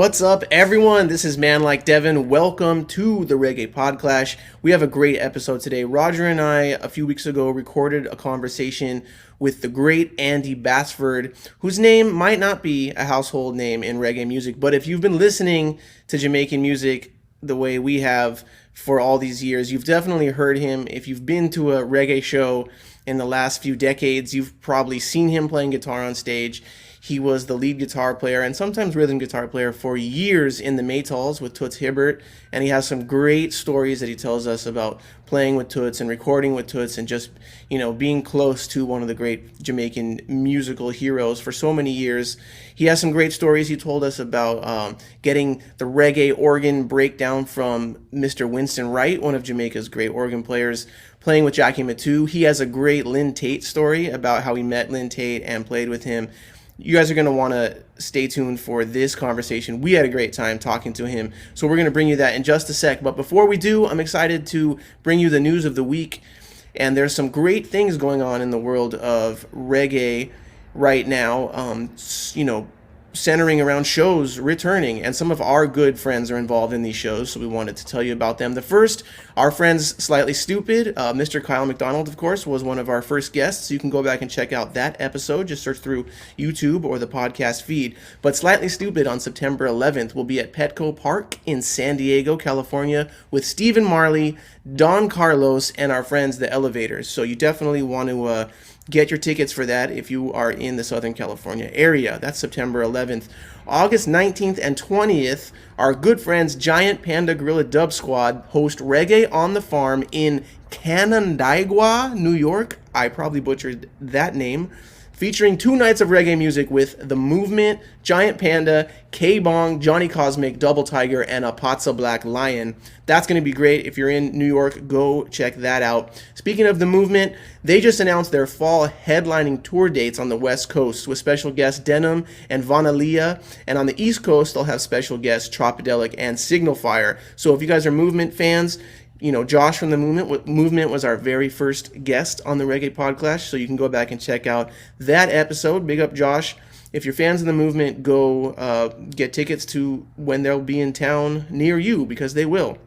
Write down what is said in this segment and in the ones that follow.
What's up, everyone? This is Man Like Devin. Welcome to the Reggae PodClash. We have a great episode today. Roger and I, a few weeks ago, recorded a conversation with the great Andy Bassford, whose name might not be a household name in reggae music, but if you've been listening to Jamaican music the way we have for all these years, you've definitely heard him. If you've been to a reggae show in the last few decades, you've probably seen him playing guitar on stage. He was the lead guitar player and sometimes rhythm guitar player for years in the Maytals with Toots Hibbert, and he has some great stories that he tells us about playing with Toots and recording with Toots and just, being close to one of the great Jamaican musical heroes for so many years. He has some great stories. He told us about getting the reggae organ breakdown from Mr. Winston Wright, one of Jamaica's great organ players, playing with Jackie Matu. He has a great Lyn Tait story about how he met Lyn Tait and played with him. You guys are going to want to stay tuned for this conversation. We had a great time talking to him, so we're going to bring you that in just a sec. But before we do, I'm excited to bring you the news of the week. And there's some great things going on in the world of reggae right now, centering around shows returning. And some of our good friends are involved in these shows, so we wanted to tell you about them. The first, our friends Slightly Stupid. Mr. Kyle McDonald, of course, was one of our first guests. You can go back and check out that episode. Just search through YouTube or the podcast feed. But Slightly Stupid on September 11th will be at Petco Park in San Diego, California, with Stephen Marley, Don Carlos, and our friends the Elevators. So you definitely want to get your tickets for that if you are in the Southern California area. That's September 11th. August 19th and 20th, our good friends Giant Panda Gorilla Dub Squad host Reggae on the Farm in Canandaigua, New York. I probably butchered that name. Featuring 2 nights of reggae music with The Movement, Giant Panda, K-Bong, Johnny Cosmic, Double Tiger, and Apatza Black Lion. That's going to be great. If you're in New York, go check that out. Speaking of The Movement, they just announced their fall headlining tour dates on the West Coast with special guests Denim and Vanalia. And on the East Coast, they'll have special guests Tropidelic and Signal Fire. So if you guys are Movement fans, Josh from the Movement was our very first guest on the Reggae PodClash, so you can go back and check out that episode. Big up Josh. If you're fans of the Movement, go get tickets to when they'll be in town near you, because they will.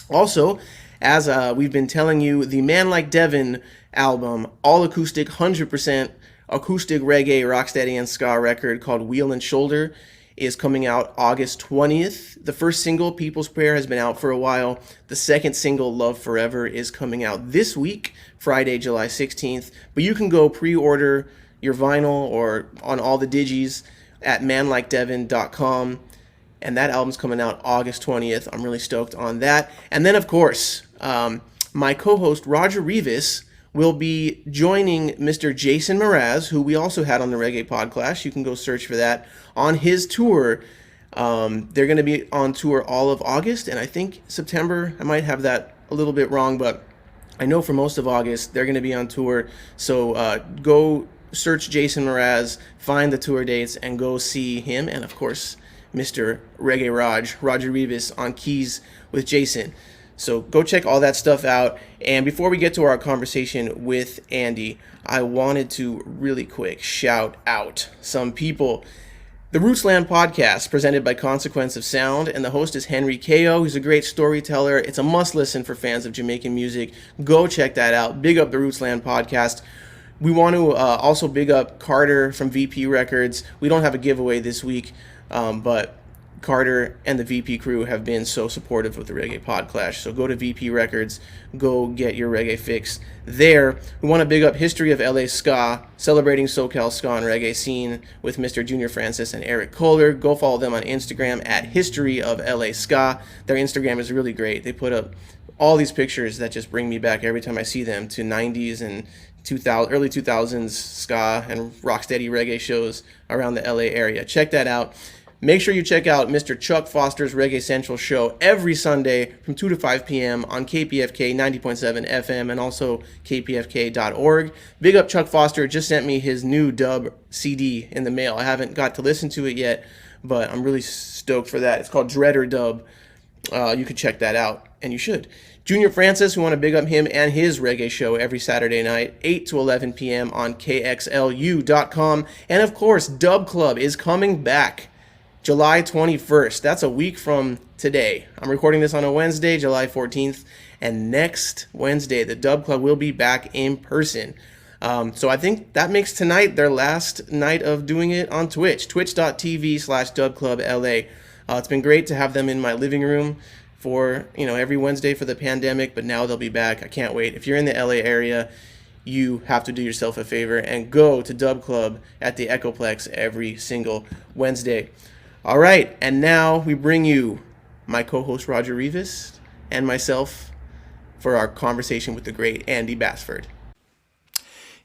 Also, as we've been telling you, the Man Like Devin album, all acoustic, 100% acoustic reggae, rocksteady, and ska record called Wheel and Shoulder, is coming out August 20th. The first single, People's Prayer, has been out for a while. The second single, Love Forever, is coming out this week, Friday, July 16th. But you can go pre-order your vinyl or on all the digis at manlikedevin.com. And that album's coming out August 20th. I'm really stoked on that. And then, of course, my co-host Roger Rivas will be joining Mr. Jason Mraz, who we also had on the Reggae PodClash. You can go search for that, on his tour. They're going to be on tour all of August, and I think September. I might have that a little bit wrong, but I know for most of August they're going to be on tour. So go search Jason Mraz, find the tour dates, and go see him. And, of course, Mr. Reggae Roger Rivas on keys with Jason. So go check all that stuff out. And before we get to our conversation with Andy, I wanted to really quick shout out some people. The Rootsland podcast, presented by Consequence of Sound, and the host is Henry Ko. He's a great storyteller. It's a must-listen for fans of Jamaican music. Go check that out. Big up the Rootsland podcast. We want to also big up Carter from VP Records. We don't have a giveaway this week, but Carter and the VP crew have been so supportive of the Reggae PodClash. So go to VP Records, go get your reggae fix there. We want to big up History of LA Ska, celebrating SoCal ska and reggae scene with Mr. Junior Francis and Eric Kohler. Go follow them on Instagram at History of LA Ska. Their Instagram is really great. They put up all these pictures that just bring me back every time I see them to 90s and early 2000s ska and rocksteady reggae shows around the LA area. Check that out. Make sure you check out Mr. Chuck Foster's Reggae Central show every Sunday from 2 to 5 p.m. on KPFK 90.7 FM and also kpfk.org. Big up Chuck Foster, just sent me his new dub CD in the mail. I haven't got to listen to it yet, but I'm really stoked for that. It's called Dreader Dub. You can check that out, and you should. Junior Francis, we want to big up him and his reggae show every Saturday night, 8 to 11 p.m. on KXLU.com. And of course, Dub Club is coming back July 21st. That's a week from today. I'm recording this on a Wednesday, July 14th. And next Wednesday, the Dub Club will be back in person. So I think that makes tonight their last night of doing it on Twitch, twitch.tv/dubclubla. It's been great to have them in my living room for, every Wednesday for the pandemic, but now they'll be back. I can't wait. If you're in the LA area, you have to do yourself a favor and go to Dub Club at the Echoplex every single Wednesday. All right, and now we bring you my co-host Roger Rivas and myself for our conversation with the great Andy Bassford.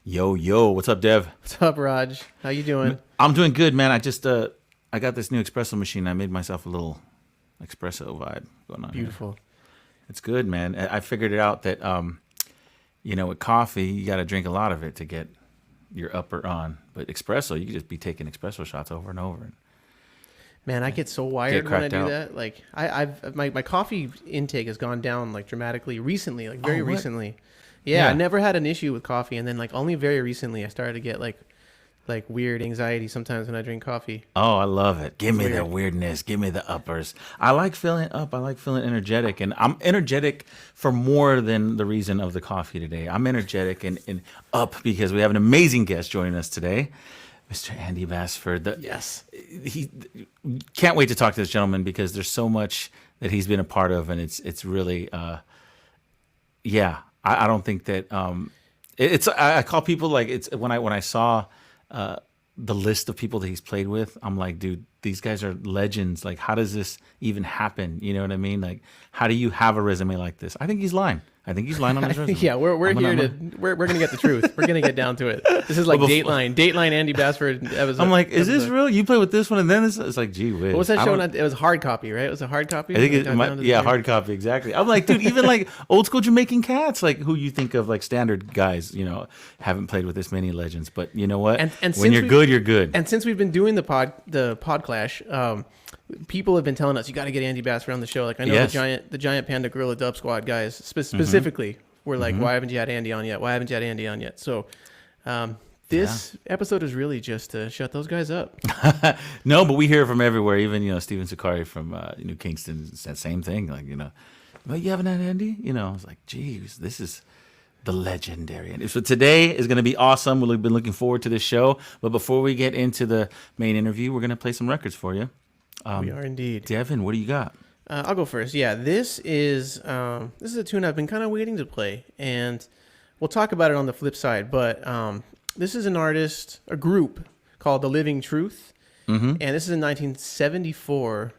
Yo, what's up, Dev? What's up, Raj? How you doing? I'm doing good, man. I just I got this new espresso machine. I made myself a little espresso vibe going on. Beautiful. Here. It's good, man. I figured it out that with coffee, you got to drink a lot of it to get your upper on. But espresso, you can just be taking espresso shots over and over. Man, I get so wired when I do that. Like, my coffee intake has gone down like dramatically recently, like very recently. Yeah, I never had an issue with coffee, and then like only very recently I started to get like weird anxiety sometimes when I drink coffee. Oh, I love it. Give me the weirdness. Give me the uppers. I like feeling up. I like feeling energetic, and I'm energetic for more than the reason of the coffee today. I'm energetic and up because we have an amazing guest joining us today, Mr. Andy Bassford. Yes. He can't wait to talk to this gentleman because there's so much that he's been a part of, and it's really I don't think that I call people like it's when I saw the list of people that he's played with, I'm like, dude, these guys are legends. Like, how does this even happen? You know what I mean? Like, how do you have a resume like this? I think he's lying. on his resume. Yeah, we're gonna get the truth. We're gonna get down to it. This is like Dateline Andy Bassford. I'm like, is this real? You play with this one and then it's like, gee whiz. What was that show? It was hard copy, right? It was a hard copy. I think hard copy, exactly. I'm like, dude, even like old school Jamaican cats, like who you think of like standard guys, haven't played with this many legends. But you know what? And when you're good, you're good. And since we've been doing the PodClash, people have been telling us you got to get Andy Bassford on the show. Like I know the giant Panda Gorilla Dub Squad guys specifically were like, why haven't you had Andy on yet? Why haven't you had Andy on yet? So this episode is really just to shut those guys up. No, but we hear from everywhere. Even Stephen Sakari from Kingston said the same thing. Like but you haven't had Andy? I was like, geez, this is the legendary. And so today is going to be awesome. We've been looking forward to this show. But before we get into the main interview, we're going to play some records for you. We are indeed. Devin, what do you got? I'll go first. Yeah, this is a tune I've been kind of waiting to play, and we'll talk about it on the flip side. But this is a group called The Living Truth, and this is a 1974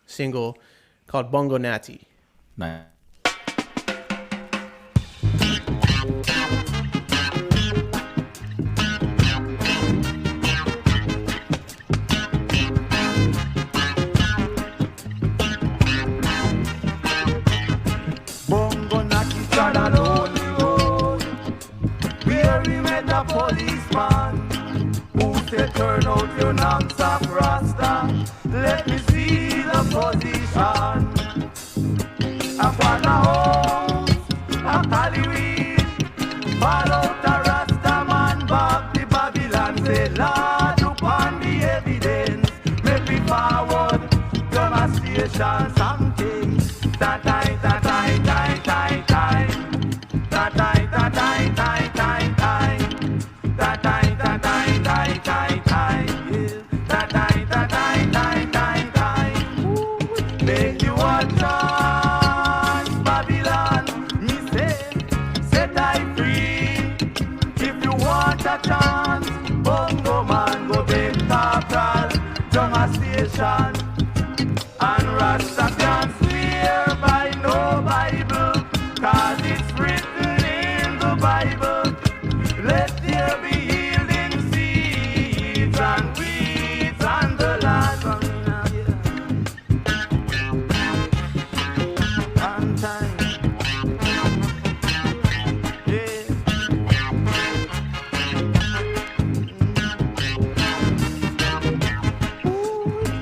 single called Bongo Natty. Nice. Turn out your non-stop rasta. Let me see the position. Upon a house, a Hollywood. Follow the rasta man back the Babylon. Say, Lord, upon the evidence. Make me forward to my station. Something that make you a chance, Babylon. Me say, set I free. If you want a chance, Bongo man go big capital, Jungle Station. And Rasta can't swear by no Bible, 'cause it's written in the Bible. Let there be yielding seeds and weeds on the land.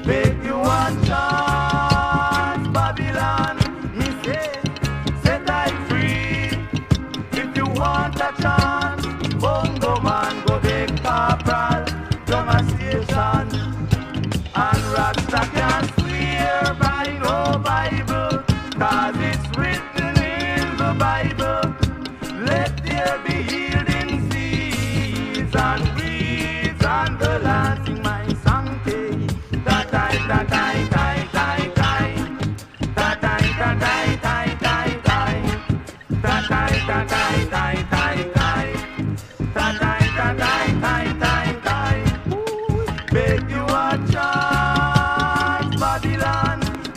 Make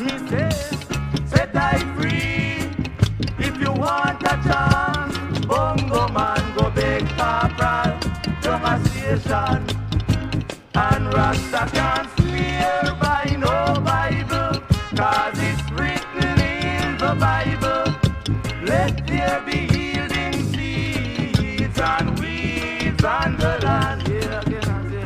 me say, set I free. If you want a chance, bongo man go beg Papa from a station. And Rasta can't swear by no Bible, 'cause it's written in the Bible. Let there be yielding seeds and weeds on the land. Yeah, yeah, yeah.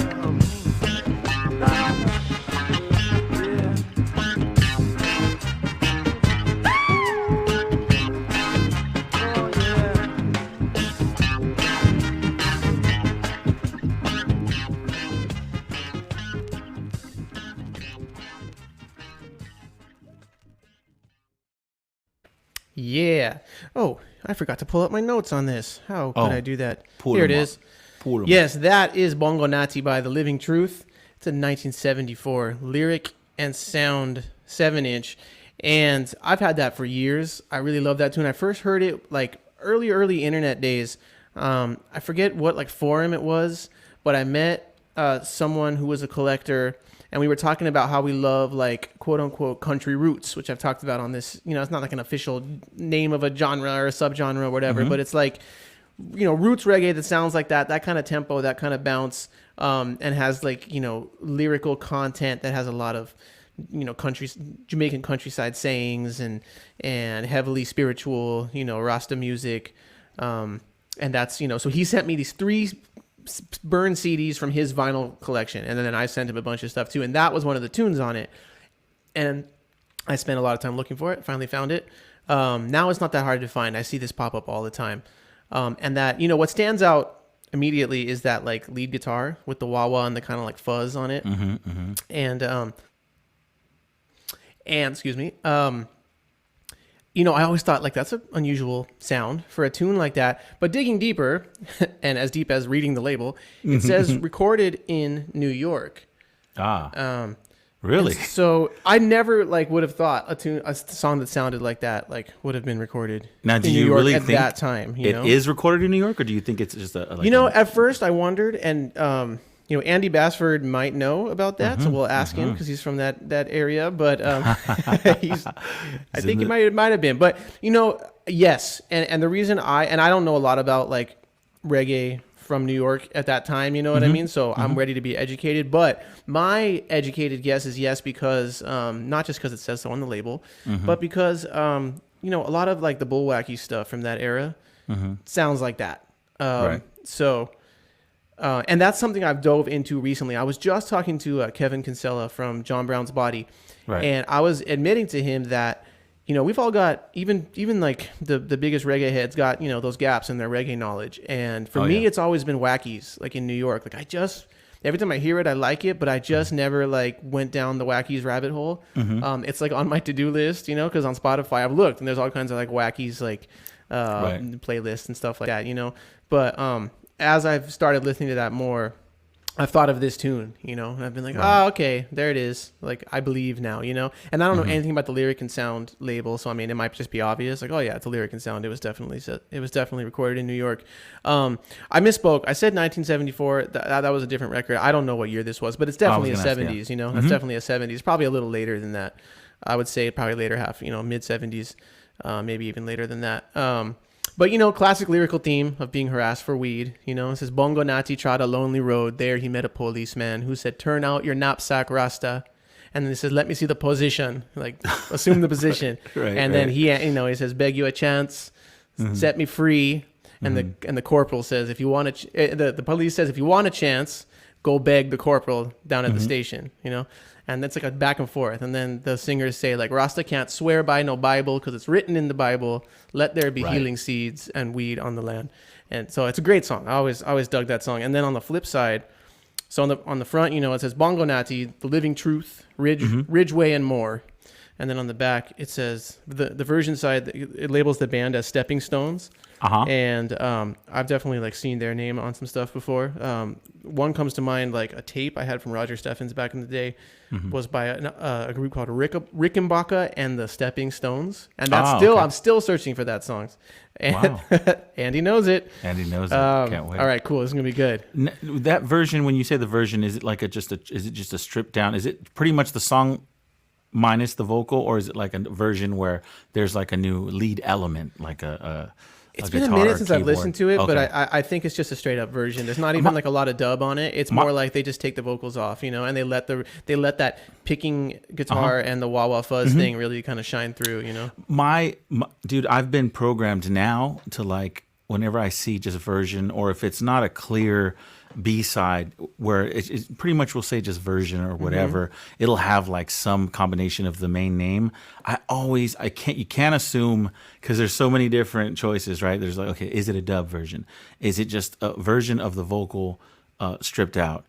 Yeah. Oh, I forgot to pull up my notes on this. How could I do that? Pull Here it them is. Pull them Yes, that is Bongo Natty by The Living Truth. It's a 1974 lyric and sound 7-inch. And I've had that for years. I really love that tune. I first heard it like early internet days. I forget what like forum it was, but I met someone who was a collector, and we were talking about how we love like quote unquote country roots, which I've talked about on this. You know, it's not like an official name of a genre or a subgenre or whatever, but it's like, you know, roots reggae that sounds like that kind of tempo, that kind of bounce, and has like, you know, lyrical content that has a lot of, you know, Jamaican countryside sayings and heavily spiritual, you know, Rasta music. And that's, you know, so he sent me these 3 burn CDs from his vinyl collection, and then I sent him a bunch of stuff too, and that was one of the tunes on it, and I spent a lot of time looking for it. Finally found it. Now it's not that hard to find. I see this pop up all the time, and that, you know, what stands out immediately is that like lead guitar with the wah-wah and the kind of like fuzz on it, and excuse me, you know, I always thought like that's an unusual sound for a tune like that. But digging deeper, and as deep as reading the label, it says recorded in New York. Really? So I never like would have thought a song that sounded like that like would have been recorded Now, do in you New York really at think that time. You it know? is recorded in New York, or do you think it's just a like You know, at first I wondered, and you know, Andy Bassford might know about that, so we'll ask him because he's from that area. But I think it might have been. But you know, yes, and the reason I don't know a lot about like reggae from New York at that time. You know what I mean? So I'm ready to be educated. But my educated guess is yes, because not just because it says so on the label, but because you know, a lot of like the Bullwackies stuff from that era sounds like that. Right. So. And that's something I've dove into recently. I was just talking to Kevin Kinsella from John Brown's Body, and I was admitting to him that, you know, we've all got, even like the biggest reggae heads got, you know, those gaps in their reggae knowledge. And for me, it's always been Wackies, like in New York. Like every time I hear it, I like it, but I just never like went down the Wackies rabbit hole. It's like on my to-do list, you know, because on Spotify I've looked and there's all kinds of like Wackies like playlists and stuff like that, you know. But as I've started listening to that more, I've thought of this tune, you know, and I've been like, oh, okay, there it is. Like, I believe now, you know, and I don't know anything about the lyric and sound label. So, I mean, it might just be obvious. Like, oh yeah, it's a lyric and sound. It was definitely recorded in New York. I misspoke. I said 1974. That was a different record. I don't know what year this was, but it's definitely a 70s, you know, that's definitely a 70s, probably a little later than that. I would say probably later half, you know, mid 70s, maybe even later than that. But, you know, classic lyrical theme of being harassed for weed. You know, it says, Bongo Natty trod a lonely road. There he met a policeman who said, turn out your knapsack, Rasta. And then it says, let me see the position. Like, assume the position. Then he, you know, he says, beg you a chance, set me free. And the corporal says, if you want the police says, if you want a chance, go beg the corporal down at the station, you know. And that's like a back and forth. And then the singers say, like, Rasta can't swear by no Bible because it's written in the Bible. Let there be healing seeds and weed on the land. And so it's a great song. I always dug that song. And then on the flip side, so on the front, you know, it says Bongo Natty, The Living Truth, Ridgeway, and more. And then on the back, it says the version side, it labels the band as Stepping Stones. And I've definitely like seen their name on some stuff before. One comes to mind, like a tape I had from Roger Steffens back in the day, was by a group called Rickenbacker and the Stepping Stones. And that's I'm still searching for that song. And Andy knows it. Andy knows it. Can't wait. All right, cool. This is gonna be good. That version, when you say the version, is it like is it just a stripped down? Is it pretty much the song minus the vocal, or is it like a version where there's like a new lead element, like It's been a minute since I've listened to it, but I think it's just a straight up version. There's not even like a lot of dub on it. It's more like they just take the vocals off, and they let that picking guitar and the wah wah fuzz thing really kind of shine through, My dude, I've been programmed now to like whenever I see just version, or if it's not a clear B-side where it pretty much will say just version or whatever, it'll have like some combination of the main name. You can't assume, because there's so many different choices, right? There's like, okay, is it a dub version? Is it just a version of the vocal stripped out?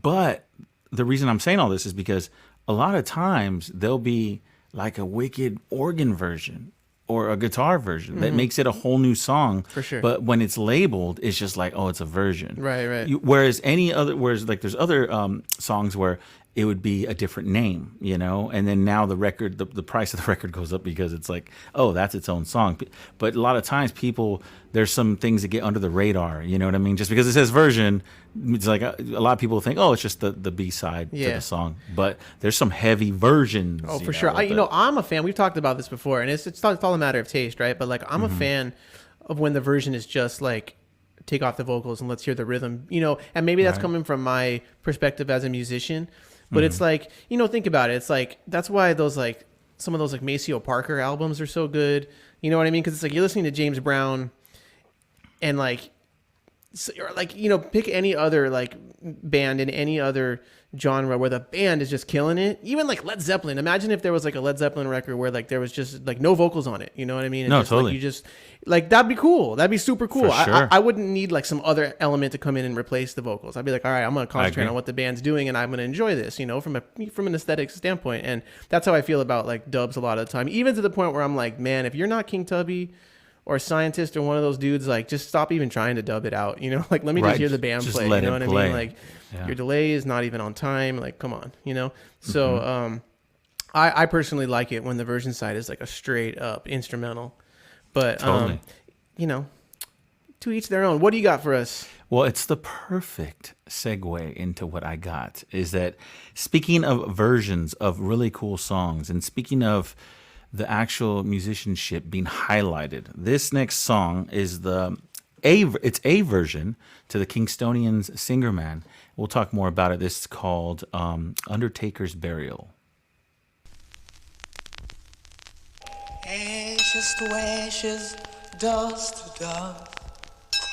But the reason I'm saying all this is because a lot of times there'll be like a wicked organ version or a guitar version that makes it a whole new song. For sure. But when it's labeled, it's just like, oh, it's a version. Right. Whereas like there's other songs where it would be a different name, and then now the record, the price of the record goes up because it's like, oh, that's its own song. But a lot of times there's some things that get under the radar, you know what I mean? Just because it says version, it's like a lot of people think, oh, it's just the B-side to the song. But there's some heavy versions. Oh, for sure. I'm a fan. We've talked about this before, and it's all a matter of taste, right? But like, I'm a fan of when the version is just like, take off the vocals and let's hear the rhythm, and maybe that's coming from my perspective as a musician. But it's like, think about it. It's like, that's why those like, some of those like Maceo Parker albums are so good. You know what I mean? Because it's like, you're listening to James Brown and like, or like, pick any other like band in any other genre where the band is just killing it. Even like Led Zeppelin. Imagine if there was like a Led Zeppelin record where like there was just like no vocals on it. You know what I mean? And no, just, totally. Like, you just like, that'd be cool. That'd be super cool. For sure. I wouldn't need like some other element to come in and replace the vocals. I'd be like, all right, I'm going to concentrate on what the band's doing and I'm going to enjoy this, from an aesthetic standpoint. And that's how I feel about like dubs a lot of the time. Even to the point where I'm like, man, if you're not King Tubby or Scientist or one of those dudes, like, just stop even trying to dub it out, like, let me just hear the band just play, let you know what play. I mean? Like, your delay is not even on time, like, come on, So, I personally like it when the version side is like a straight up instrumental, but, totally. To each their own. What do you got for us? Well, it's the perfect segue into what I got, is that speaking of versions of really cool songs and speaking of the actual musicianship being highlighted, this next song is it's a version to the Kingstonians' Singer Man. We'll talk more about it. This is called Undertaker's Burial. Ashes to ashes, dust to dust.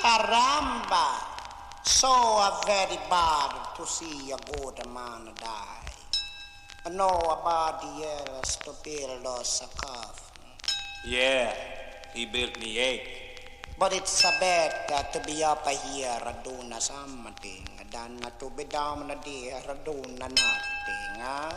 Caramba! So very bad to see a good man die. Nobody else to build us a coffin. Yeah, he built me 8. But it's a better to be up here doing something than to be down there doing nothing, huh?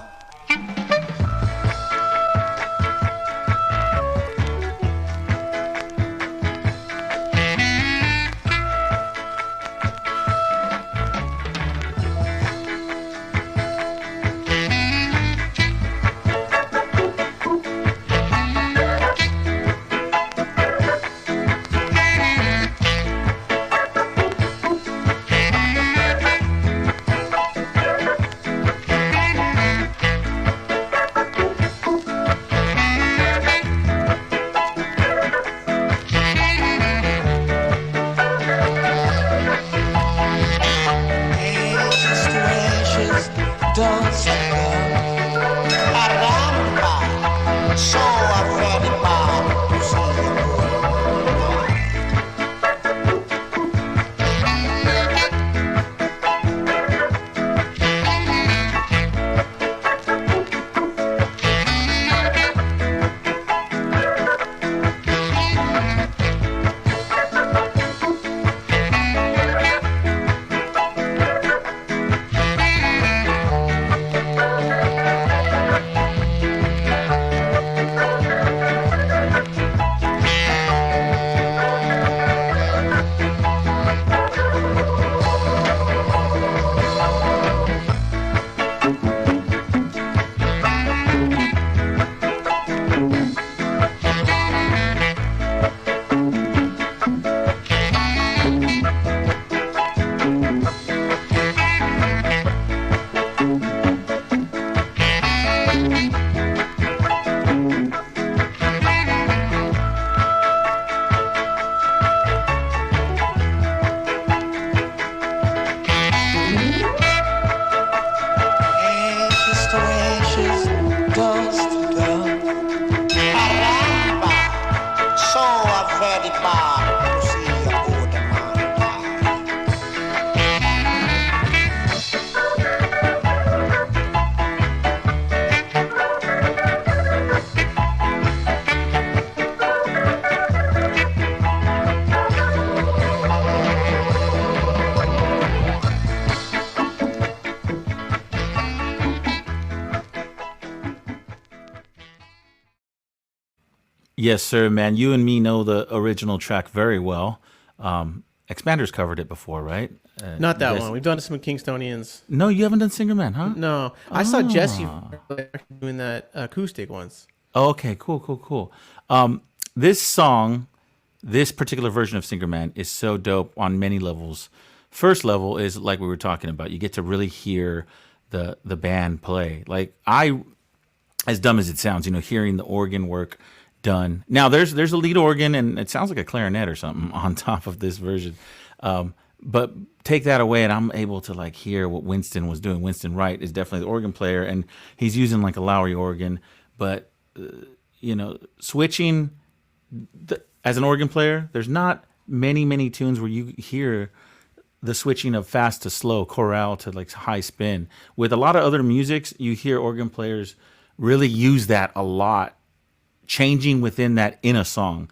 Yes, sir, man. You and me know the original track very well. Expanders covered it before, right? Not that yes. one. We've done some Kingstonians. No, you haven't done Singer Man, huh? No, I saw Jesse doing that acoustic once. Oh, okay, cool. This song, this particular version of Singer Man is so dope on many levels. First level is like we were talking about. You get to really hear the band play. Like as dumb as it sounds, hearing the organ work done. Now there's a lead organ and it sounds like a clarinet or something on top of this version. But take that away and I'm able to like hear what Winston was doing. Winston Wright is definitely the organ player and he's using like a Lowry organ, but switching as an organ player, there's not many tunes where you hear the switching of fast to slow, chorale to like high spin. With a lot of other musics, you hear organ players really use that a lot, changing within that in a song.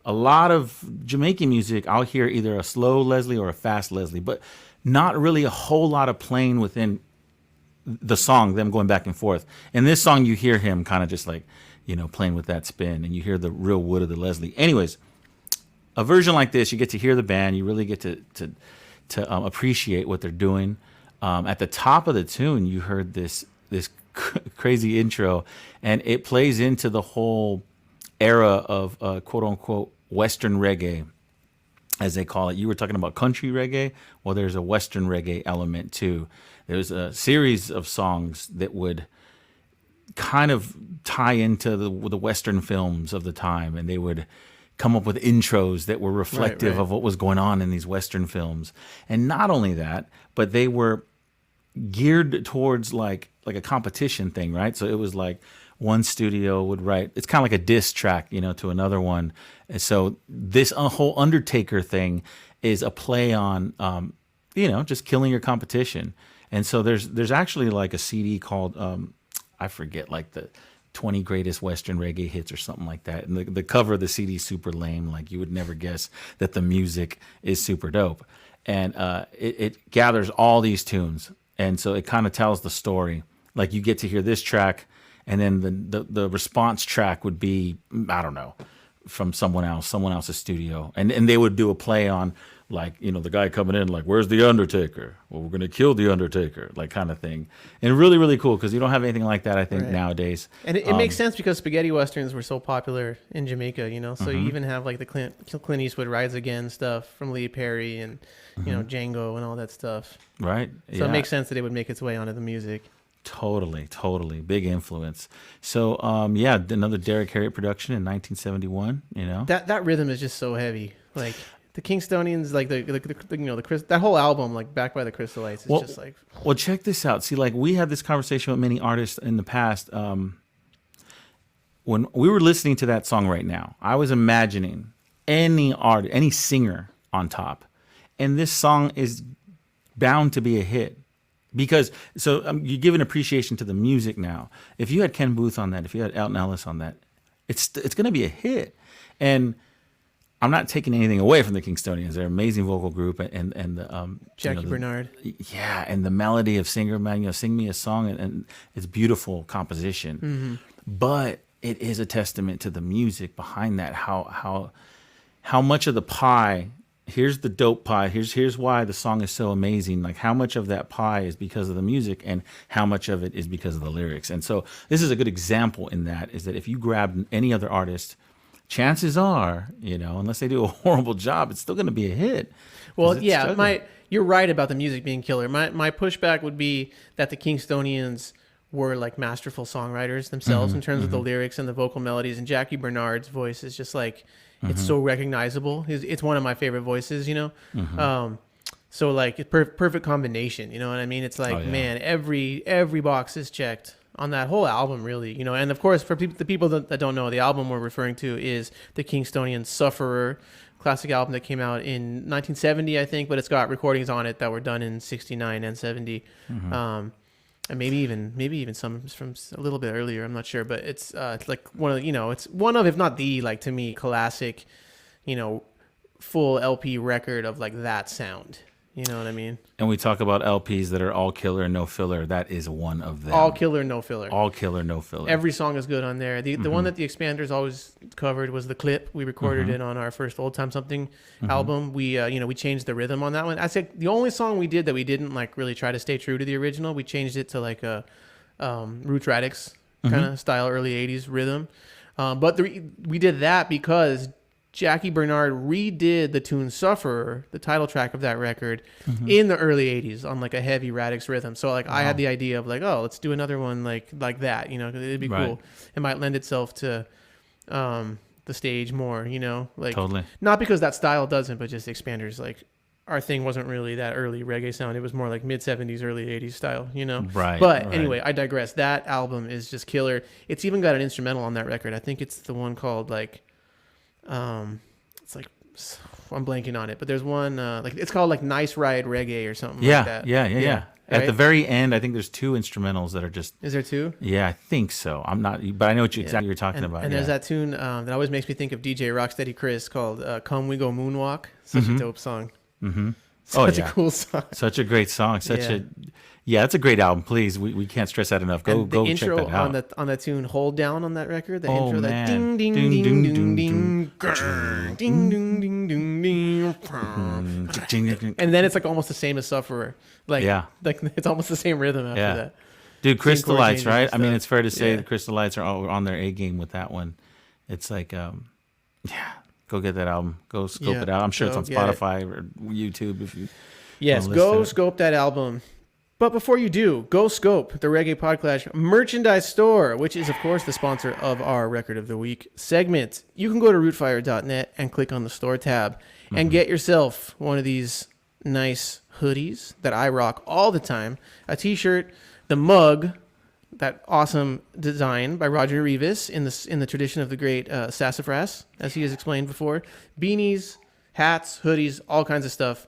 A lot of Jamaican music, I'll hear either a slow Leslie or a fast Leslie, but not really a whole lot of playing within the song, them going back and forth. In this song, you hear him kind of just like, playing with that spin, and you hear the real wood of the Leslie. Anyways, a version like this, you get to hear the band, you really get to appreciate what they're doing. At the top of the tune, you heard this crazy intro, and it plays into the whole era of quote unquote Western reggae, as they call it. You were talking about country reggae. Well, there's a Western reggae element too. There's a series of songs that would kind of tie into the Western films of the time, and they would come up with intros that were reflective of what was going on in these Western films. And not only that, but they were geared towards like a competition thing, right? So it was like one studio would write, it's kind of like a diss track, to another one. And so this whole Undertaker thing is a play on, just killing your competition. And so there's actually like a CD called, I forget, like the 20 greatest Western reggae hits or something like that. And the cover of the CD is super lame. Like you would never guess that the music is super dope. And it gathers all these tunes. And so it kind of tells the story. Like you get to hear this track, and then the response track would be, I don't know, from someone else's studio. And they would do a play on, like, the guy coming in, like, where's the Undertaker? Well, we're going to kill the Undertaker, like kind of thing. And really, really cool, because you don't have anything like that, I think, nowadays. And it makes sense because spaghetti westerns were so popular in Jamaica, So you even have, like, the Clint Eastwood Rides Again stuff from Lee Perry and, Django and all that stuff. Right. So it makes sense that it would make its way onto the music. Totally. Big influence. So, another Derek Harriott production in 1971, That rhythm is just so heavy. Like, the Kingstonians, like, that whole album, like, backed by the Crystalites, is just like... Well, check this out. See, like, we had this conversation with many artists in the past. When we were listening to that song right now, I was imagining any artist, any singer on top. And this song is bound to be a hit. Because, you give an appreciation to the music now. If you had Ken Booth on that, if you had Elton Ellis on that, it's going to be a hit. And I'm not taking anything away from the Kingstonians. They're an amazing vocal group. And the Jackie Bernard. Yeah, and the melody of Singer Man, sing me a song, and it's beautiful composition. Mm-hmm. But it is a testament to the music behind that, how much of the pie... Here's the dope pie. Here's why the song is so amazing. Like how much of that pie is because of the music and how much of it is because of the lyrics. And so this is a good example in that, is that if you grab any other artist, chances are, unless they do a horrible job, it's still going to be a hit. Well, yeah, you're right about the music being killer. My pushback would be that the Kingstonians were like masterful songwriters themselves in terms of the lyrics and the vocal melodies. And Jackie Bernard's voice is just like, it's so recognizable. It's one of my favorite voices, So like it's perfect combination, you know what I mean? It's like, man, every box is checked on that whole album, really, And of course, for the people that don't know, the album we're referring to is the Kingstonian Sufferer, classic album that came out in 1970, I think, but it's got recordings on it that were done in 69 and 70. And maybe even some from a little bit earlier. I'm not sure, but it's like one of it's one of, if not the, like, to me, classic, full LP record of like that sound. You know what I mean? And we talk about LPs that are all killer and no filler. That is one of them. All killer, no filler. All killer, no filler. Every song is good on there. The one that the Expanders always covered was the clip. We recorded it on our first Old Time Something album. We we changed the rhythm on that one. I said the only song we did that we didn't like really try to stay true to the original. We changed it to like a Roots Radix kind of style, early '80s rhythm. But we did that because Jackie Bernard redid the tune Sufferer, the title track of that record, in the early 80s on like a heavy Radix rhythm. So like I had the idea of like, oh, let's do another one like that, you know, 'cause it'd be cool. It might lend itself to the stage more, you know, like Totally. Not because that style doesn't, but just Expanders, like our thing wasn't really that early reggae sound. It was more like mid 70s, early 80s style, you know? Right. But anyway, I digress. That album is just killer. It's even got an instrumental on that record. I think it's the one called like, it's like, I'm blanking on it, but there's one, like it's called like Nice Ride Reggae or something like that. Yeah. At the very end, I think there's 2 instrumentals that are just. Is there 2? Yeah, I think so. I'm not, but I know exactly what you're talking about. And there's that tune that always makes me think of DJ Rocksteady Chris called "Come We Go Moonwalk." Such a dope song. Such a cool song. Such a great song. It's a great album. Please, we can't stress that enough. Go check that out. On the tune "Hold Down" on that record. The intro, man. that ding ding ding ding ding ding ding ding ding ding, and then it's like almost the same as "Sufferer." Like it's almost the same rhythm after that. Dude, Crystalites, right? I mean, stuff. it's fair to say the Crystalites are all on their A game with that one. It's like, go get that album. Go scope it out. I'm sure it's on Spotify or YouTube if you. Yes, go scope that album. But before you do, go scope the Reggae PodClash merchandise store, which is, of course, the sponsor of our Record of the Week segment. You can go to rootfire.net and click on the store tab and get yourself one of these nice hoodies that I rock all the time, a t-shirt, the mug, that awesome design by Roger Rivas in the tradition of the great Sassafras, as he has explained before, beanies, hats, hoodies, all kinds of stuff.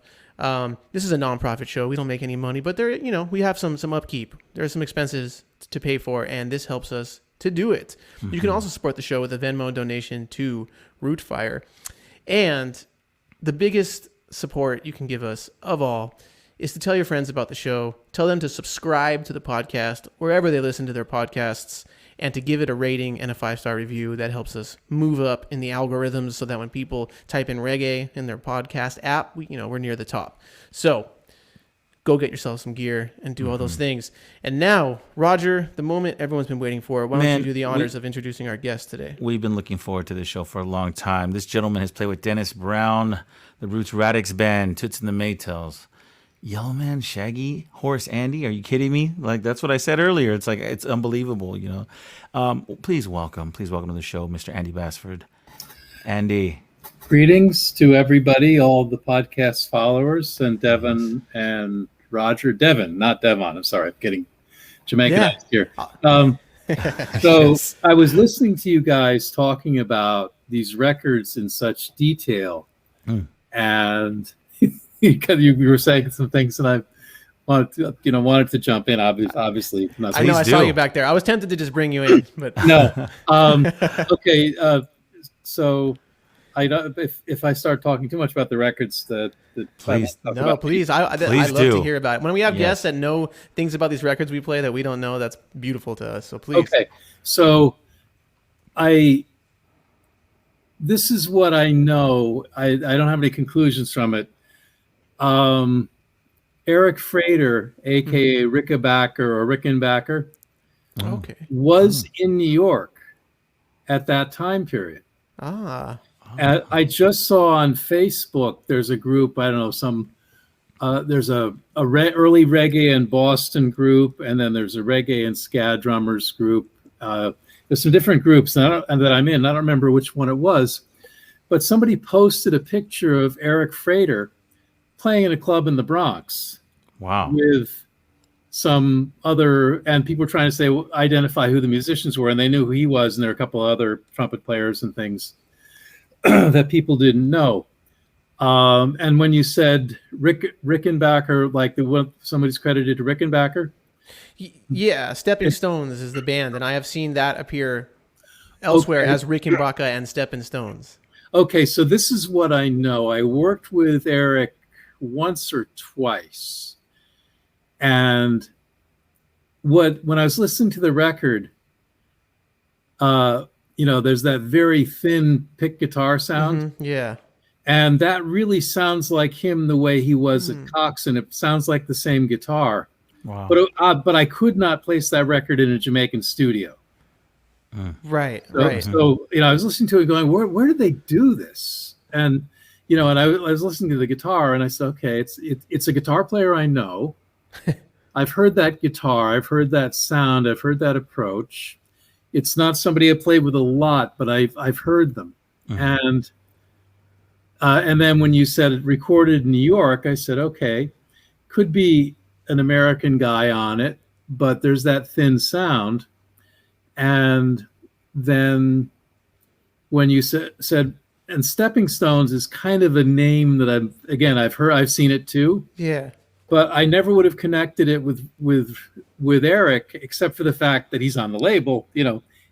This is a non-profit show. We don't make any money, but there, we have some upkeep. There are some expenses to pay for, and this helps us to do it. You can also support the show with a Venmo donation to Rootfire. And the biggest support you can give us of all is to tell your friends about the show. Tell them to subscribe to the podcast wherever they listen to their podcasts, and to give it a rating and a 5-star review. That helps us move up in the algorithms so that when people type in reggae in their podcast app, we're near the top. So go get yourself some gear and do all those things. And now, Roger, the moment everyone's been waiting for, why don't you do the honors of introducing our guest today? We've been looking forward to this show for a long time. This gentleman has played with Dennis Brown, the Roots Radix Band, Toots and the Maytals, Yellowman, Shaggy, Horace Andy. Are you kidding me? Like, that's what I said earlier. It's like, it's unbelievable, Please welcome to the show, Mr. Andy Bassford. Andy. Greetings to everybody, all the podcast followers, and Devin and Roger. Devin, not Devon. I'm sorry. I'm getting Jamaican here. So I was listening to you guys talking about these records in such detail, and you were saying some things, and I wanted to jump in. Obviously, I know. I saw you back there. I was tempted to just bring you in, but no. Okay. So I don't. If I start talking too much about the records, please. I'd love to hear about it. When we have guests that know things about these records we play that we don't know, that's beautiful to us. So please. Okay. So this is what I know. I don't have any conclusions from it. Eric Frater, aka Rickenbacker or Rickenbacker, was in New York at that time period. And I just saw on Facebook there's a group, I don't know, there's a early reggae in Boston group, and then there's a reggae and ska drummers group. There's some different groups that I'm in. I don't remember which one it was, but somebody posted a picture of Eric Frater playing in a club in the Bronx. Wow. With some other, and people were trying to identify who the musicians were, and they knew who he was, and there were a couple of other trumpet players and things that people didn't know. And when you said Rickenbacker, like somebody's credited to Rickenbacker? Yeah, Stepping Stones is the band, and I have seen that appear elsewhere as Rickenbacker and Stepping Stones. Okay, so this is what I know. I worked with Eric once or twice. And when I was listening to the record, there's that very thin pick guitar sound. Mm-hmm. Yeah. And that really sounds like him the way he was at Cox, and it sounds like the same guitar. Wow. But I could not place that record in a Jamaican studio. Right. So I was listening to it going, where did they do this? And and I was listening to the guitar, and I said, okay, it's a guitar player I know. I've heard that guitar, I've heard that sound, I've heard that approach. It's not somebody I played with a lot, but I've heard them. And then when you said it recorded in New York, I said, okay, could be an American guy on it, but there's that thin sound. And then when you said, and Stepping Stones is kind of a name that I've seen it too. Yeah. But I never would have connected it with Eric, except for the fact that he's on the label,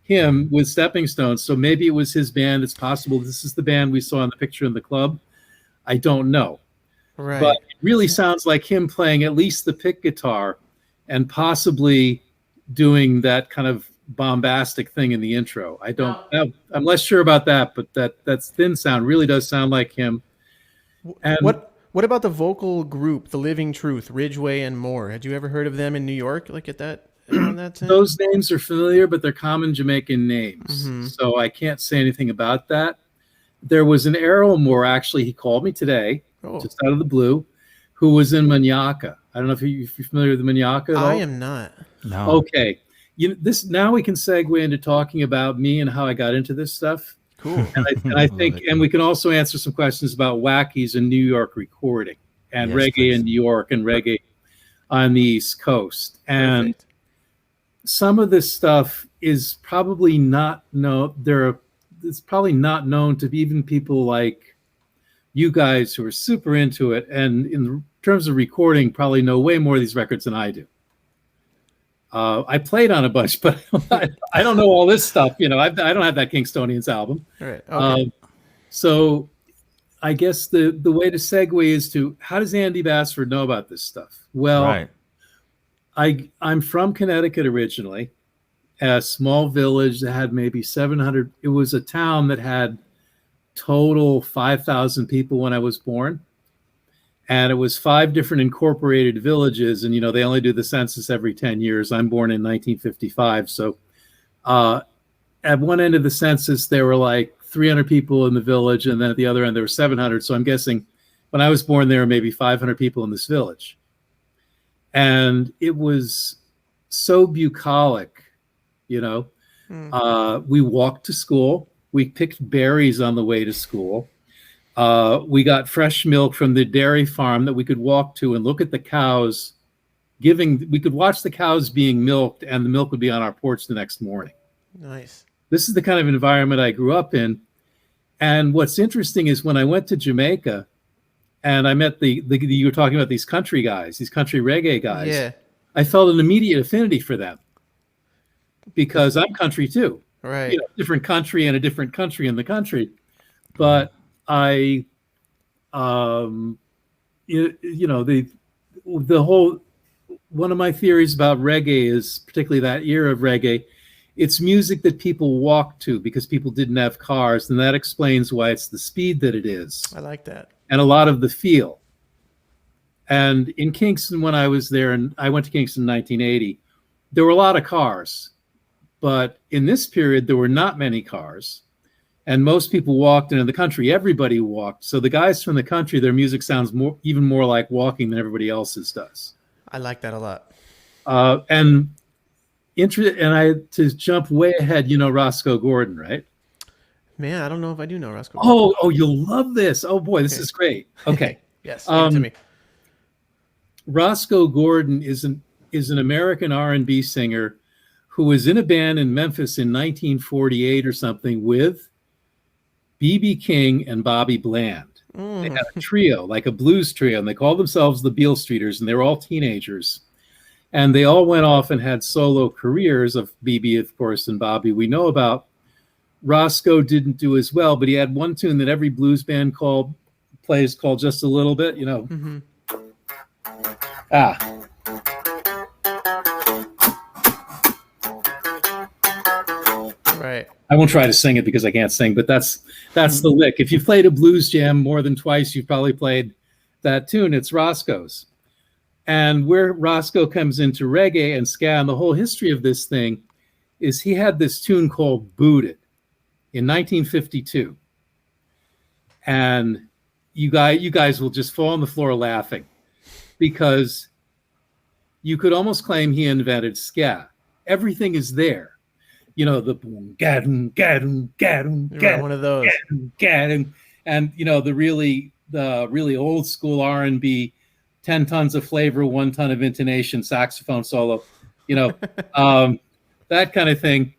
him with Stepping Stones. So maybe it was his band. It's possible this is the band we saw in the picture in the club. I don't know. Right. But it really sounds like him playing at least the pick guitar and possibly doing that kind of bombastic thing in the intro. I'm less sure about that, but that thin sound really does sound like him. And What about the vocal group, The Living Truth, Ridgeway and more? Had you ever heard of them in New York, like at that around that time? Those names are familiar, but they're common Jamaican names. So I can't say anything about that. There was an Errol Moore, actually, he called me today, just out of the blue, who was in Manyaka. I don't know if you're familiar with the Manyaka at all. I am not. No. Okay. Now we can segue into talking about me and how I got into this stuff. Cool. And I think, and we can also answer some questions about Wackies and New York recording and reggae in New York and reggae on the East Coast. And some of this stuff is probably not known. It's probably not known to even people like you guys who are super into it. And in terms of recording, probably know way more of these records than I do. I played on a bunch, but I don't know all this stuff. I don't have that Kingstonians album. All right. Okay. So I guess the way to segue is to, how does Andy Bassford know about this stuff? Well, I'm from Connecticut originally, a small village that had maybe 700. It was a town that had total 5,000 people when I was born. And it was 5 different incorporated villages. And, they only do the census every 10 years. I'm born in 1955. So at one end of the census, there were like 300 people in the village. And then at the other end, there were 700. So I'm guessing when I was born, there were maybe 500 people in this village. And it was so bucolic, We walked to school. We picked berries on the way to school. We got fresh milk from the dairy farm that we could walk to and look at the cows we could watch the cows being milked, and the milk would be on our porch the next morning. Nice. This is the kind of environment I grew up in. And what's interesting is when I went to Jamaica and I met you were talking about these country guys, these country reggae guys. Yeah. I felt an immediate affinity for them because I'm country too. Right. Different country and a different country in the country. But the whole, one of my theories about reggae is, particularly that era of reggae, it's music that people walk to because people didn't have cars, and that explains why it's the speed that it is. I like that. And a lot of the feel. And in Kingston, when I was there, and I went to Kingston in 1980, there were a lot of cars. But in this period, there were not many cars. And most people walked, and in the country, everybody walked. So the guys from the country, their music sounds even more like walking than everybody else's does. I like that a lot. And to jump way ahead, Roscoe Gordon, right? Man, I don't know if I do know Roscoe Gordon. Oh, you'll love this. Oh boy, this is great. Okay. Yes, give it to me. Roscoe Gordon is an American R&B singer who was in a band in Memphis in 1948 or something with B.B. King and Bobby Bland. They had a trio, like a blues trio, and they called themselves the Beale Streeters, and they were all teenagers. And they all went off and had solo careers, of B.B., of course, and Bobby we know about. Roscoe didn't do as well, but he had one tune that every blues band plays called Just a Little Bit, you know. Mm-hmm. Right. I won't try to sing it because I can't sing, but that's the lick. If you've played a blues jam more than twice, you've probably played that tune. It's Roscoe's. And where Roscoe comes into reggae and ska, and the whole history of this thing is he had this tune called Booted in 1952. And you guys will just fall on the floor laughing because you could almost claim he invented ska. Everything is there. You know, the boom, gadum, gadum, gadum, gadum, one of those. Gadum, gadum, and you know the really old school R&B, 10 tons of flavor, 1 ton of intonation, saxophone solo, you know, that kind of thing.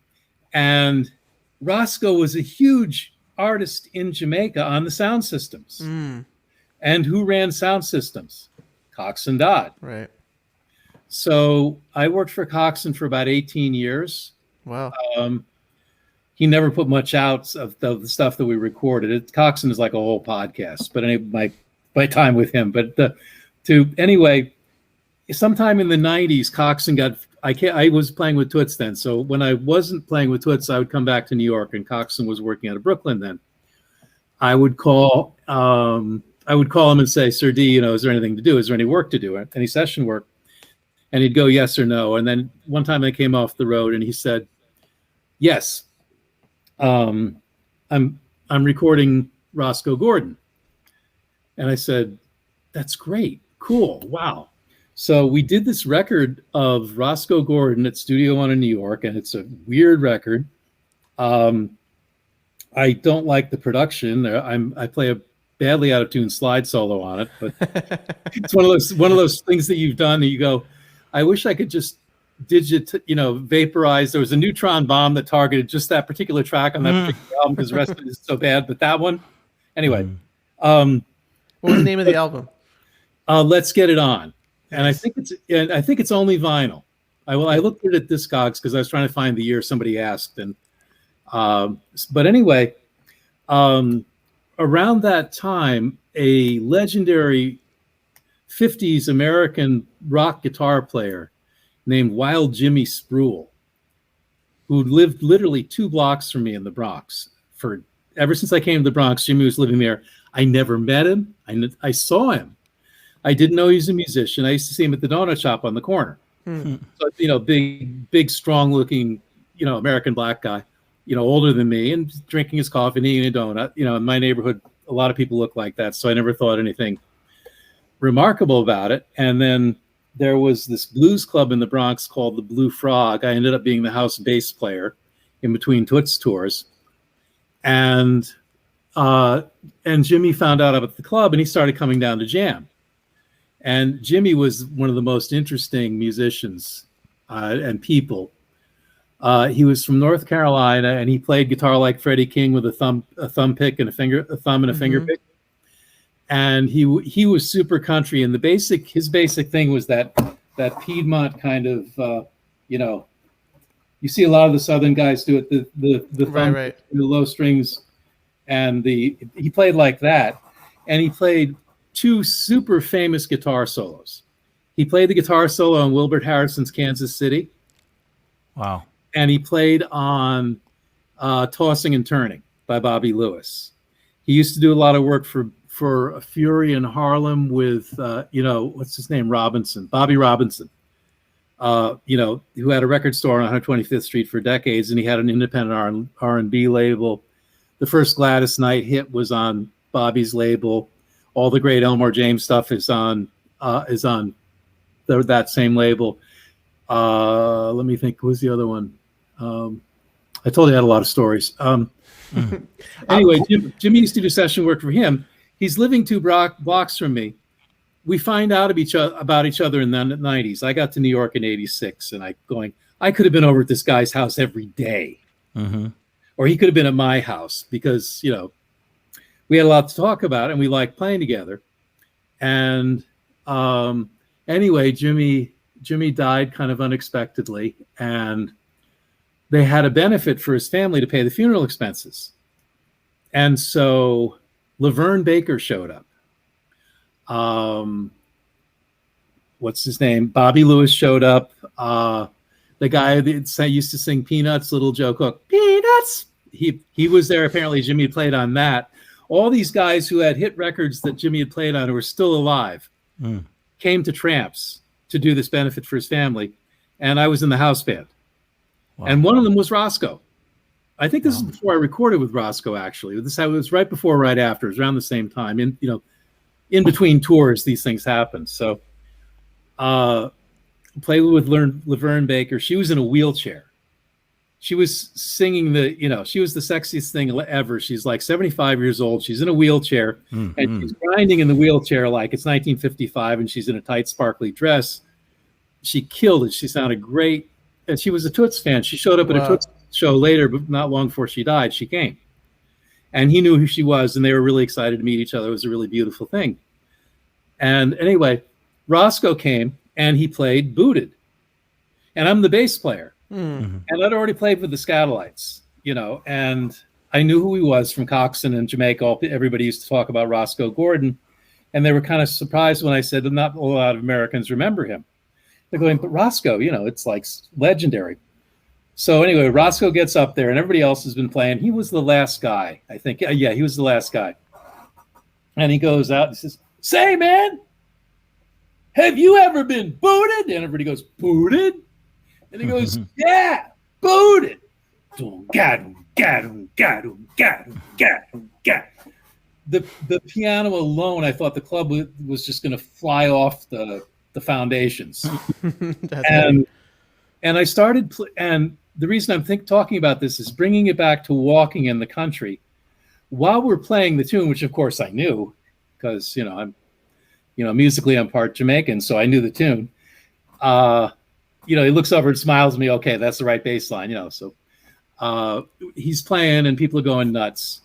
And Roscoe was a huge artist in Jamaica on the sound systems. And who ran sound systems? Cox and Dodd. Right. So I worked for Coxon for about 18 years. Wow. He never put much out of the stuff that we recorded. Coxon is like a whole podcast, but anyway, my time with him. But anyway, sometime in the 90s, Coxon I was playing with Toots then. So when I wasn't playing with Toots, I would come back to New York, and Coxon was working out of Brooklyn then. I would call him and say, Sir D, you know, is there anything to do? Is there any work to do? Any session work? And he'd go yes or no. And then one time I came off the road and he said, yes, I'm recording Roscoe Gordon. And I said, that's great. Cool. Wow. So we did this record of Roscoe Gordon at Studio One in New York, and it's a weird record. I don't like the production. I play a badly out of tune slide solo on it, but it's one of those things that you've done that you go, I wish I could just vaporize. There was a neutron bomb that targeted just that particular track on that particular album because the rest of it is so bad. But that one, anyway. What was the name of the album? Let's Get It On. And I think it's only vinyl. I looked at it at Discogs because I was trying to find the year somebody asked. And but anyway, around that time, a legendary 50s American rock guitar player named Wild Jimmy Spruill, who lived literally 2 blocks from me in the Bronx. Ever since I came to the Bronx, Jimmy was living there. I never met him. I saw him. I didn't know he was a musician. I used to see him at the donut shop on the corner. So, big, strong-looking, American black guy, older than me, and drinking his coffee and eating a donut. In my neighborhood, a lot of people look like that, so I never thought anything remarkable about it. And then there was this blues club in the Bronx called the Blue Frog. I ended up being the house bass player in between Toots tours. And Jimmy found out about the club, and he started coming down to jam. And Jimmy was one of the most interesting musicians and people. He was from North Carolina, and he played guitar like Freddie King with a thumb pick and a thumb and a finger pick. And he was super country, and his basic thing was that Piedmont kind of you see a lot of the Southern guys do it, the thumb, right. The low strings, and he played like that, and he played 2 super famous guitar solos. He played the guitar solo on Wilbert Harrison's Kansas City. Wow. And he played on Tossing and Turning by Bobby Lewis. He used to do a lot of work for Fury in Harlem with, what's his name? Bobby Robinson, who had a record store on 125th Street for decades, and he had an independent R&B label. The first Gladys Knight hit was on Bobby's label. All the great Elmore James stuff is on that same label. Let me think. Who's the other one? I told you I had a lot of stories. Anyway, Jimmy used to do session work for him. He's living 2 blocks from me. We find out about each other in the 90s. I got to New York in 86, and I could have been over at this guy's house every day. Or he could have been at my house because, we had a lot to talk about, and we liked playing together. And anyway, Jimmy died kind of unexpectedly, and they had a benefit for his family to pay the funeral expenses. And so Laverne Baker showed up. What's his name? Bobby Lewis showed up. The guy that used to sing Peanuts, Little Joe Cook, Peanuts. He was there. Apparently, Jimmy had played on that. All these guys who had hit records that Jimmy had played on who were still alive came to Tramps to do this benefit for his family, and I was in the house band. Wow. And one of them was Roscoe. I think this is before I recorded with Roscoe. Actually, this was right before, right after. It was around the same time. In between tours, these things happen. So, played with Laverne Baker. She was in a wheelchair. She was singing she was the sexiest thing ever. She's like 75 years old. She's in a wheelchair, and she's grinding in the wheelchair like it's 1955, and she's in a tight, sparkly dress. She killed it. She sounded great. And she was a Toots fan. She showed up at a Toots show later, but not long before she died, she came. And he knew who she was, and they were really excited to meet each other. It was a really beautiful thing. And anyway, Roscoe came, and he played Booted. And I'm the bass player. And I'd already played with the Scatolites, and I knew who he was from Coxon and Jamaica. Everybody used to talk about Roscoe Gordon, and they were kind of surprised when I said that not a lot of Americans remember him. They're going, but Roscoe, it's like legendary. So anyway, Roscoe gets up there, and everybody else has been playing. He was the last guy, I think. Yeah, he was the last guy. And he goes out and says, "Say, man, have you ever been booted?" And everybody goes, "Booted?" And he goes, "Yeah, booted." The piano alone, I thought the club was just going to fly off the foundations. And I started, and the reason I'm talking about this is bringing it back to walking in the country. While we're playing the tune, which of course I knew, because I'm, musically I'm part Jamaican, so I knew the tune. He looks over and smiles at me. Okay, that's the right bass line, So he's playing, and people are going nuts.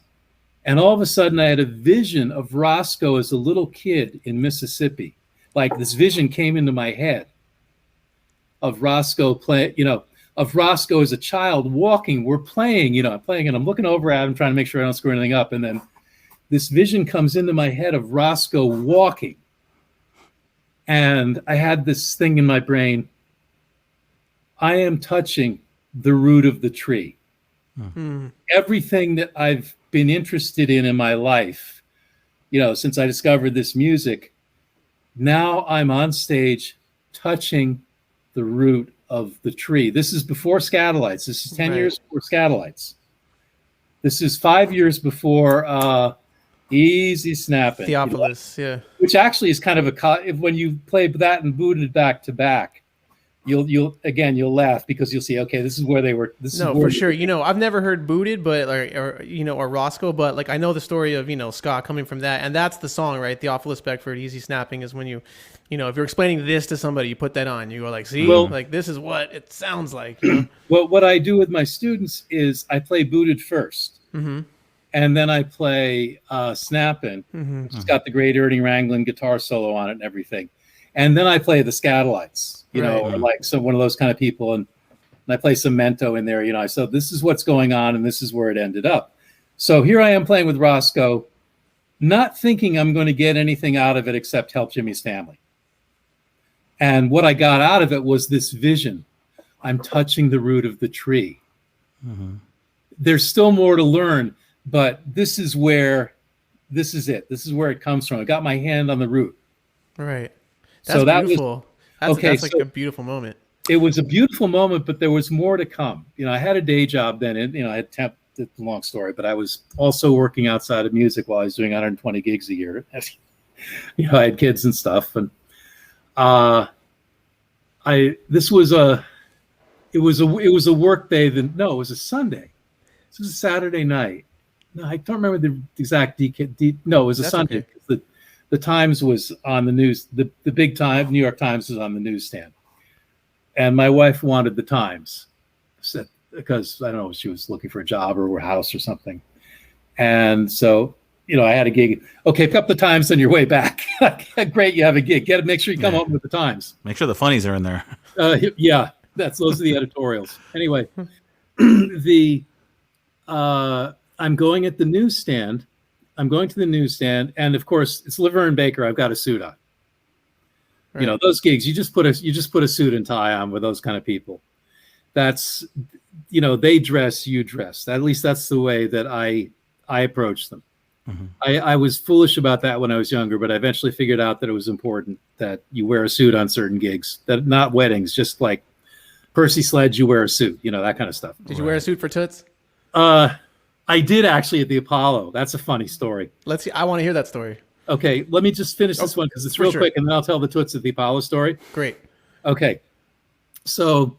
And all of a sudden, I had a vision of Roscoe as a little kid in Mississippi. Like this vision came into my head of Roscoe of Roscoe as a child walking. We're playing, I'm playing, and I'm looking over at him, trying to make sure I don't screw anything up. And then this vision comes into my head of Roscoe walking. And I had this thing in my brain. I am touching the root of the tree. Everything that I've been interested in my life, since I discovered this music, now I'm on stage touching the root of the tree. This is before Scatolites. This is 10 years before Scatolites. This is 5 years before Easy Snapping. Theophilus, yeah. Which actually is kind of when you play that and Booted back to back, you'll laugh because you'll see, okay, this is where they were. For sure. I've never heard Booted, but or Roscoe, but like I know the story of Scott coming from that, and that's the song, right? Theophilus Beckford, Easy Snapping is when if you're explaining this to somebody, you put that on, you go like, see, like this is what it sounds like. Well, what I do with my students is I play Booted first, and then I play Snappin', which has got the great Ernie Ranglin guitar solo on it and everything, and then I play the Scatolites. Or like one of those kind of people, and I play some Mento in there, so this is what's going on, and this is where it ended up. So here I am playing with Roscoe, not thinking I'm going to get anything out of it except help Jimmy's family. And what I got out of it was this vision. I'm touching the root of the tree. There's still more to learn, but this is it. This is where it comes from. I got my hand on the root. Right. That's beautiful. That's like a beautiful moment. It was a beautiful moment, but there was more to come. I had a day job then, and I had it's a long story, but I was also working outside of music while I was doing 120 gigs a year. I had kids and stuff, and it was a work day. It was a Sunday. This was a Saturday night. No, I don't remember the exact no, it was a Sunday. Okay. The Times was on the news. The big time, New York Times was on the newsstand. And my wife wanted the Times because, I don't know, she was looking for a job or a house or something. And so, I had a gig. Okay, pick up the Times on your way back. Great, you have a gig. Make sure you come home with the Times. Make sure the funnies are in there. Yeah, those are the editorials. Anyway, I'm going at the newsstand, I'm going to the newsstand, and of course it's Laverne Baker. I've got a suit on. Right. You know, those gigs, you just put a suit and tie on with those kind of people. That's, you know, they dress, you dress. At least that's the way that I approach them. Mm-hmm. I was foolish about that when I was younger, but I eventually figured out that it was important that you wear a suit on certain gigs, that not weddings, just like Percy Sledge, you wear a suit, you know, that kind of stuff. Did you wear a suit for Toots? I did actually at the Apollo. That's a funny story. Let's see. I want to hear that story. Okay, let me just finish this one because it's real quick, and then I'll tell the Toots at the Apollo story. Great. Okay, so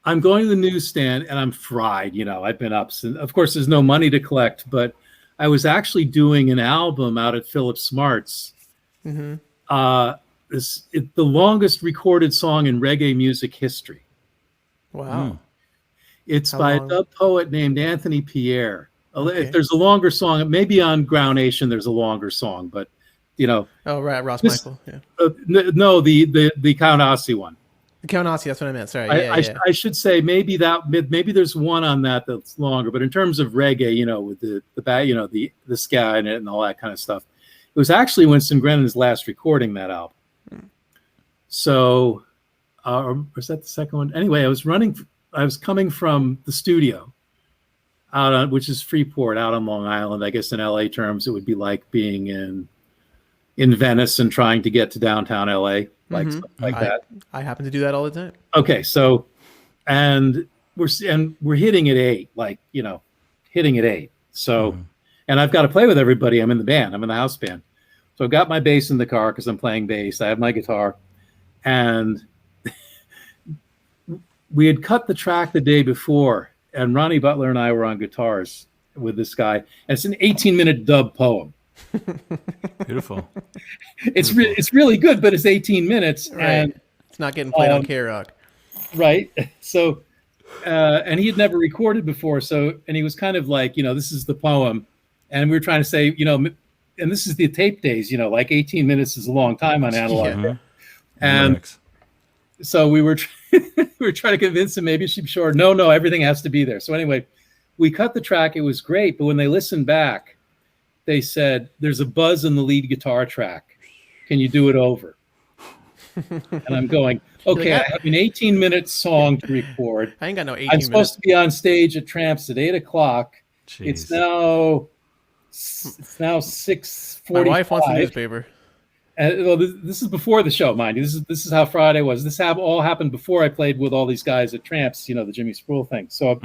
I'm going to the newsstand, and I'm fried. You know, I've been up. And of course, there's no money to collect, but I was actually doing an album out at Philip Smart's. Mm-hmm. The longest recorded song in reggae music history. Wow. It's by a dub poet named Anthony Pierre. Okay. If there's a longer song, maybe on Ground Nation there's a longer song, but you know. Oh, right, Michael. Yeah. No, the Count Ossie one. The Count Ossie, that's what I meant. Sorry. I should say maybe there's one on that's longer, but in terms of reggae, you know, with the ska in it and all that kind of stuff, it was actually Winston Grennan's last recording that album. So, was that the second one? Anyway, I was coming from the studio out on, which is Freeport, out on Long Island. I guess in LA terms, it would be like being in Venice and trying to get to downtown LA, like that. I happen to do that all the time. Okay, so and we're hitting at 8, like, you know, hitting at 8. So, and I've got to play with everybody. I'm in the band. I'm in the house band. So I've got my bass in the car because I'm playing bass. I have my guitar, and we had cut the track the day before, and Ronnie Butler and I were on guitars with this guy, and it's an 18-minute dub poem. Beautiful. It's really good, but it's 18 minutes, right. And it's not getting played on K-Rock. Right. So, and he had never recorded before, so, and he was kind of like, you know, this is the poem, and we were trying to say, you know, and this is the tape days, you know, like 18 minutes is a long time on analog. Yeah. And so we were trying to convince him maybe she'd be sure. No, everything has to be there. So anyway, we cut the track. It was great. But when they listened back, they said, there's a buzz in the lead guitar track. Can you do it over? And I'm going, okay, I have an 18-minute song to record. I ain't got no 18 I'm minutes. supposed to be on stage at Tramps at 8 o'clock. Jeez. It's now 6:45. My wife wants the newspaper. And, well, this is before the show, mind you. This is how Friday was. This all happened before I played with all these guys at Tramps, you know, the Jimmy Spruill thing. So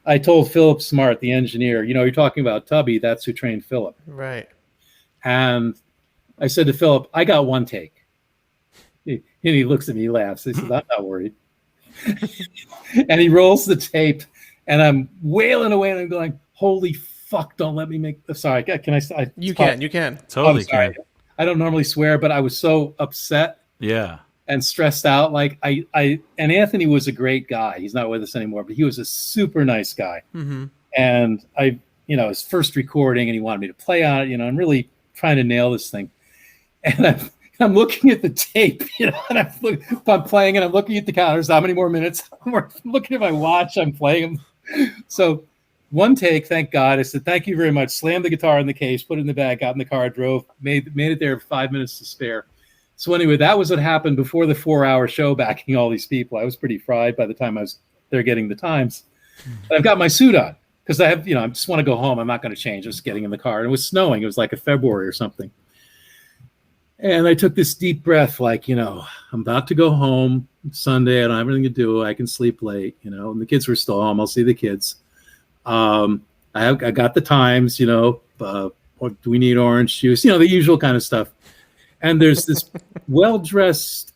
I told Philip Smart, the engineer, you know, you're talking about Tubby, that's who trained Philip. Right. And I said to Philip, I got one take. And he looks at me, he laughs. He says, I'm not worried. And he rolls the tape, and I'm wailing away, and I'm going, holy fuck, don't let me make... Sorry, can I... You can. Totally can. I don't normally swear, but I was so upset. Yeah. And stressed out. Like and Anthony was a great guy. He's not with us anymore, but he was a super nice guy. Mm-hmm. And his first recording, and he wanted me to play on it, you know, I'm really trying to nail this thing. And I'm looking at the tape, you know, and I'm playing, and I'm looking at the counters. How many more minutes? I'm looking at my watch. I'm playing. So one take, thank God. I said, thank you very much. Slammed the guitar in the case, put it in the bag, got in the car, drove, made it there 5 minutes to spare. So anyway, that was what happened before the 4-hour show backing all these people. I was pretty fried by the time I was there getting the times. But I've got my suit on because I just want to go home. I'm not going to change. I was getting in the car. And it was snowing. It was like a February or something. And I took this deep breath, like, you know, I'm about to go home. It's Sunday. I don't have anything to do. I can sleep late, you know, and the kids were still home. I'll see the kids. I got the times, you know, what do we need? Orange juice, you know, the usual kind of stuff. And there's this well-dressed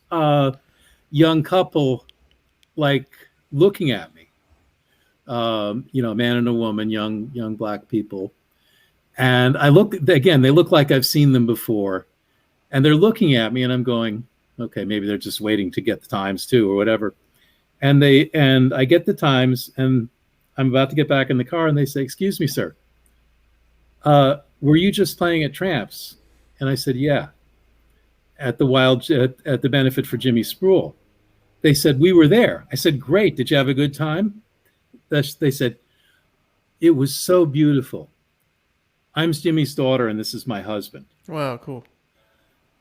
young couple, like, looking at me. You know, a man and a woman, young black people. And I look, again, they look like I've seen them before. And they're looking at me, and I'm going, okay, maybe they're just waiting to get the times too, or whatever. And I get the times, and I'm about to get back in the car, and they say, excuse me, sir, were you just playing at Tramps? And I said, yeah, at the benefit for Jimmy Spruill. They said, we were there. I said, great. Did you have a good time? They said, it was so beautiful. I'm Jimmy's daughter, and this is my husband. Wow, cool.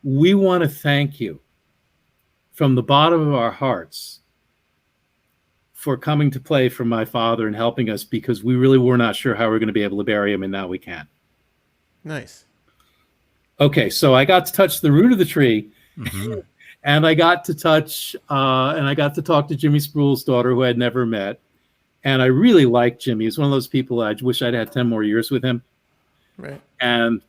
We want to thank you from the bottom of our hearts for coming to play for my father and helping us, because we really were not sure how we were going to be able to bury him, and now we can. Nice. Okay, so I got to touch the root of the tree, and I got to talk to Jimmy Spruill's daughter, who I had never met, and I really liked Jimmy. He's one of those people I wish I'd had 10 more years with him. Right. And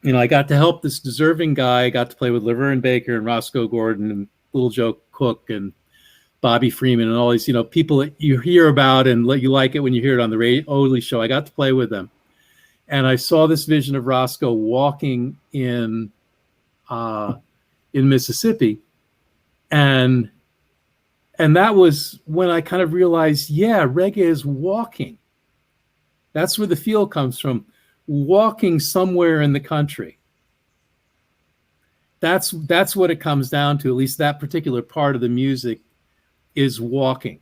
I got to help this deserving guy. I got to play with Laverne Baker and Roscoe Gordon and Little Joe Cook and Bobby Freeman and all these, people that you hear about and you like it when you hear it on the radio Oldie show. I got to play with them. And I saw this vision of Roscoe walking in Mississippi. And that was when I kind of realized, reggae is walking. That's where the feel comes from. Walking somewhere in the country. That's what it comes down to. At least that particular part of the music is walking.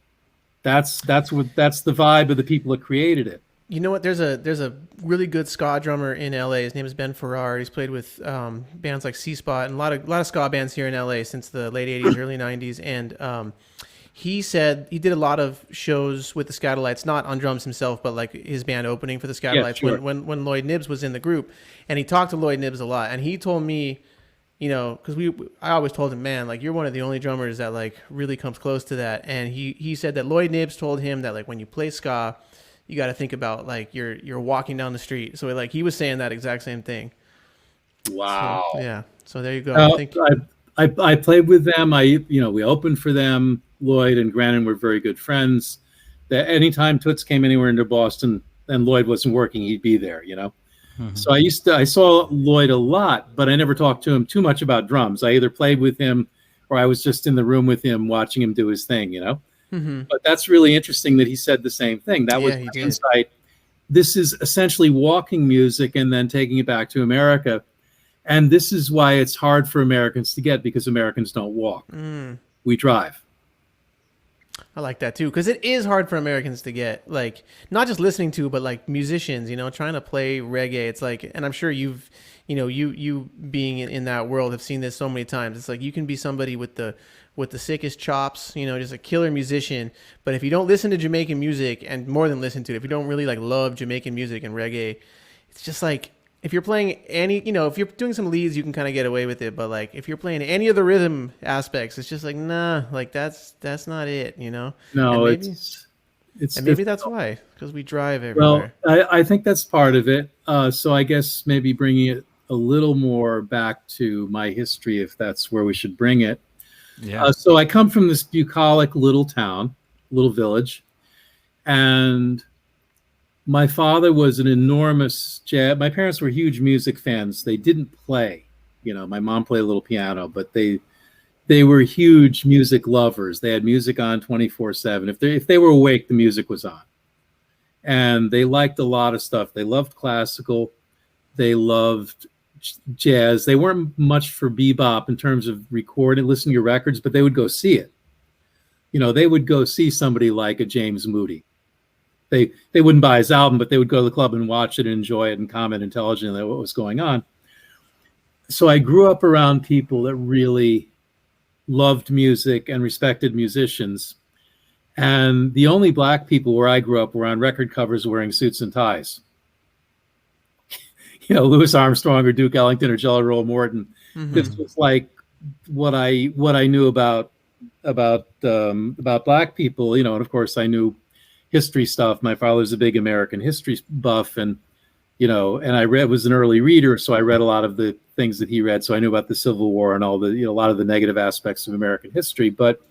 That's the vibe of the people that created it. You know what? There's a really good ska drummer in LA. His name is Ben Farrar. He's played with bands like C Spot and a lot of ska bands here in LA since the late 80s, early 90s. And he said he did a lot of shows with the Crystalites, not on drums himself, but like his band opening for the Crystalites when Lloyd Nibbs was in the group. And he talked to Lloyd Nibbs a lot. And he told me, because I always told him, man, like, you're one of the only drummers that like really comes close to that. And he said that Lloyd Nibbs told him that like when you play ska, you got to think about like you're walking down the street. So like he was saying that exact same thing. Wow. So, yeah. So there you go. I played with them. We opened for them. Lloyd and Grannon were very good friends. That anytime Toots came anywhere into Boston and Lloyd wasn't working, he'd be there, So I saw Lloyd a lot, but I never talked to him too much about drums. I either played with him or I was just in the room with him watching him do his thing, But that's really interesting that he said the same thing. That was my insight. This is essentially walking music and then taking it back to America. And this is why it's hard for Americans to get, because Americans don't walk. We drive. I like that too, because it is hard for Americans to get, like, not just listening to, but like musicians, trying to play reggae. It's like, and I'm sure you being in that world have seen this so many times. It's like you can be somebody with the sickest chops, just a killer musician, but if you don't listen to Jamaican music, and more than listen to it, if you don't really like love Jamaican music and reggae, it's just like, if you're playing any, if you're doing some leads, you can kind of get away with it. But like, if you're playing any of the rhythm aspects, it's just like, nah, like that's not it, No, it's maybe that's why, because we drive everywhere. Well, I think that's part of it. So I guess maybe bringing it a little more back to my history, if that's where we should bring it. Yeah. So I come from this bucolic little village, and my father was an enormous jazz. My parents were huge music fans. They didn't play, my mom played a little piano, but they were huge music lovers. They had music on 24/7. If they were awake, the music was on. And they liked a lot of stuff. They loved classical. They loved jazz. They weren't much for bebop in terms of recording, listening to records, but they would go see it. They would go see somebody like a James Moody. They wouldn't buy his album, but they would go to the club and watch it and enjoy it and comment intelligently on what was going on. So I grew up around people that really loved music and respected musicians. And the only black people where I grew up were on record covers wearing suits and ties. Louis Armstrong or Duke Ellington or Jelly Roll Morton. This was like what I knew about black people, and of course I knew history stuff. My father's a big American history buff, and I was an early reader, so I read a lot of the things that he read. So I knew about the Civil War and all the, a lot of the negative aspects of American history. But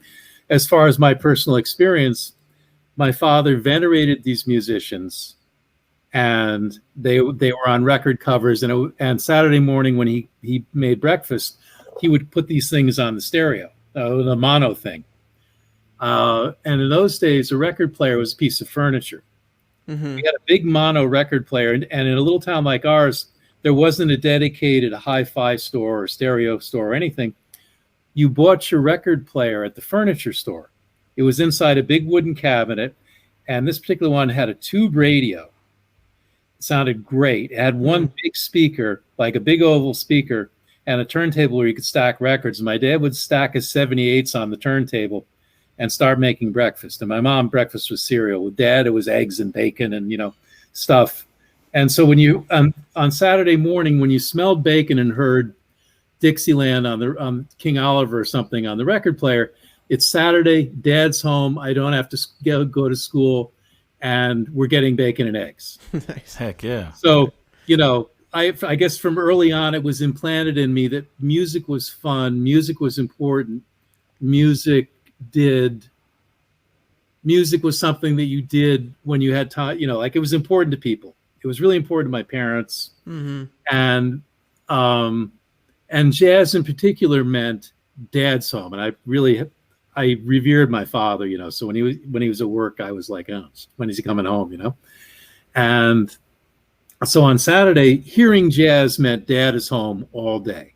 as far as my personal experience, my father venerated these musicians, and they were on record covers. And Saturday morning when he made breakfast, he would put these things on the stereo, the mono thing. And in those days, a record player was a piece of furniture. We had a big mono record player, and in a little town like ours, there wasn't a dedicated hi-fi store or stereo store or anything. You bought your record player at the furniture store. It was inside a big wooden cabinet, and this particular one had a tube radio. sounded great. It had one big speaker, like a big oval speaker, and a turntable where you could stack records. My dad would stack his 78s on the turntable and start making breakfast. And my mom, breakfast was cereal. With Dad, it was eggs and bacon and, stuff. And so when you, on Saturday morning, when you smelled bacon and heard Dixieland on King Oliver or something on the record player, it's Saturday, Dad's home, I don't have to go to school, and we're getting bacon and eggs. Nice. Heck yeah. So, I guess from early on, it was implanted in me that music was fun, music was important, music was something that you did when you had time, like it was important to people. It was really important to my parents. And jazz in particular meant Dad's home. And I revered my father, so when he was at work, I was like, oh, when is he coming home, And so on Saturday, hearing jazz meant Dad is home all day.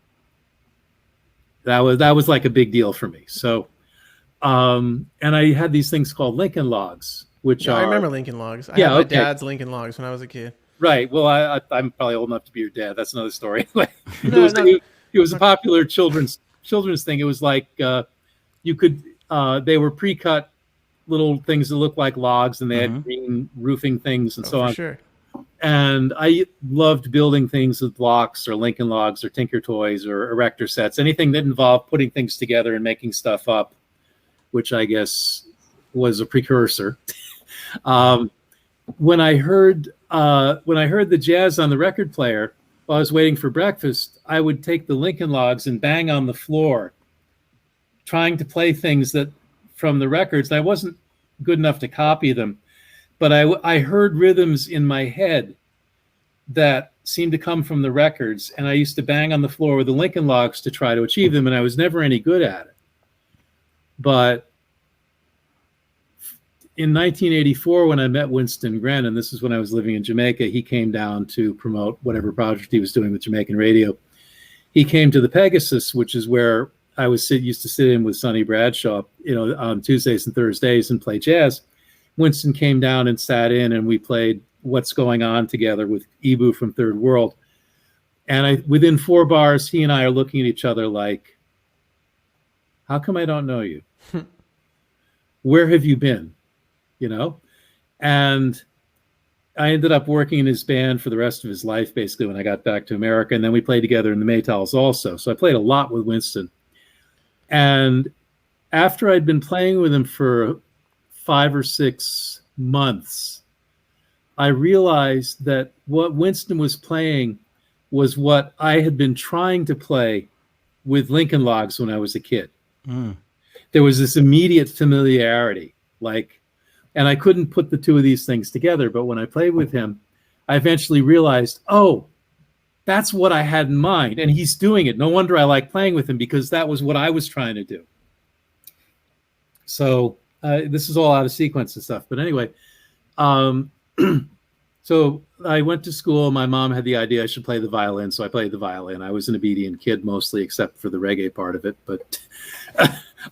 That was like a big deal for me. So, and I had these things called Lincoln Logs, which I remember Lincoln Logs. I had my dad's Lincoln Logs when I was a kid. Right. Well, I'm probably old enough to be your dad. That's another story. It was a popular children's thing. It was like you could. They were pre-cut little things that looked like logs, and they had green roofing things and so on. Sure. And I loved building things with blocks or Lincoln Logs or Tinker Toys or Erector sets, anything that involved putting things together and making stuff up, which I guess was a precursor. When I heard the jazz on the record player while I was waiting for breakfast, I would take the Lincoln Logs and bang on the floor, trying to play things that from the records. I wasn't good enough to copy them, but I heard rhythms in my head that seemed to come from the records, and I used to bang on the floor with the Lincoln Logs to try to achieve them, and I was never any good at it. But in 1984, when I met Winston Wright, and this is when I was living in Jamaica, he came down to promote whatever project he was doing with Jamaican radio. He came to the Pegasus, which is where I used to sit in with Sonny Bradshaw, on Tuesdays and Thursdays and play jazz. Winston came down and sat in, and we played What's Going On together with Ibu from Third World. And within 4 bars, he and I are looking at each other like, how come I don't know you? Where have you been? And I ended up working in his band for the rest of his life, basically, when I got back to America. And then we played together in the Maytals also. So I played a lot with Winston. And after I'd been playing with him for 5 or 6 months, I realized that what Winston was playing was what I had been trying to play with Lincoln Logs when I was a kid. There was this immediate familiarity, and I couldn't put the two of these things together. But when I played with him, I eventually realized, oh, that's what I had in mind. And he's doing it. No wonder I like playing with him, because that was what I was trying to do. So this is all out of sequence and stuff. But anyway, so I went to school. My mom had the idea I should play the violin. So I played the violin. I was an obedient kid mostly, except for the reggae part of it. But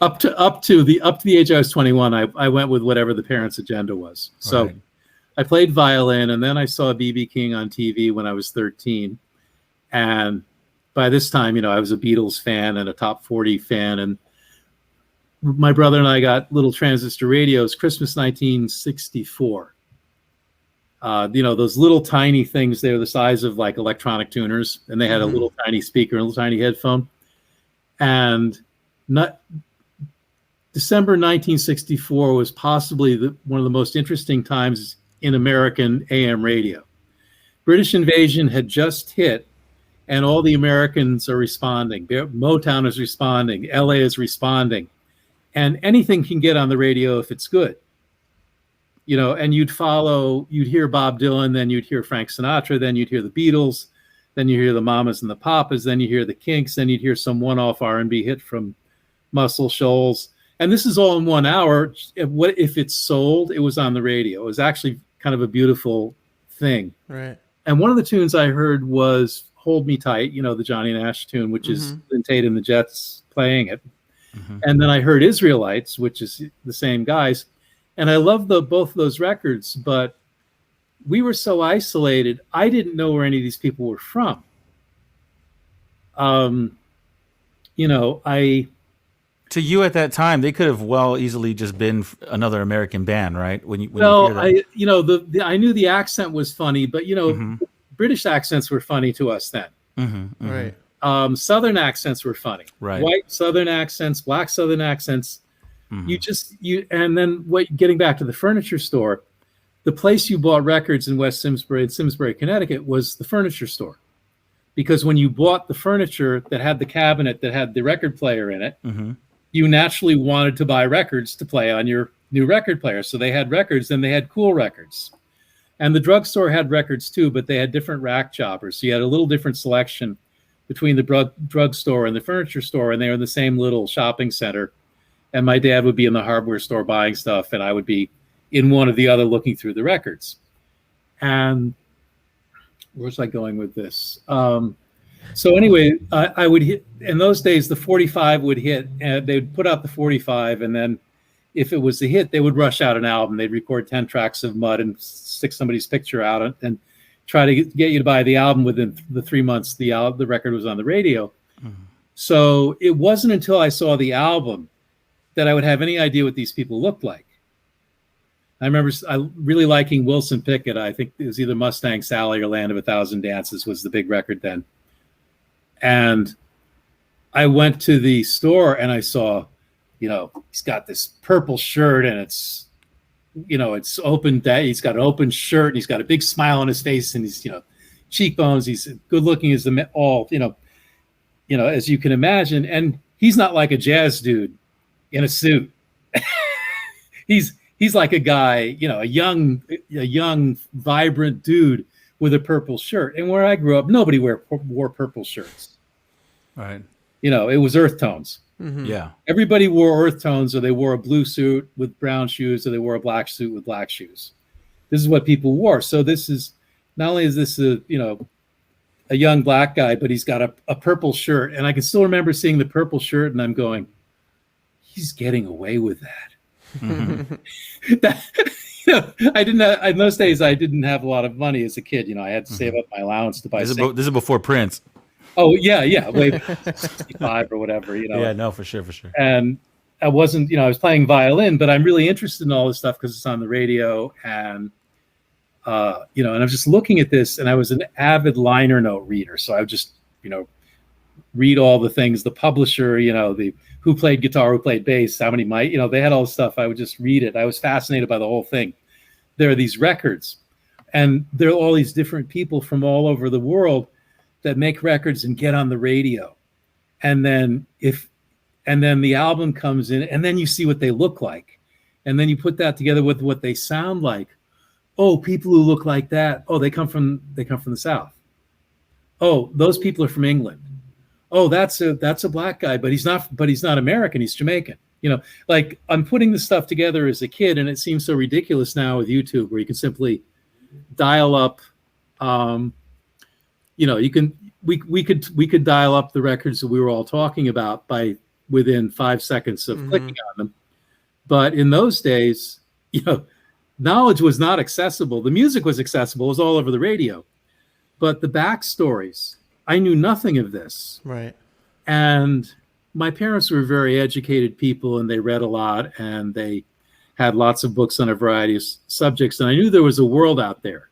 up to the age I was 21, I went with whatever the parents' agenda was. So right. I played violin, and then I saw B.B. King on TV when I was 13. And by this time, I was a Beatles fan and a Top 40 fan. And my brother and I got little transistor radios, Christmas 1964. Those little tiny things, they were the size of like electronic tuners, and they had a little tiny speaker and a little tiny headphone. And December 1964 was possibly one of the most interesting times in American AM radio. British invasion had just hit, and all the Americans are responding. Motown is responding. LA is responding. And anything can get on the radio if it's good. And you'd hear Bob Dylan, then you'd hear Frank Sinatra, then you'd hear the Beatles, then you hear the Mamas and the Papas, then you hear the Kinks, then you'd hear some one-off R&B hit from Muscle Shoals. And this is all in 1 hour. What if it's sold? It was on the radio. It was actually kind of a beautiful thing. Right. And one of the tunes I heard was Hold Me Tight, the Johnny Nash tune, which is Lyn Tait and the Jets playing it. And then I heard Israelites, which is the same guys. And I love both of those records, but we were so isolated. I didn't know where any of these people were from. To you at that time, they could have easily just been another American band, right? When you I knew the accent was funny, but British accents were funny to us then. Right. Southern accents were funny. Right. White Southern accents, black Southern accents. And then getting back to the furniture store, the place you bought records in West Simsbury and Simsbury, Connecticut was the furniture store. Because when you bought the furniture that had the cabinet that had the record player in it, you naturally wanted to buy records to play on your new record player. So they had records, and they had cool records. And the drugstore had records too, but they had different rack jobbers. So you had a little different selection between the drugstore and the furniture store, and they were in the same little shopping center. And my dad would be in the hardware store buying stuff, and I would be in one or the other looking through the records. And where was I going with this? So anyway, I would hit, in those days, the 45 would hit, and they'd put out the 45, and then if it was a hit, they would rush out an album. They'd record 10 tracks of mud and stick somebody's picture out and try to get you to buy the album within the 3 months the record was on the radio. So it wasn't until I saw the album that I would have any idea what these people looked like. I remember really liking Wilson Pickett. I think it was either Mustang Sally or Land of a Thousand Dances was the big record then. And I went to the store and I saw, he's got this purple shirt and it's open. He's got an open shirt and he's got a big smile on his face and he's, cheekbones. He's good looking as all, as you can imagine. And he's not like a jazz dude in a suit. He's like a guy, a young, vibrant dude with a purple shirt. And where I grew up, nobody wore purple shirts. Right. It was earth tones. Yeah. Everybody wore earth tones, or they wore a blue suit with brown shoes, or they wore a black suit with black shoes. This is what people wore. So this is, not only is this a young black guy, but he's got a purple shirt. And I can still remember seeing the purple shirt and I'm going, he's getting away with that. I didn't have, in those days I didn't have a lot of money as a kid. I had to save up my allowance to buy. This is before Prince. Oh yeah, way 65 or whatever. Yeah, no, for sure. And I wasn't, I was playing violin, but I'm really interested in all this stuff because it's on the radio, and and I'm just looking at this, and I was an avid liner note reader, so I would just read all the things, the publisher, the who played guitar, who played bass, how many mic, they had all this stuff. I would just read it. I was fascinated by the whole thing. There are these records, and there are all these different people from all over the world that make records and get on the radio. And then the album comes in, and then you see what they look like. And then you put that together with what they sound like. Oh, people who look like that. Oh, they come from the South. Oh, those people are from England. Oh, that's a black guy, but he's not American. He's Jamaican. Like I'm putting this stuff together as a kid, and it seems so ridiculous now with YouTube, where you can simply dial up. We could dial up the records that we were all talking about by within 5 seconds of clicking on them. But in those days, knowledge was not accessible. The music was accessible; it was all over the radio. But the backstories, I knew nothing of this. Right. And my parents were very educated people, and they read a lot, and they had lots of books on a variety of subjects. And I knew there was a world out there.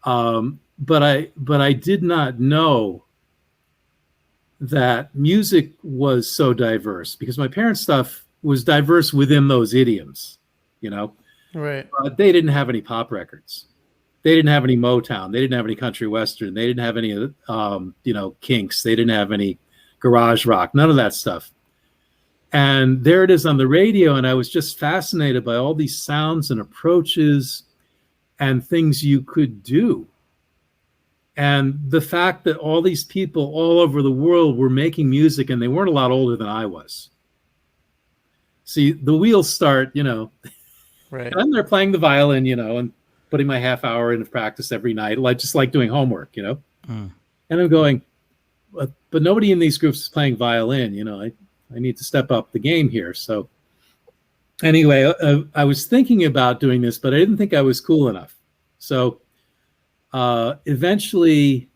But I did not know that music was so diverse, because my parents' stuff was diverse within those idioms, Right. They didn't have any pop records. They didn't have any Motown. They didn't have any country western. They didn't have any, Kinks. They didn't have any garage rock. None of that stuff. And there it is on the radio, and I was just fascinated by all these sounds and approaches and things you could do. And the fact that all these people all over the world were making music, and they weren't a lot older than I was. See, the wheels start, Right. and I'm there playing the violin, and putting my half hour into practice every night, just like doing homework, And I'm going, but nobody in these groups is playing violin, I need to step up the game here. So anyway, I was thinking about doing this, but I didn't think I was cool enough. So eventually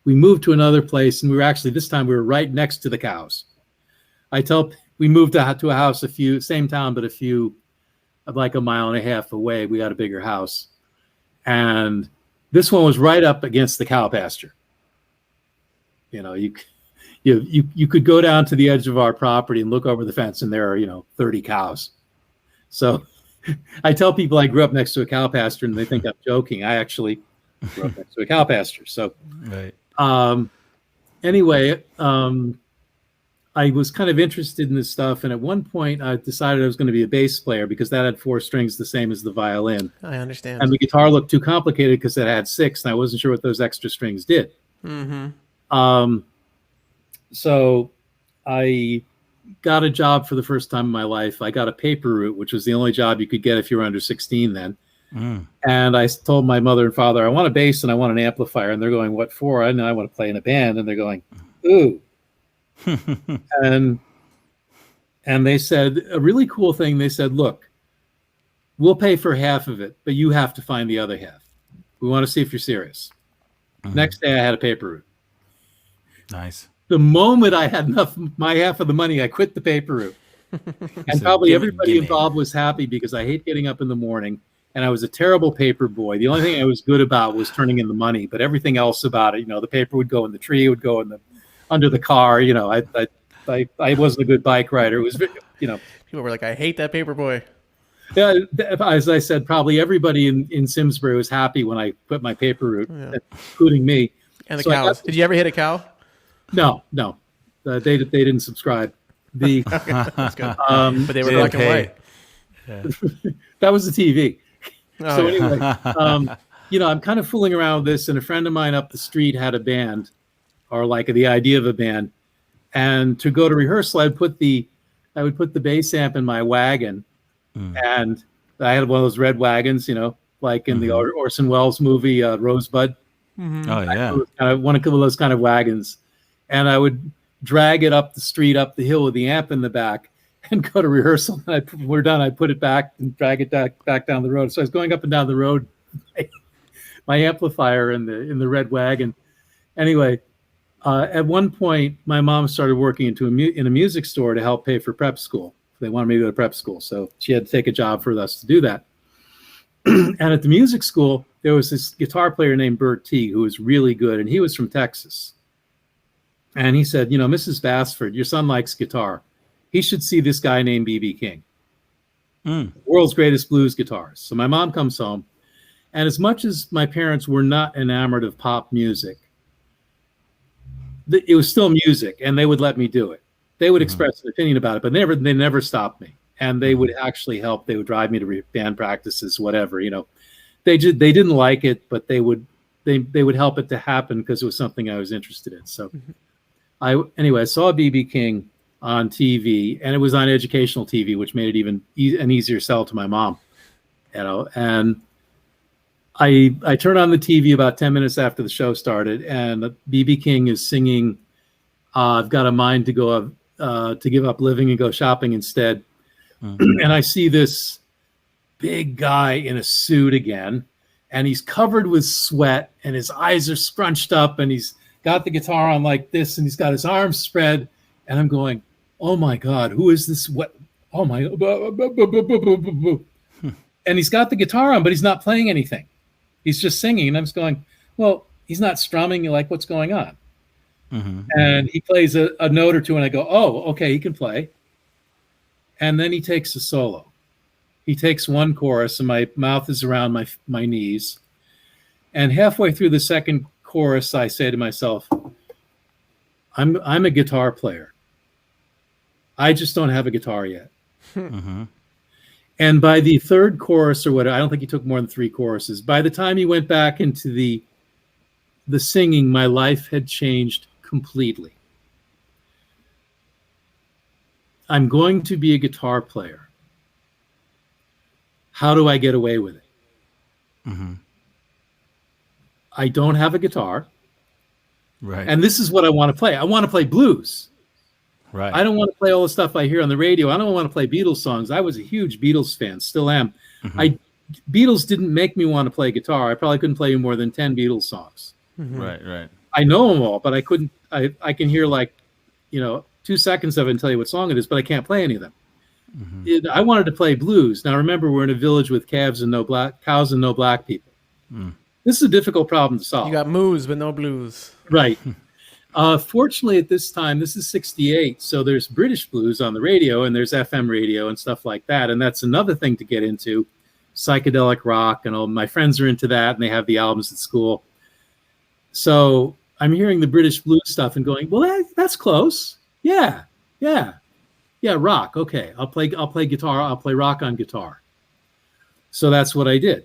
we moved to another place, and this time we were right next to the cows. We moved to a house same town, but like a mile and a half away. We got a bigger house, and this one was right up against the cow pasture. You know, you could go down to the edge of our property and look over the fence, and there are 30 cows. So I tell people I grew up next to a cow pasture, and they think I'm joking. I actually grew up next to a cow pasture. So right. Anyway, I was kind of interested in this stuff, and at one point I decided I was going to be a bass player because that had 4 strings, the same as the violin. I understand. And the guitar looked too complicated because it had 6, and I wasn't sure what those extra strings did. Mm-hmm. So I got a job for the first time in my life. I got a paper route, which was the only job you could get if you were under 16 then. And I told my mother and father, I want a bass and I want an amplifier. And they're going, what for? I know I want to play in a band. And they're going, ooh. and they said a really cool thing. They said, look, we'll pay for half of it, but you have to find the other half. We want to see if you're serious. Next day I had a paper route. Nice. The moment I had my half of the money, I quit the paper route. And probably everybody involved was happy because I hate getting up in the morning, and I was a terrible paper boy. The only thing I was good about was turning in the money, but everything else about it, the paper would go in the tree, it would go under the car. I wasn't a good bike rider. It was, People were like, I hate that paper boy. Yeah, as I said, probably everybody in Simsbury was happy when I quit my paper route, including me. And the cows. Did you ever hit a cow? No. They didn't subscribe. Okay, that's good. But they were black and white. Yeah. That was the TV. Oh, so anyway, I'm kind of fooling around with this, and a friend of mine up the street had a band, or like the idea of a band. And to go to rehearsal, I would put the bass amp in my wagon, and I had one of those red wagons, like in the Orson Welles movie Rosebud. Mm-hmm. Oh yeah, kind of one of those kind of wagons, and I would drag it up the street, up the hill with the amp in the back, and go to rehearsal. And we're done. I put it back and drag it back down the road. So I was going up and down the road, my amplifier in the red wagon. Anyway, at one point, my mom started working in a music store to help pay for prep school. They wanted me to go to prep school, so she had to take a job for us to do that. And at the music school, there was this guitar player named Bert T, who was really good, and he was from Texas. And he said, Mrs. Bassford, your son likes guitar. He should see this guy named B.B. King, world's greatest blues guitarist. So my mom comes home, and as much as my parents were not enamored of pop music, it was still music, and they would let me do it. They would express an opinion about it, but they never stopped me. And they would actually help. They would drive me to band practices, whatever. They didn't like it, but they would help it to happen because it was something I was interested in. So, I saw B.B. King on TV, and it was on educational TV, which made it even an easier sell to my mom. And I turned on the TV about 10 minutes after the show started, and B.B. King is singing, "I've got a mind to go to give up living and go shopping instead." And I see this big guy in a suit again, and he's covered with sweat, and his eyes are scrunched up, and he's got the guitar on like this, and he's got his arms spread, and I'm going, oh my God, who is this? What? Oh my! And he's got the guitar on, but he's not playing anything. He's just singing, and I'm just going, well, he's not strumming. Like, what's going on? And he plays a note or two, and I go, oh, okay, he can play. And then he takes a solo. He takes one chorus, and my mouth is around my knees. And halfway through the second chorus, I say to myself, I'm a guitar player. I just don't have a guitar yet. And by the third chorus or whatever, I don't think he took more than 3 choruses. By the time he went back into the singing, my life had changed completely. I'm going to be a guitar player. How do I get away with it? I don't have a guitar. Right. And this is what I want to play. I want to play blues. Right. I don't want to play all the stuff I hear on the radio. I don't want to play Beatles songs. I was a huge Beatles fan, still am. Beatles didn't make me want to play guitar. I probably couldn't play more than 10 Beatles songs. Right. I know them all, but I couldn't. I can hear 2 seconds of it and tell you what song it is, but I can't play any of them. I wanted to play blues. Now remember, we're in a village with cows and no black people. This is a difficult problem to solve. You got moos but no blues. Right. Fortunately, at this time, this is 68, so there's British blues on the radio and there's FM radio and stuff like that. And that's another thing to get into, psychedelic rock, and all my friends are into that and they have the albums at school. So I'm hearing the British blues stuff and going, well, that's close. Yeah, rock. Okay, I'll play guitar. I'll play rock on guitar. So that's what I did.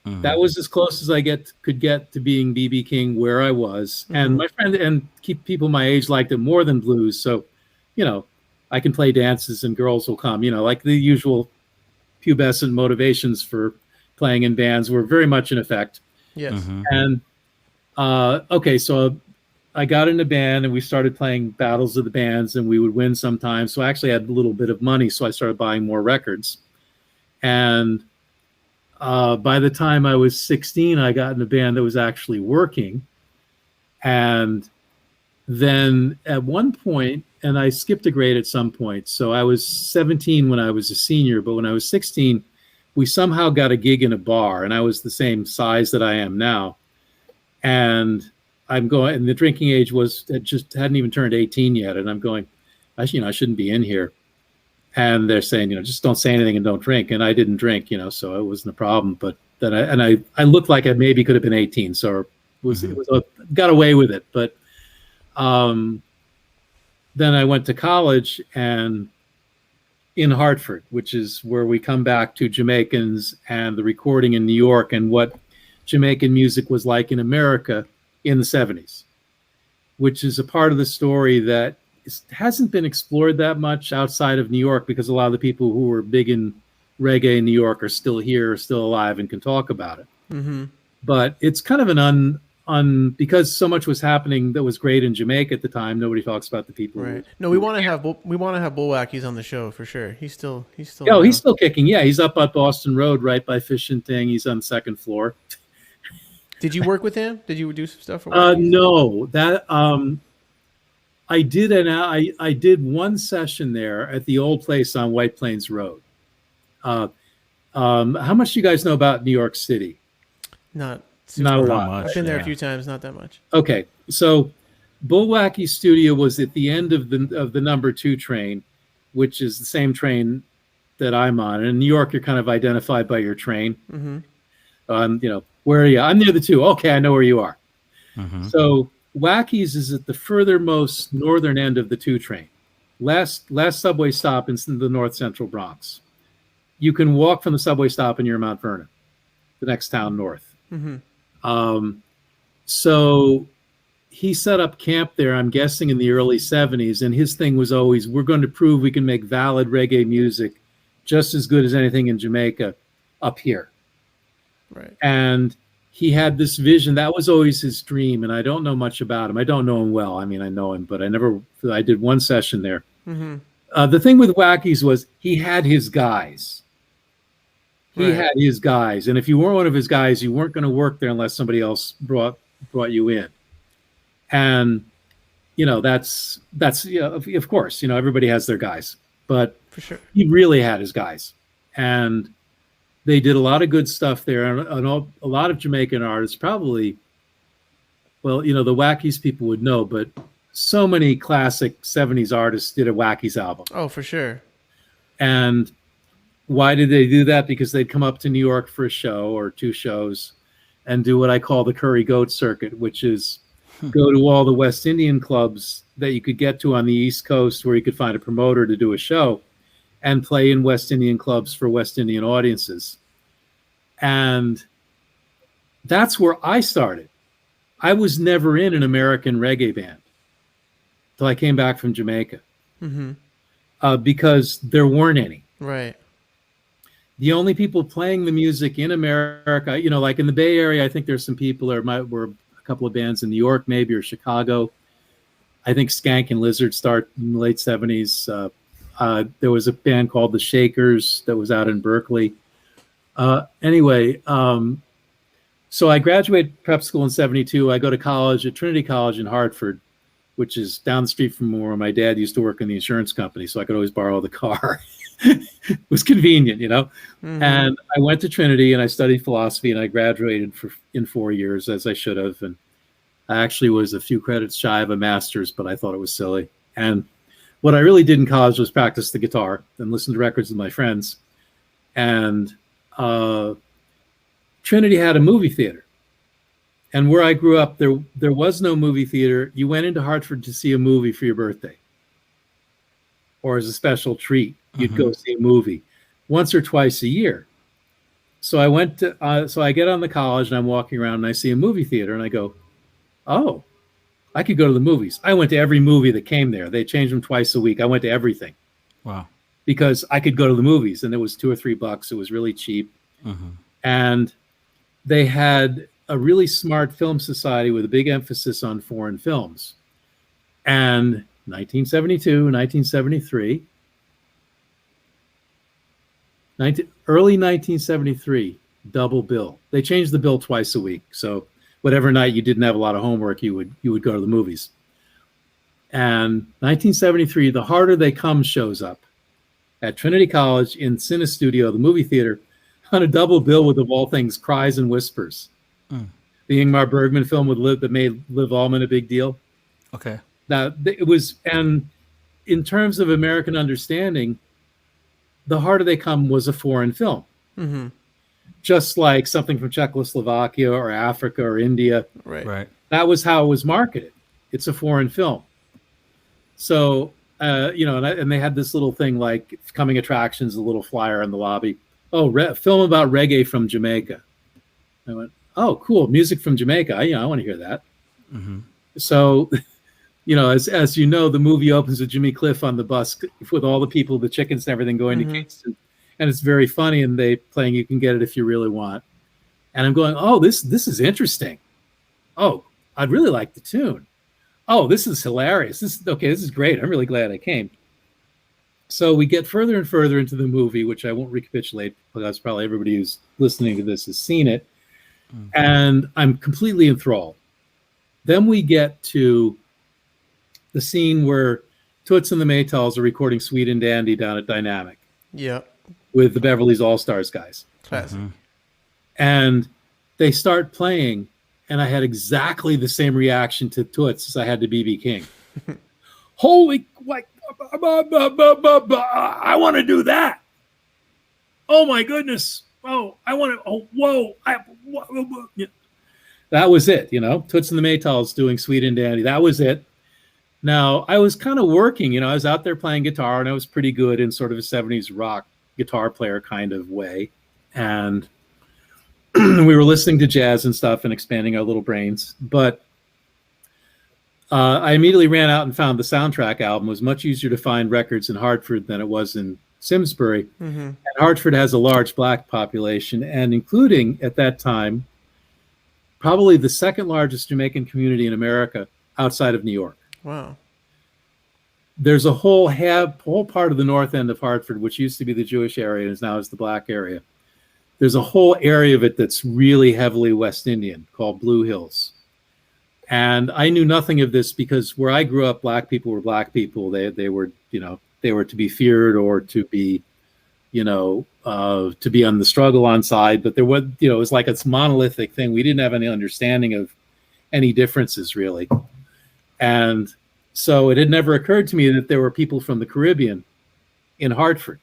That was as close as I could get to being B.B. King where I was. And my friend and people my age liked it more than blues. So, I can play dances and girls will come, like the usual pubescent motivations for playing in bands were very much in effect. Yes. And, okay, so I got in a band and we started playing battles of the bands and we would win sometimes. So I actually had a little bit of money. So I started buying more records. And by the time I was 16, I got in a band that was actually working. And then at one point, and I skipped a grade at some point. So I was 17 when I was a senior, but when I was 16, we somehow got a gig in a bar and I was the same size that I am now. And I'm going, and the drinking age just hadn't even turned 18 yet. And I'm going, I shouldn't be in here. And they're saying, just don't say anything and don't drink. And I didn't drink, so it wasn't a problem. But then I looked like I maybe could have been 18. So got away with it. But then I went to college and in Hartford, which is where we come back to Jamaicans and the recording in New York and what Jamaican music was like in America in the 70s, which is a part of the story that hasn't been explored that much outside of New York because a lot of the people who were big in reggae in New York are still here, still alive, and can talk about it. But it's kind of an because so much was happening that was great in Jamaica at the time. Nobody talks about the people. Right. No, we want to have Bullwackies on the show for sure. He's still. He's still kicking. Yeah, he's up at Boston Road, right by Fish and Thing. He's on the second floor. Did you work with him? Did you do some stuff? No, that I did, and I did one session there at the old place on White Plains Road. How much do you guys know about New York City? Not a lot. Much, I've been there a few times, not that much. Okay, so Bullwackies studio was at the end of the number 2 train, which is the same train that I'm on. And in New York, you're kind of identified by your train. Where are you? I'm near the 2. Okay, I know where you are. So Wackies is at the furthermost northern end of the 2 train. Last subway stop in the north central Bronx. You can walk from the subway stop and you're in Mount Vernon, the next town north. So he set up camp there, I'm guessing in the early 70s, and his thing was always, we're going to prove we can make valid reggae music just as good as anything in Jamaica up here. Right. And he had this vision. That was always his dream, and I don't know much about him. I don't know him well. I mean, I know him, but I did one session there. The thing with Wackies was he had his guys. He had his guys, and if you weren't one of his guys, you weren't going to work there unless somebody else brought you in. And that's of course, everybody has their guys, but for sure, he really had his guys, and they did a lot of good stuff there. And a lot of Jamaican artists, probably, the Wackies people would know, but so many classic 70s artists did a Wackies album. Oh, for sure. And why did they do that? Because they'd come up to New York for a show or 2 shows and do what I call the Curry Goat circuit, which is go to all the West Indian clubs that you could get to on the East Coast where you could find a promoter to do a show and play in West Indian clubs for West Indian audiences. And that's where I started. I was never in an American reggae band till I came back from Jamaica because there weren't any. Right. The only people playing the music in America, like in the Bay Area, I think there's some people, were a couple of bands in New York maybe, or Chicago. I think Skank and Lizard start in the late 70s. There was a band called The Shakers that was out in Berkeley. Anyway, so I graduated prep school in 72. I go to college at Trinity College in Hartford, which is down the street from where my dad used to work in the insurance company, so I could always borrow the car. It was convenient, you know. Mm-hmm. And I went to Trinity and I studied philosophy, and I graduated in 4 years, as I should have. And I actually was a few credits shy of a master's, but I thought it was silly. And what I really did in college was practice the guitar and listen to records with my friends. And Trinity had a movie theater. And where I grew up, there was no movie theater. You went into Hartford to see a movie for your birthday, or as a special treat, you'd go see a movie once or twice a year. So I went to, so I get on the college and I'm walking around and I see a movie theater and I go, oh, I could go to the movies. I went to every movie that came there. They changed them twice a week. I went to everything. Wow. Because I could go to the movies and it was $2 or $3. It was really cheap. And they had a really smart film society with a big emphasis on foreign films. And 1972, 1973, early 1973, double bill. They changed the bill twice a week. So whatever night you didn't have a lot of homework, you would go to the movies. And 1973, The Harder They Come shows up at Trinity College in Cine Studio, the movie theater, on a double bill with, of all things, Cries and Whispers. The Ingmar Bergman film that made Liv Ullmann a big deal. Okay. Now, it was, and in terms of American understanding, The Harder They Come was a foreign film. Just like something from Czechoslovakia or Africa or India. Right. That was how it was marketed. It's a foreign film. So, and they had this little thing like coming attractions, a little flyer in the lobby. Oh, film about reggae from Jamaica. I went, oh, cool, music from Jamaica. I want to hear that. So, as you know, the movie opens with Jimmy Cliff on the bus with all the people, the chickens and everything going to Kingston. And it's very funny, and they playing You Can Get It If You Really Want. And I'm going, oh, this is interesting. Oh, I'd really like the tune. Oh, this is hilarious. This is great. I'm really glad I came. So we get further and further into the movie, which I won't recapitulate because probably everybody who's listening to this has seen it. And I'm completely enthralled. Then we get to the scene where Toots and the Maytals are recording Sweet and Dandy down at Dynamic. Yep. With the Beverly's All-Stars guys. Classic. And they start playing, and I had exactly the same reaction to Toots as I had to B.B. King. Holy, like, I want to do that. Oh, my goodness. Oh, I want to, oh, whoa. That was it, Toots and the Maytals doing Sweet and Dandy. That was it. Now, I was kind of working, I was out there playing guitar, and I was pretty good in sort of a 70s rock guitar player kind of way. And we were listening to jazz and stuff and expanding our little brains. But I immediately ran out and found the soundtrack album. It was much easier to find records in Hartford than it was in Simsbury. And Hartford has a large black population, and including, at that time, probably the second largest Jamaican community in America outside of New York. Wow. There's a whole part of the north end of Hartford, which used to be the Jewish area and is now the black area. There's a whole area of it that's really heavily West Indian called Blue Hills. And I knew nothing of this because where I grew up, black people were black people. They were, they were to be feared or to be, to be on the struggle on side. But there was, it was like it's monolithic thing. We didn't have any understanding of any differences really. And so it had never occurred to me that there were people from the Caribbean in Hartford.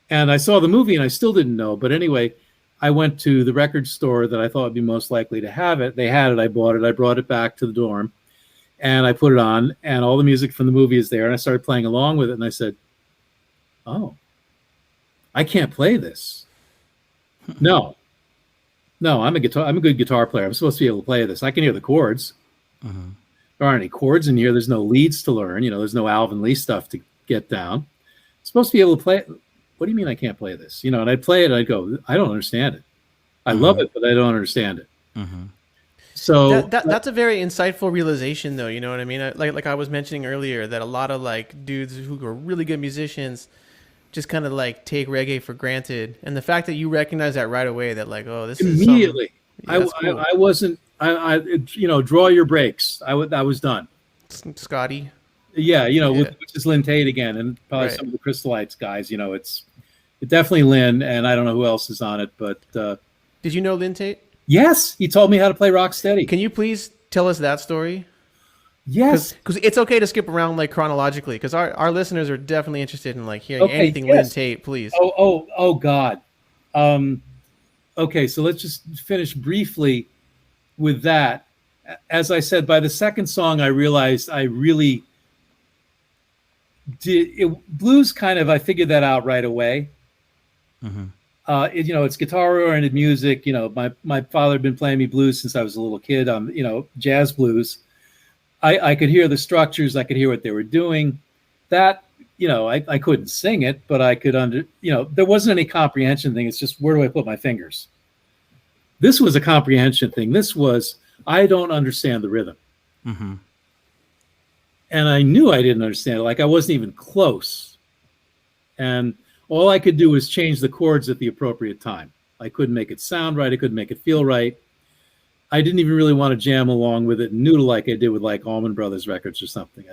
And I saw the movie and I still didn't know. But anyway, I went to the record store that I thought would be most likely to have it. They had it. I bought it. I brought it back to the dorm and I put it on and all the music from the movie is there. And I started playing along with it. And I said, oh, I can't play this. No, I'm a good guitar player. I'm supposed to be able to play this. I can hear the chords. There aren't any chords in here. There's no leads to learn. There's no Alvin Lee stuff to get down. I'm supposed to be able to play it. What do you mean I can't play this? And I'd play it and I'd go, I don't understand it. I love it, but I don't understand it. So that's a very insightful realization though. You know what I mean? Like I was mentioning earlier that a lot of like dudes who are really good musicians, just kind of like take reggae for granted, and the fact that you recognize that right away, that like, oh, this immediately. is cool. I wasn't. Draw your brakes. I was done. Scotty. Yeah, which is Lyn Tait again, and probably some of the Crystalites guys. It's definitely Lynn, and I don't know who else is on it, but. Did you know Lyn Tait? Yes, he told me how to play Rocksteady. Can you please tell us that story? Yes, because it's okay to skip around like chronologically, because our listeners are definitely interested in like hearing anything Lyn Tait. Please. Oh God. Okay, so let's just finish briefly with that. As I said, by the second song, I realized I really did it. Blues kind of, I figured that out right away. Mm-hmm. It's guitar-oriented music. My father had been playing me blues since I was a little kid on, jazz blues. I could hear the structures. I could hear what they were doing. That, I couldn't sing it, but I could there wasn't any comprehension thing. It's just, where do I put my fingers? This was a comprehension thing. This was, I don't understand the rhythm. Mm-hmm. And I knew I didn't understand it. Like, I wasn't even close. And all I could do was change the chords at the appropriate time. I couldn't make it sound right. I couldn't make it feel right. I didn't even really want to jam along with it and noodle like I did with like Allman Brothers records or something.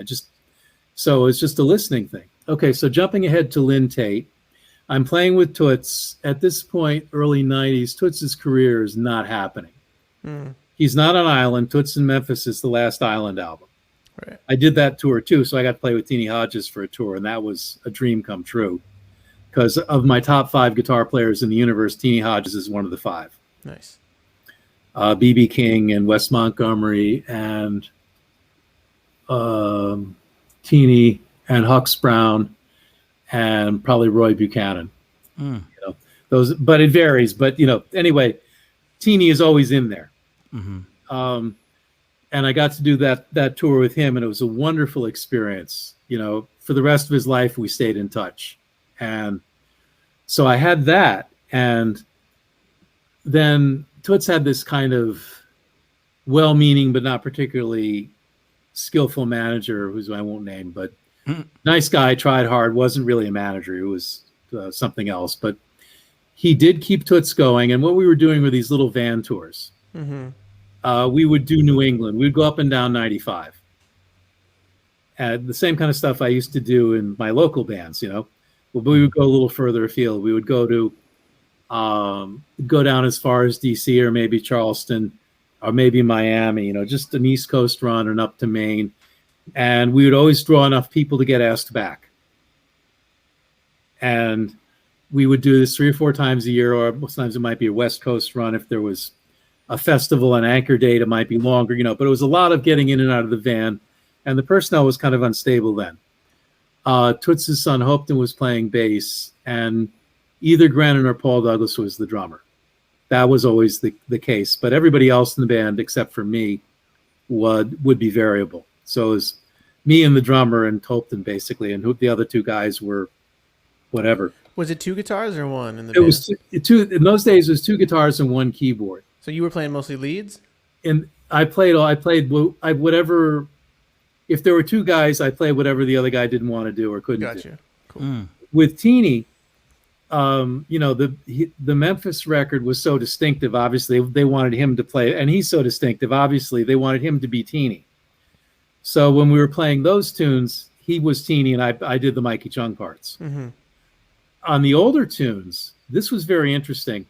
So it's just a listening thing. Okay, so jumping ahead to Lyn Tait, I'm playing with Toots. At this point, early 90s, Toots' career is not happening. Mm. He's not on Island. Toots in Memphis is the last Island album. Right. I did that tour too, so I got to play with Teenie Hodges for a tour, and that was a dream come true. Because of my top 5 guitar players in the universe, Teenie Hodges is one of the 5. Nice. B.B. King and Wes Montgomery and Teenie and Hux Brown and probably Roy Buchanan. Mm. Those, but it varies. But anyway, Teenie is always in there. Mm-hmm. And I got to do that tour with him, and it was a wonderful experience. For the rest of his life, we stayed in touch, and so I had that, and then Toots had this kind of well-meaning but not particularly skillful manager, whose I won't name, but nice guy, tried hard, wasn't really a manager. It was something else. But he did keep Toots going. And what we were doing were these little van tours. Mm-hmm. We would do New England. We'd go up and down 95. And the same kind of stuff I used to do in my local bands, But we would go a little further afield. We would go to go down as far as DC or maybe Charleston or maybe Miami, just an East Coast run and up to Maine. And we would always draw enough people to get asked back. And we would do this 3 or 4 times a year, or most times it might be a West Coast run. If there was a festival, an anchor date, it might be longer, but it was a lot of getting in and out of the van. And the personnel was kind of unstable then. Toots' son Hopton was playing bass, and either Grennan or Paul Douglas was the drummer. That was always the case. But everybody else in the band, except for me, would be variable. So it was me and the drummer and Hopton, basically, and the other 2 guys were whatever. Was it 2 guitars or 1 in the It band? was 2. In those days, it was 2 guitars and 1 keyboard. So you were playing mostly leads? And I played whatever. If there were 2 guys, I played whatever the other guy didn't want to do or couldn't do. Gotcha. Cool. With Teenie, the Memphis record was so distinctive. Obviously, they wanted him to play, and he's so distinctive. Obviously, they wanted him to be Teenie. So when we were playing those tunes, he was Teenie, and I did the Mikey Chung parts. Mm-hmm. On the older tunes, this was very interesting.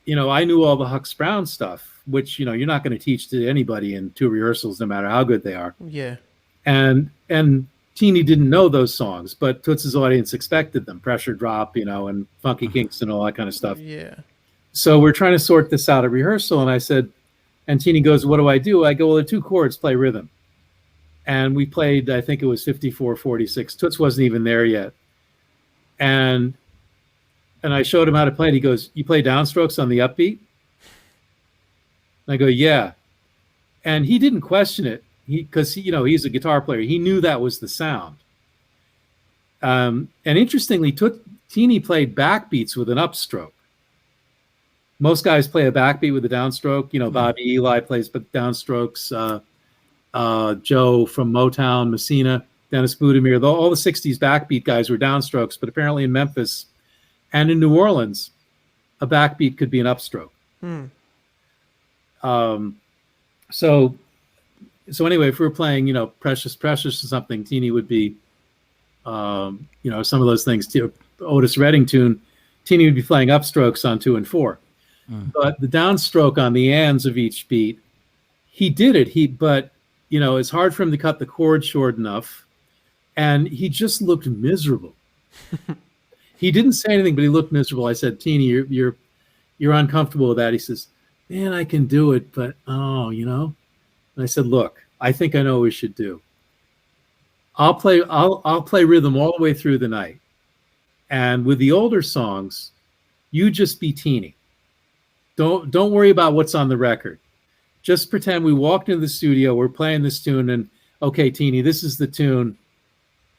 I knew all the Hux Brown stuff, which you're not going to teach to anybody in 2 rehearsals, no matter how good they are. Yeah. And Teenie didn't know those songs, but Toots' audience expected them. Pressure Drop, and Funky Kingston, all that kind of stuff. Yeah. So we're trying to sort this out at rehearsal, and I said, and Teenie goes, "What do?" I go, "Well, the 2 chords play rhythm." And we played, I think it was 54-46. Toots wasn't even there yet. And I showed him how to play it. He goes, "You play downstrokes on the upbeat?" And I go, "Yeah." And he didn't question it. Because he's a guitar player. He knew that was the sound. And interestingly, Teenie played backbeats with an upstroke. Most guys play a backbeat with a downstroke. Bobby Eli plays downstrokes. Joe from Motown, Messina Dennis Budimir, all the 60s backbeat guys were downstrokes, but apparently in Memphis and in New Orleans, a backbeat could be an upstroke. So anyway, if we were playing, you know, Precious Precious or something, Teeny would be, you know, some of those things too. Otis Redding tune, Teeny would be playing upstrokes on 2 and 4. But the downstroke on the ands of each beat, he did it. But you know, it's hard for him to cut the chord short enough, and he just looked miserable. He didn't say anything, but he looked miserable. I said, Teeny, you're uncomfortable with that. He says, man, I can do it, but you know. And I said, look, I think I know what we should do. I'll play rhythm all the way through the night. And with the older songs, you just be Teeny. Don't worry about what's on the record. Just pretend we walked into the studio, we're playing this tune, and okay, Teeny, this is the tune.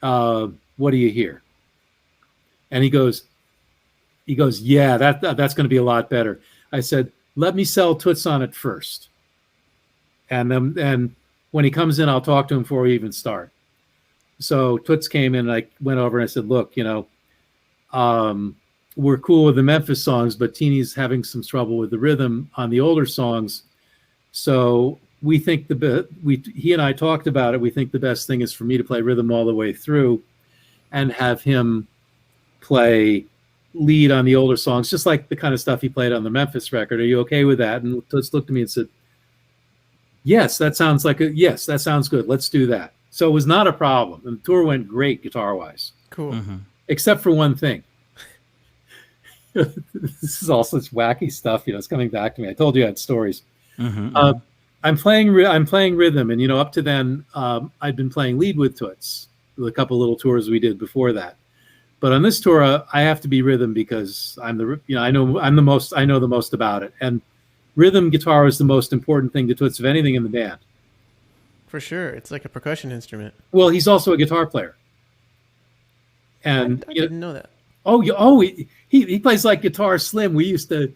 What do you hear? And he goes, yeah, that's going to be a lot better. I said, let me sell Toots on it first. And then when he comes in, I'll talk to him before we even start. So Toots came in, and I went over and I said, look, you know, we're cool with the Memphis songs, but Teeny's having some trouble with the rhythm on the older songs. So we think he and I talked about it. We think the best thing is for me to play rhythm all the way through and have him play lead on the older songs, just like the kind of stuff he played on the Memphis record. Are you okay with that? And Toots looked at me and said, yes, that sounds good. Let's do that. So it was not a problem. And the tour went great guitar-wise. Cool. Except for one thing. This is all such wacky stuff, you know, it's coming back to me. I told you I had stories. I'm playing rhythm, and, you know, up to then, I'd been playing lead with Toots, with a couple little tours we did before that. But on this tour, I have to be rhythm because I know the most about it. And rhythm guitar is the most important thing to Toots of anything in the band. For sure. It's like a percussion instrument. Well, he's also a guitar player. And I didn't know that. He plays like Guitar Slim. We used to.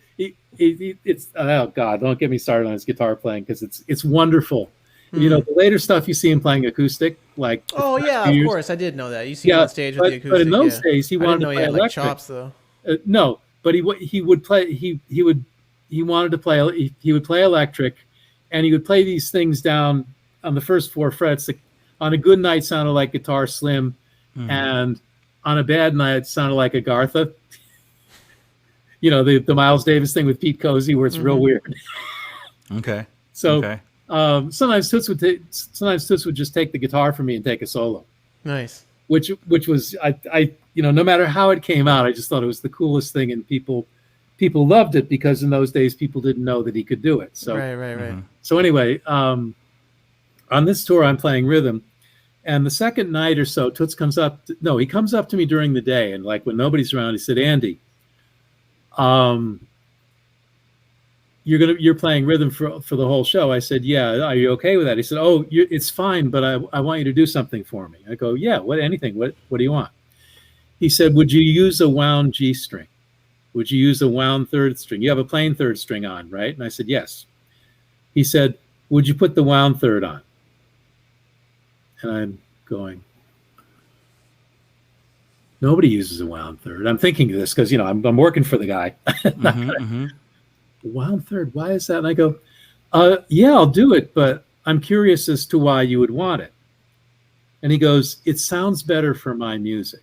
It's oh God, don't get me started on his guitar playing because it's wonderful. You know, the later stuff you see him playing acoustic, like of course, I did know that. You see him on stage with the acoustic. But in those days, he wanted to play electric. Like chops though. No, but he would play. He would play electric, and he would play these things down on the first 4 frets. That on a good night sounded like Guitar Slim, and on a bad night sounded like Agartha. You know, the Miles Davis thing with Pete Cozy, where it's real weird. Okay. So sometimes Toots would just take the guitar from me and take a solo. Nice. Which was I you know, no matter how it came out, I just thought it was the coolest thing, and people loved it because in those days people didn't know that he could do it. So right. So anyway, on this tour I'm playing rhythm, and the second night or so, Toots comes up to me during the day, and like when nobody's around, he said, Andy, you're playing rhythm for the whole show. I said, yeah. Are you okay with that? He said, it's fine, but I want you to do something for me. I go, yeah. Anything? What do you want? He said, would you use a wound G string? Would you use a wound 3rd string? You have a plain 3rd string on, right? And I said, yes. He said, would you put the wound 3rd on? And I'm going, nobody uses a wound 3rd. I'm thinking of this because, you know, I'm working for the guy. Wound 3rd, why is that? And I go, yeah, I'll do it, but I'm curious as to why you would want it. And he goes, it sounds better for my music.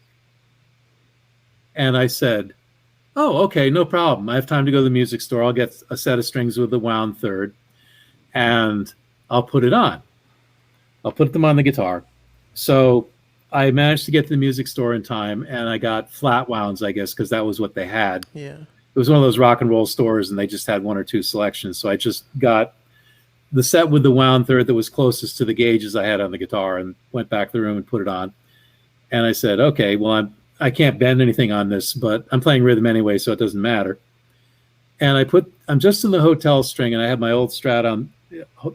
And I said, oh, okay, no problem. I have time to go to the music store. I'll get a set of strings with the wound 3rd, and I'll put it on. I'll put them on the guitar. So I managed to get to the music store in time, and I got flat wounds, I guess, because that was what they had. Yeah. It was one of those rock and roll stores, and they just had 1 or 2 selections. So I just got the set with the wound 3rd that was closest to the gauges I had on the guitar, and went back to the room and put it on. And I said, okay, well, I can't bend anything on this, but I'm playing rhythm anyway, so it doesn't matter. And I'm just in the hotel string, and I had my old Strat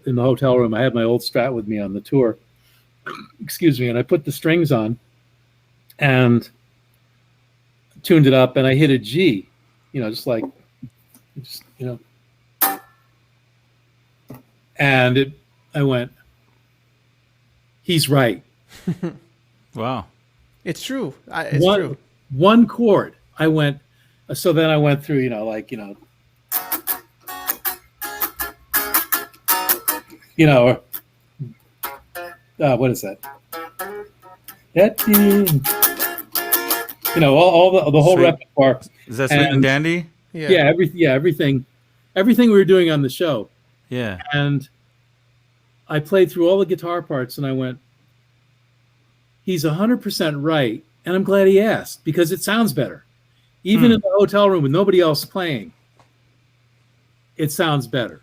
in the hotel room. I had my old Strat with me on the tour. Excuse me. And I put the strings on and tuned it up, and I hit a G, you know, you know. And I went, he's right. Wow. It's true. It's true. One chord. So then I went through, what is that? All the whole repertoire. Is that Sweet and Dandy? Yeah. Everything we were doing on the show. Yeah. And I played through all the guitar parts and I went, he's 100% right. And I'm glad he asked because it sounds better. Even in the hotel room with nobody else playing, it sounds better.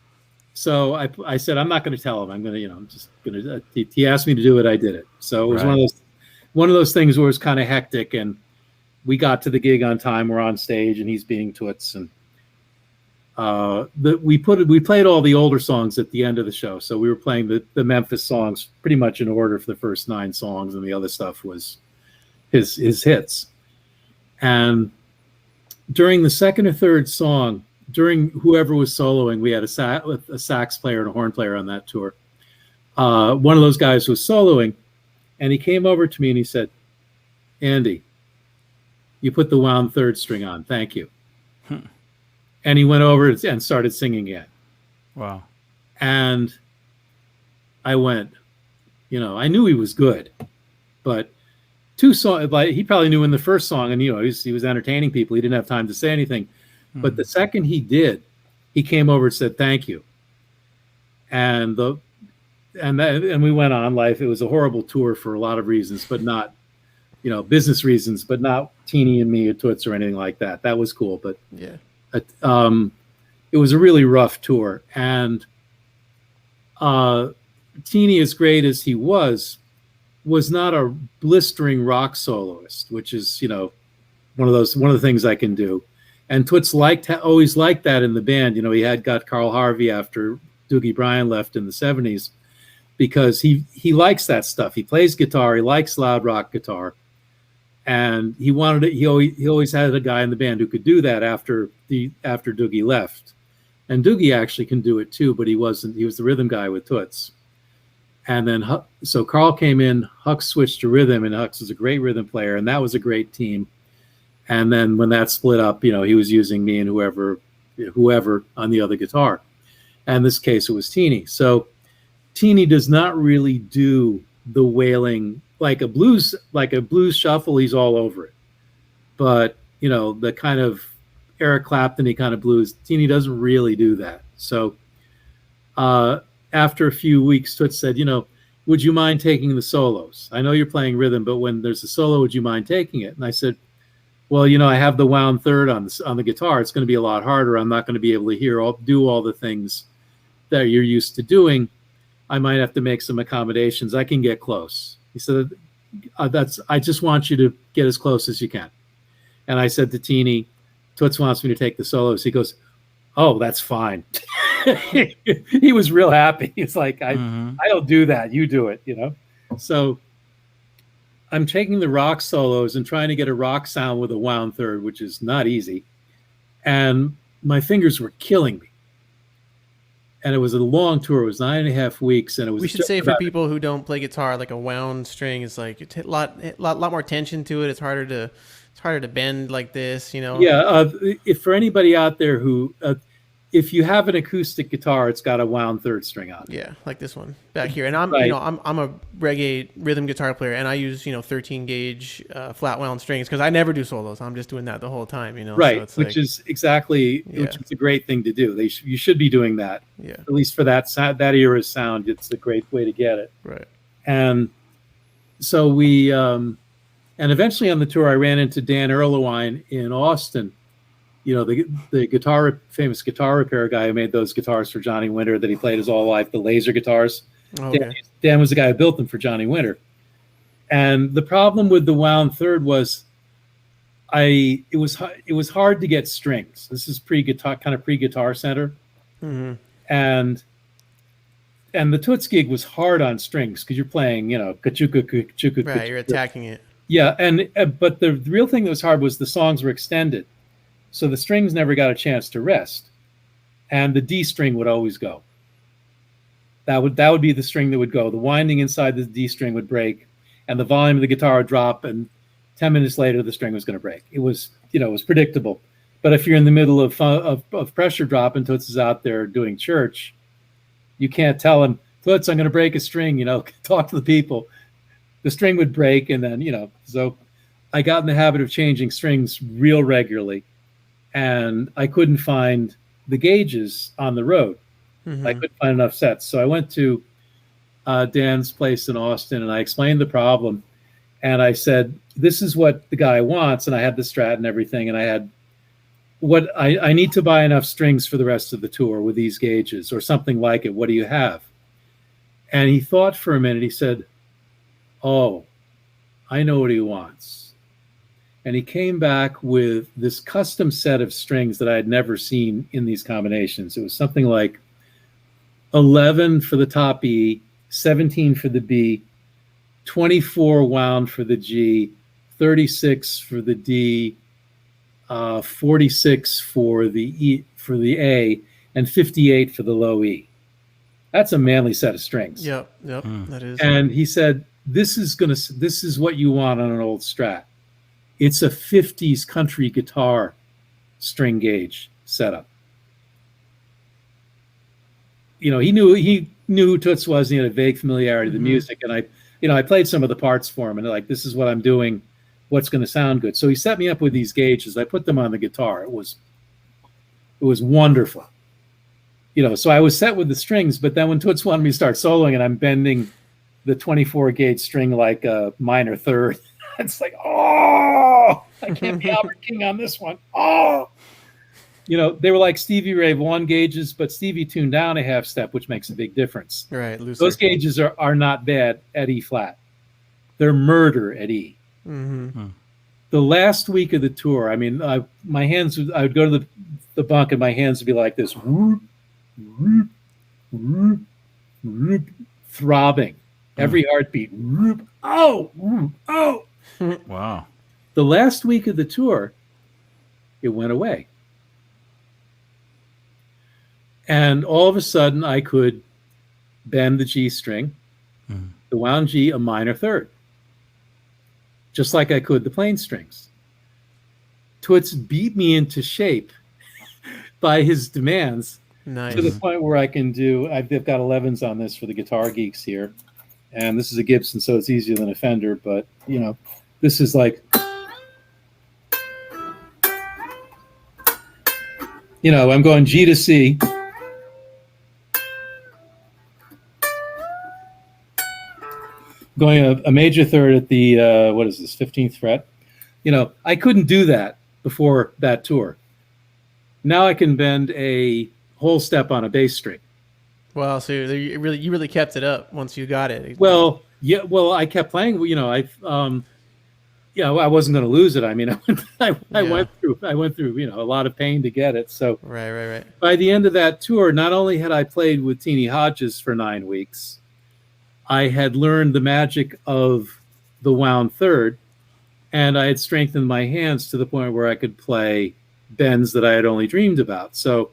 So I said, I'm not going to tell him. I'm going to, I'm just going to, he asked me to do it. I did it. So it was one of those things where it was kind of hectic and we got to the gig on time. We're on stage and he's being Toots. And we played all the older songs at the end of the show. So we were playing the Memphis songs pretty much in order for the first 9 songs. And the other stuff was his hits. And during the second or third song, during whoever was soloing, we had a sax player and a horn player on that tour. One of those guys was soloing, and he came over to me and he said, Andy, you put the wound third string on. Thank you. And he went over and started singing again. Wow. And I went, I knew he was good, but 2 songs, like he probably knew in the first song, and he was entertaining people. He didn't have time to say anything. But the second he did, he came over and said thank you. And we went on life. It was a horrible tour for a lot of reasons, but not, business reasons, but not Teeny and me at Toots or anything like that. That was cool, but yeah, it was a really rough tour. And Teeny, as great as he was not a blistering rock soloist, which is, one of the things I can do. And Toots always liked that in the band. He had got Carl Harvey after Doogie Bryan left in the 70s because he likes that stuff. He plays guitar. He likes loud rock guitar. And he wanted it. He always had a guy in the band who could do that after Doogie left. And Doogie actually can do it too, but he wasn't. He was the rhythm guy with Toots. And then, so Carl came in, Hux switched to rhythm, and Hux was a great rhythm player, and that was a great team. And then when that split up, he was using me and whoever on the other guitar. And in this case, it was Teeny. So Teeny does not really do the wailing like a blues shuffle. He's all over it. But, the kind of Eric Clapton-y kind of blues, Teeny doesn't really do that. So after a few weeks, Toots said, would you mind taking the solos? I know you're playing rhythm, but when there's a solo, would you mind taking it? And I said, well, I have the wound third on the guitar. It's going to be a lot harder. I'm not going to be able to do all the things that you're used to doing. I might have to make some accommodations. I can get close. He said, I just want you to get as close as you can. And I said to Teeny, Toots wants me to take the solos. He goes, oh, that's fine. He was real happy. He's like, I don't do that. You do it, So I'm taking the rock solos and trying to get a rock sound with a wound third, which is not easy. And my fingers were killing me. And it was a long tour. It was 9.5 weeks. And it was. We should say for people who don't play guitar, like a wound string is like a lot more tension to it. It's harder to bend like this, Yeah. If for anybody out there who, if you have an acoustic guitar, it's got a wound third string on it. Yeah, like this one back here. And I'm, right. I'm a reggae rhythm guitar player, and I use 13 gauge flat wound strings because I never do solos. I'm just doing that the whole time, Right, so which is exactly which is a great thing to do. You should be doing that. Yeah. At least for that era's sound, it's a great way to get it. Right. And so we, and eventually on the tour, I ran into Dan Erlewine in Austin. The famous guitar repair guy who made those guitars for Johnny Winter that he played his whole life, the laser guitars. Okay. Dan was the guy who built them for Johnny Winter. And the problem with the wound third was it was hard to get strings. This is pre-Guitar Center. Mm-hmm. And the Toots gig was hard on strings because you're playing, kachuka. Right, you're attacking it. Yeah, and but the real thing that was hard was the songs were extended. So the strings never got a chance to rest, and the D string would always go. That would be the string that would go. The winding inside the D string would break, and the volume of the guitar would drop, and 10 minutes later the string was going to break. It was, it was predictable. But if you're in the middle of pressure drop and Toots is out there doing church, you can't tell him, Toots, I'm going to break a string, talk to the people. The string would break, and then, so I got in the habit of changing strings real regularly, and I couldn't find the gauges on the road. I couldn't find enough sets. So I went to Dan's place in Austin, and I explained the problem. And I said, this is what the guy wants. And I had the Strat and everything. And I had what I need to buy enough strings for the rest of the tour with these gauges or something like it. What do you have? And he thought for a minute. He said, oh, I know what he wants. And he came back with this custom set of strings that I had never seen in these combinations. It was something like 11 for the top E, 17 for the B, 24 wound for the G, 36 for the D, 46 for the E, for the A, and 58 for the low E. That's a manly set of strings. Yep, that is. And he said, this is what you want on an old Strat. It's a 50s country guitar string gauge setup. He knew who Toots was, and he had a vague familiarity with the music. And I played some of the parts for him, and like, this is what I'm doing, what's going to sound good. So he set me up with these gauges. I put them on the guitar. It was wonderful. So I was set with the strings, but then when Toots wanted me to start soloing, and I'm bending the 24 gauge string like a minor third, it's like, oh, I can't be Albert King on this one. Oh, they were like Stevie Ray Vaughan gauges, but Stevie tuned down a half step, which makes a big difference. Right. Looser. Those gauges are not bad at E flat. They're murder at E. The last week of the tour, I mean, my hands, I would go to the bunk and my hands would be like this, whoop, whoop, whoop, whoop, throbbing. Every heartbeat. Whoop, oh, whoop, oh. Wow. The last week of the tour, it went away. And all of a sudden, I could bend the G string, the wound G, a minor third, just like I could the plain strings. Toots beat me into shape by his demands. Nice. To the point where I can do, I've got 11s on this for the guitar geeks here. And this is a Gibson, so it's easier than a Fender. But, this is like, I'm going G to C. Going a major third at the, 15th fret. I couldn't do that before that tour. Now I can bend a whole step on a bass string. Wow, so you really kept it up once you got it. Well, yeah, I kept playing, I wasn't going to lose it. I mean, I went through, a lot of pain to get it. So right. By the end of that tour, not only had I played with Teeny Hodges for 9 weeks, I had learned the magic of the wound third, and I had strengthened my hands to the point where I could play bends that I had only dreamed about. So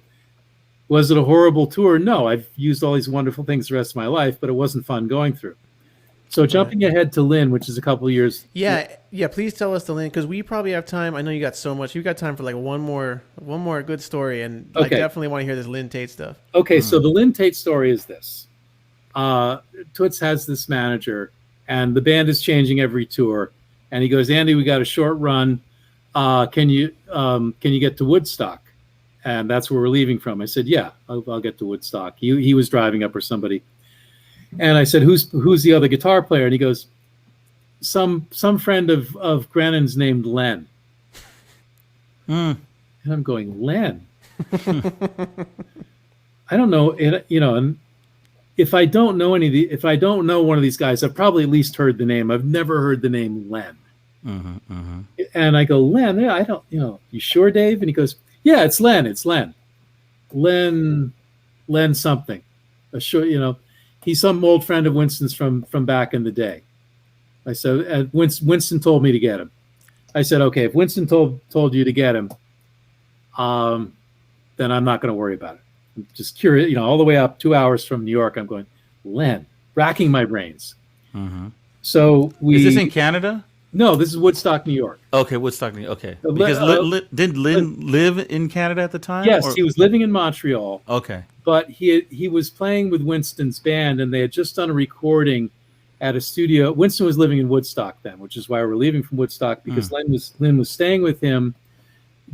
was it a horrible tour? No, I've used all these wonderful things the rest of my life, but it wasn't fun going through. So jumping ahead to Lyn, which is a couple of years. Yeah. Please tell us the Lyn, because we probably have time. I know you got so much. You got time for like one more good story, and I definitely want to hear this Lyn Tait stuff. Okay, so the Lyn Tait story is this: Toots has this manager, and the band is changing every tour, and he goes, "Andy, we got a short run. Can you get to Woodstock?" And that's where we're leaving from. I said, "Yeah, I'll get to Woodstock." He was driving up, or somebody. And I said, "Who's the other guitar player?" And he goes, "Some friend of Grennan's named Len." And I'm going, "Len?" I don't know, and if I don't know if I don't know one of these guys, I've probably at least heard the name. I've never heard the name Len. And I go, "Len? Yeah, I don't, you sure, Dave?" And he goes, "Yeah, it's Len. It's Len. Len something. He's some old friend of Winston's from back in the day." I said, Winston told me to get him. I said, "Okay, if Winston told you to get him, then I'm not going to worry about it. I'm just curious, all the way up 2 hours from New York." I'm going, Len, racking my brains. So Is this in Canada? No, this is Woodstock, New York. Okay, Woodstock, New York. Okay. Because did Lyn live in Canada at the time? Yes, he was living in Montreal. Okay. But he was playing with Winston's band, and they had just done a recording at a studio. Winston was living in Woodstock then, which is why we're leaving from Woodstock, because Lyn was staying with him.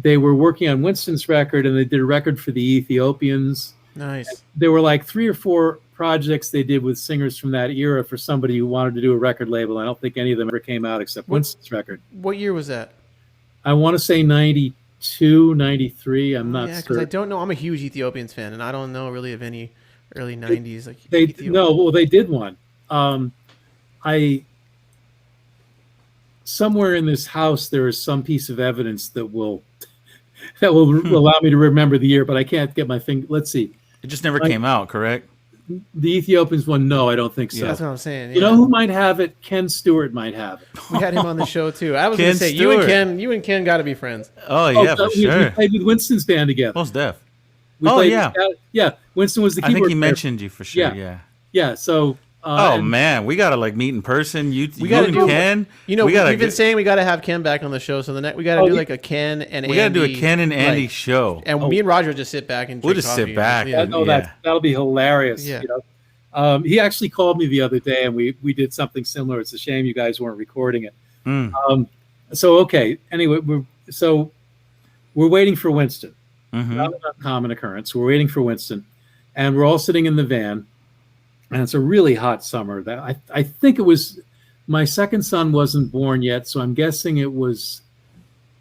They were working on Winston's record, and they did a record for the Ethiopians. Nice. There were like 3 or 4 projects they did with singers from that era for somebody who wanted to do a record label. I don't think any of them ever came out except Winston's record. What year was that? I want to say 92, 93. I'm not because certain. I don't know. I'm a huge Ethiopians fan, and I don't know really of any early 90s. Like they did one. Somewhere in this house there is some piece of evidence that will allow me to remember the year, but I can't get my finger. Let's see. It just never came out, correct? The Ethiopians one, no, I don't think so. Yeah, that's what I'm saying. Yeah. You know who might have it? Ken Stewart might have it. We had him on the show too. I was Ken going to say Stewart. you and Ken got to be friends. Oh yeah, for sure. We played with Winston's band together. Most def. Yeah. Winston was the keyboard I think he player. mentioned you for sure. Yeah. So. Man, we gotta like meet in person. You and Ken. We've been saying we got to have Ken back on the show. So we got to do like a Ken and Andy. We got to do a Ken and Andy show. And me and Roger just sit back and we'll just sit back. That'll be hilarious. Yeah. You know? He actually called me the other day, and we did something similar. It's a shame you guys weren't recording it. So okay. Anyway, we're waiting for Winston. Not an uncommon occurrence. We're waiting for Winston, and we're all sitting in the van. And it's a really hot summer. That I think it was my second son wasn't born yet, so I'm guessing it was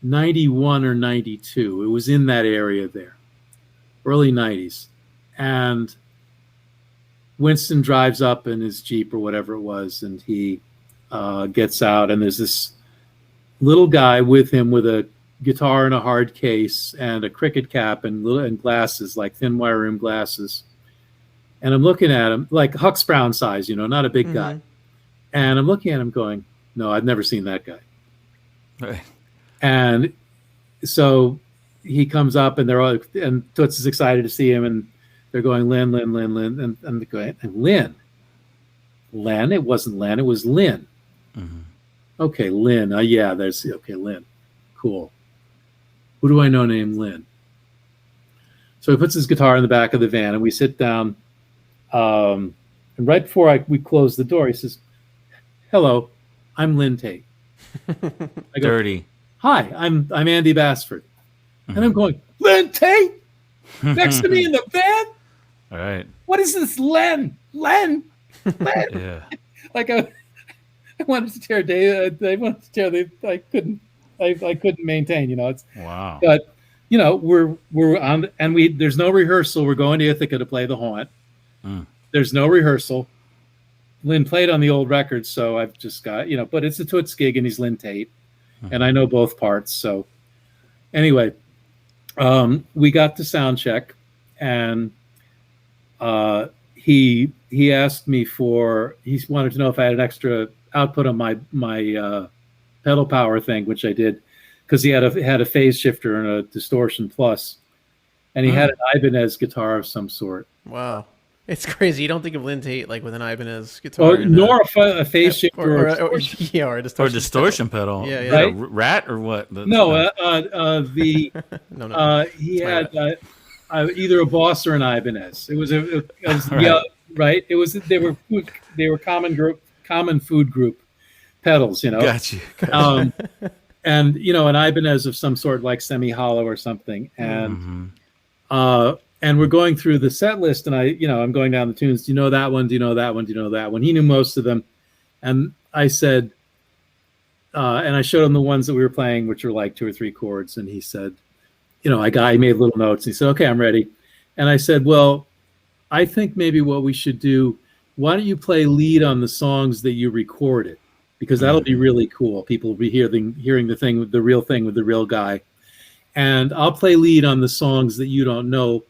91 or 92. It was in that area there, early 90s. And Winston drives up in his Jeep or whatever it was, and he gets out, and there's this little guy with him with a guitar in a hard case and a cricket cap and glasses, like thin wire rim glasses. And I'm looking at him like Hux Brown size, not a big guy. And I'm looking at him going, no, I've never seen that guy. Right. And so he comes up, and and Toots is excited to see him, and they're going, Lyn, and they're going, Lyn. Len? It wasn't Len, it was Lyn. Okay, Lyn. Lyn. Cool. Who do I know named Lyn? So he puts his guitar in the back of the van, and we sit down. And right before we close the door, he says, "Hello, I'm Lyn Tait." I go, Dirty. Hi, I'm Andy Bassford. And I'm going, Lyn Tait? Next to me in the van? All right. What is this, Len? Yeah. Like I wanted to tear Dave. I wanted to tear. I couldn't maintain. It's Wow. But we're on, and there's no rehearsal. We're going to Ithaca to play the haunt. There's no rehearsal. Lyn played on the old record, so I've just got, but it's a Toots gig, and he's Lyn Tait, and I know both parts. So anyway, we got to sound check, and he asked me he wanted to know if I had an extra output on my pedal power thing, which I did, because he had a phase shifter and a distortion plus, and he had an Ibanez guitar of some sort. Wow. It's crazy. You don't think of Lyn Tait like with an Ibanez guitar. Nor a phase shifter or a distortion pedal. Yeah. Right? A rat or what? No, No. He had either a Boss or an Ibanez. It was Right. Yeah, right. It was they were common food group pedals. Got you. And an Ibanez of some sort, like semi hollow or something, and. And we're going through the set list, and I'm going down the tunes. Do you know that one? Do you know that one? Do you know that one? He knew most of them. And I said, and I showed him the ones that we were playing, which were like 2 or 3 chords. And he said, I made little notes. And he said, okay, I'm ready. And I said, well, I think maybe what we should do, why don't you play lead on the songs that you recorded? Because that'll be really cool. People will be hearing the real thing with the real guy. And I'll play lead on the songs that you don't know.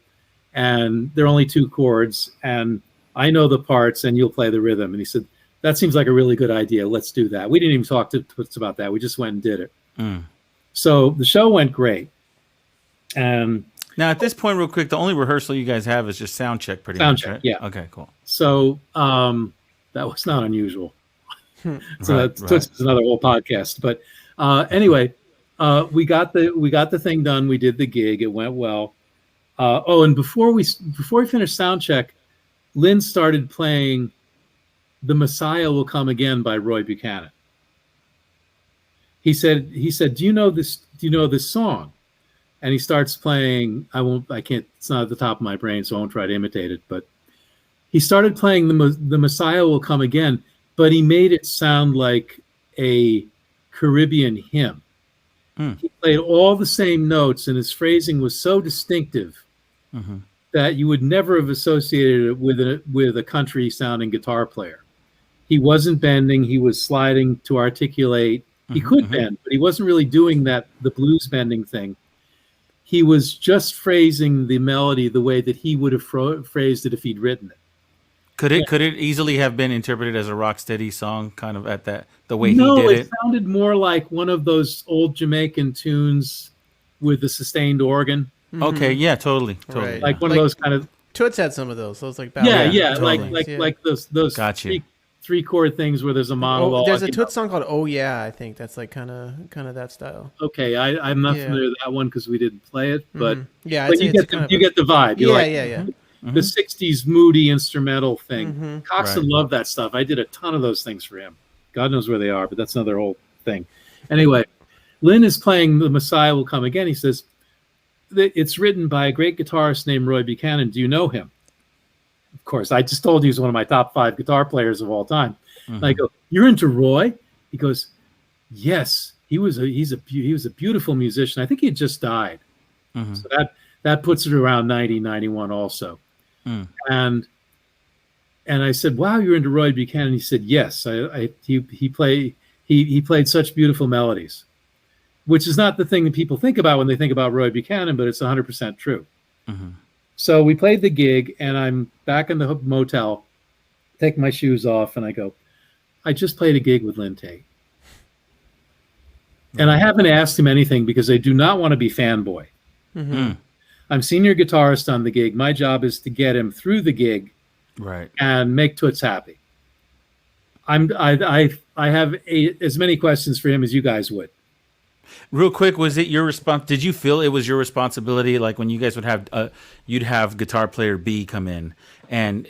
And they're only 2 chords, and I know the parts, and you'll play the rhythm. And he said, that seems like a really good idea. Let's do that. We didn't even talk to Toots about that. We just went and did it. So the show went great. And now at this point, real quick, the only rehearsal you guys have is just sound check, pretty much, right? Yeah. Okay, cool. So that was not unusual. So that's another whole podcast. But anyway, we got the thing done. We did the gig. It went well. And before we finished sound check, Lynn started playing "The Messiah Will Come Again" by Roy Buchanan. He said, "Do you know this? Do you know this song?" And he starts playing. I can't. It's not at the top of my brain, so I won't try to imitate it. But he started playing "The Messiah Will Come Again," but he made it sound like a Caribbean hymn. He played all the same notes, and his phrasing was so distinctive that you would never have associated it with a country-sounding guitar player. He wasn't bending; he was sliding to articulate. He could bend, but he wasn't really doing the blues bending thing. He was just phrasing the melody the way that he would have phrased it if he'd written it. Could it easily have been interpreted as a rocksteady song, kind of the way he did it? No, it sounded more like one of those old Jamaican tunes with the sustained organ. Okay, yeah, totally. Right. Like one of those kind of. Toots had some of those. Those like totally. like those gotcha. three chord things where there's a monologue. There's a Toots song called "Oh Yeah," I think that's like kind of that style. Okay, I'm not familiar with that one because we didn't play it, but but you get the vibe. Yeah. The 60s moody instrumental thing. Coxon loved that stuff. I did a ton of those things for him. God knows where they are, but that's another whole thing. Anyway, Lynn is playing "The Messiah Will Come Again." He says, it's written by a great guitarist named Roy Buchanan. Do you know him? Of course, I just told you he's one of my top 5 guitar players of all time. And I go, "You're into Roy?" He goes, "Yes, he's a beautiful musician. I think he had just died." So that puts it around 90, 91 also. And I said, "Wow, you're into Roy Buchanan?" He said, "Yes, he played such beautiful melodies," which is not the thing that people think about when they think about Roy Buchanan, but it's 100% true. So we played the gig, and I'm back in the motel, take my shoes off, and I go, "I just played a gig with Lyn Tait." And I haven't asked him anything because I do not want to be fanboy. I'm senior guitarist on the gig. My job is to get him through the gig, and make Toots happy. I have as many questions for him as you guys would. Real quick, was it your response? Did you feel it was your responsibility, like when you guys would have, you'd have guitar player B come in, and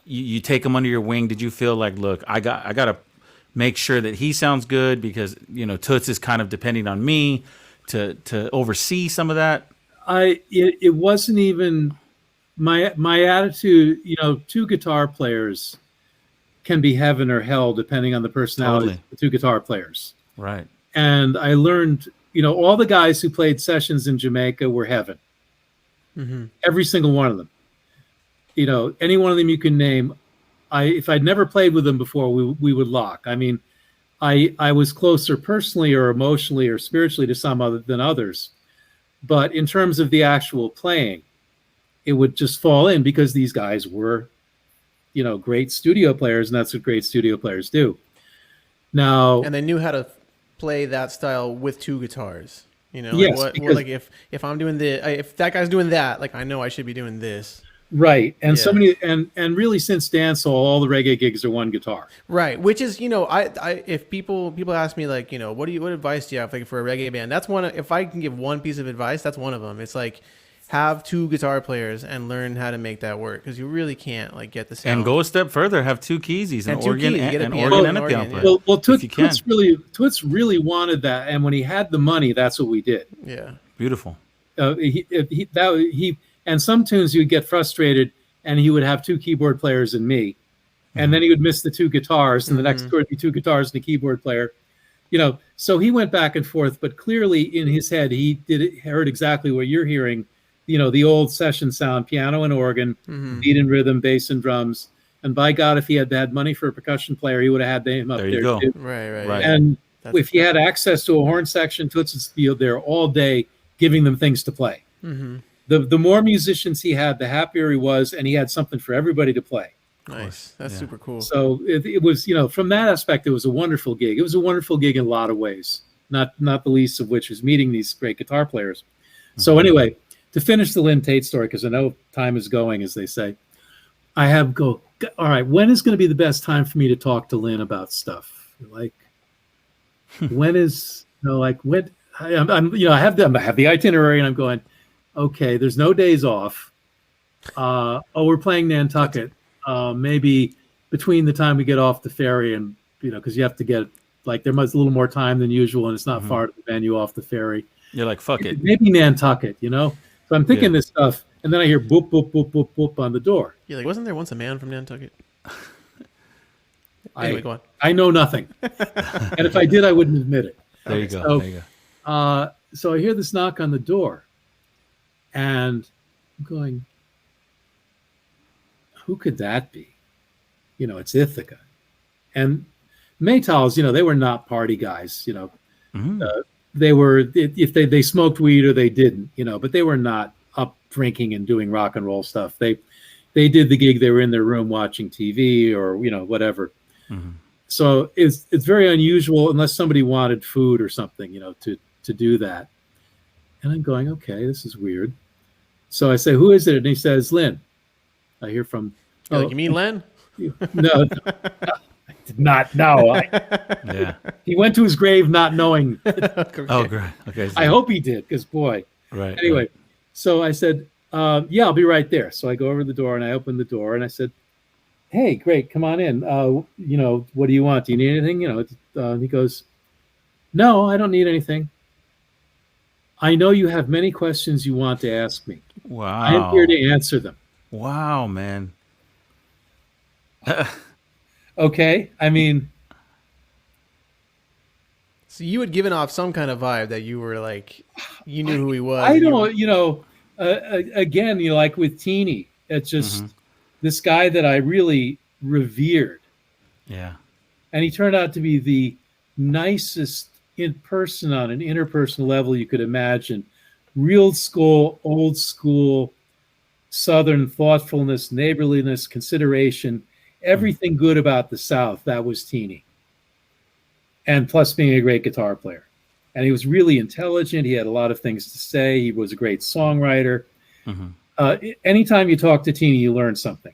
you take him under your wing? Did you feel like, look, I got to make sure that he sounds good because Toots is kind of depending on me to oversee some of that? It wasn't even my attitude. 2 guitar players can be heaven or hell depending on the personality of the 2 guitar players. Right. And I learned, all the guys who played sessions in Jamaica were heaven. Every single one of them. Any one of them you can name. If I'd never played with them before, we would lock. I mean, I was closer personally or emotionally or spiritually to some other than others. But in terms of the actual playing, it would just fall in because these guys were, great studio players, and that's what great studio players do. Now, and they knew how to play that style with 2 guitars. Yes, if I'm doing if that guy's doing that, like I know I should be doing this. Right. And so many, and really since dancehall, all the reggae gigs are 1 guitar. Right. Which is, if people ask me like, what advice do you have like for a reggae band? That's one. If I can give one piece of advice, that's one of them. It's like, have 2 guitar players and learn how to make that work, because you really can't like get the sound. And go a step further, have 2 keys, an organ and a piano player. Well, Toots really wanted that, and when he had the money, that's what we did. Yeah. Beautiful. And some tunes he would get frustrated, and he would have 2 keyboard players and me, and then he would miss the 2 guitars, and the next tour would be 2 guitars and a keyboard player. So he went back and forth, but clearly in his head he heard exactly what you're hearing. The old session sound, piano and organ, beat and rhythm, bass and drums. And by God, if he had had money for a percussion player, he would have had him up there too. Right. And if he had access to a horn section, Toots would be there all day giving them things to play. The more musicians he had, the happier he was, and he had something for everybody to play. Nice. That's super cool. So it was, from that aspect, it was a wonderful gig. It was a wonderful gig in a lot of ways, not the least of which was meeting these great guitar players. So anyway, to finish the Lyn Tait story, because I know time is going, as they say, all right, when is going to be the best time for me to talk to Lynn about stuff? Like, when is, like when I'm I have the itinerary, and I'm going, okay, there's no days off. We're playing Nantucket. Maybe between the time we get off the ferry and, because you have to get, like, there must a little more time than usual, and it's not far to the venue off the ferry. You're like, fuck it. Maybe Nantucket, So I'm thinking this stuff, and then I hear boop, boop, boop, boop, boop on the door. You're like, wasn't there once a man from Nantucket? Anyway, go on. I know nothing. And if I did, I wouldn't admit it. There you go. So I hear this knock on the door, and I'm going, who could that be? It's Ithaca. And Maytals, they were not party guys, they were, if they smoked weed or they didn't, but they were not up drinking and doing rock and roll stuff. They did the gig. They were in their room watching TV or, whatever. So it's very unusual, unless somebody wanted food or something, to do that. And I'm going, okay, this is weird. So I say, who is it? And he says, Lynn. I hear from, like, you mean Len? No, I did not know. He went to his grave not knowing. Okay. Oh, great. Okay. I hope he did, because boy. Right. Anyway, so I said, yeah, I'll be right there. So I go over to the door, and I open the door, and I said, hey, great, come on in. What do you want? Do you need anything? He goes, no, I don't need anything. I know you have many questions you want to ask me. Wow. I am here to answer them. Wow, man. Okay. I mean, so you had given off some kind of vibe that you were like, you knew who he was. I don't, again, like with Teeny, it's just this guy that I really revered. Yeah. And he turned out to be the nicest in person on an interpersonal level you could imagine. Real school, old school, Southern thoughtfulness, neighborliness, consideration, everything good about the South. That was Teeny. And plus being a great guitar player. And he was really intelligent. He had a lot of things to say. He was a great songwriter. Anytime you talk to Teeny, you learn something.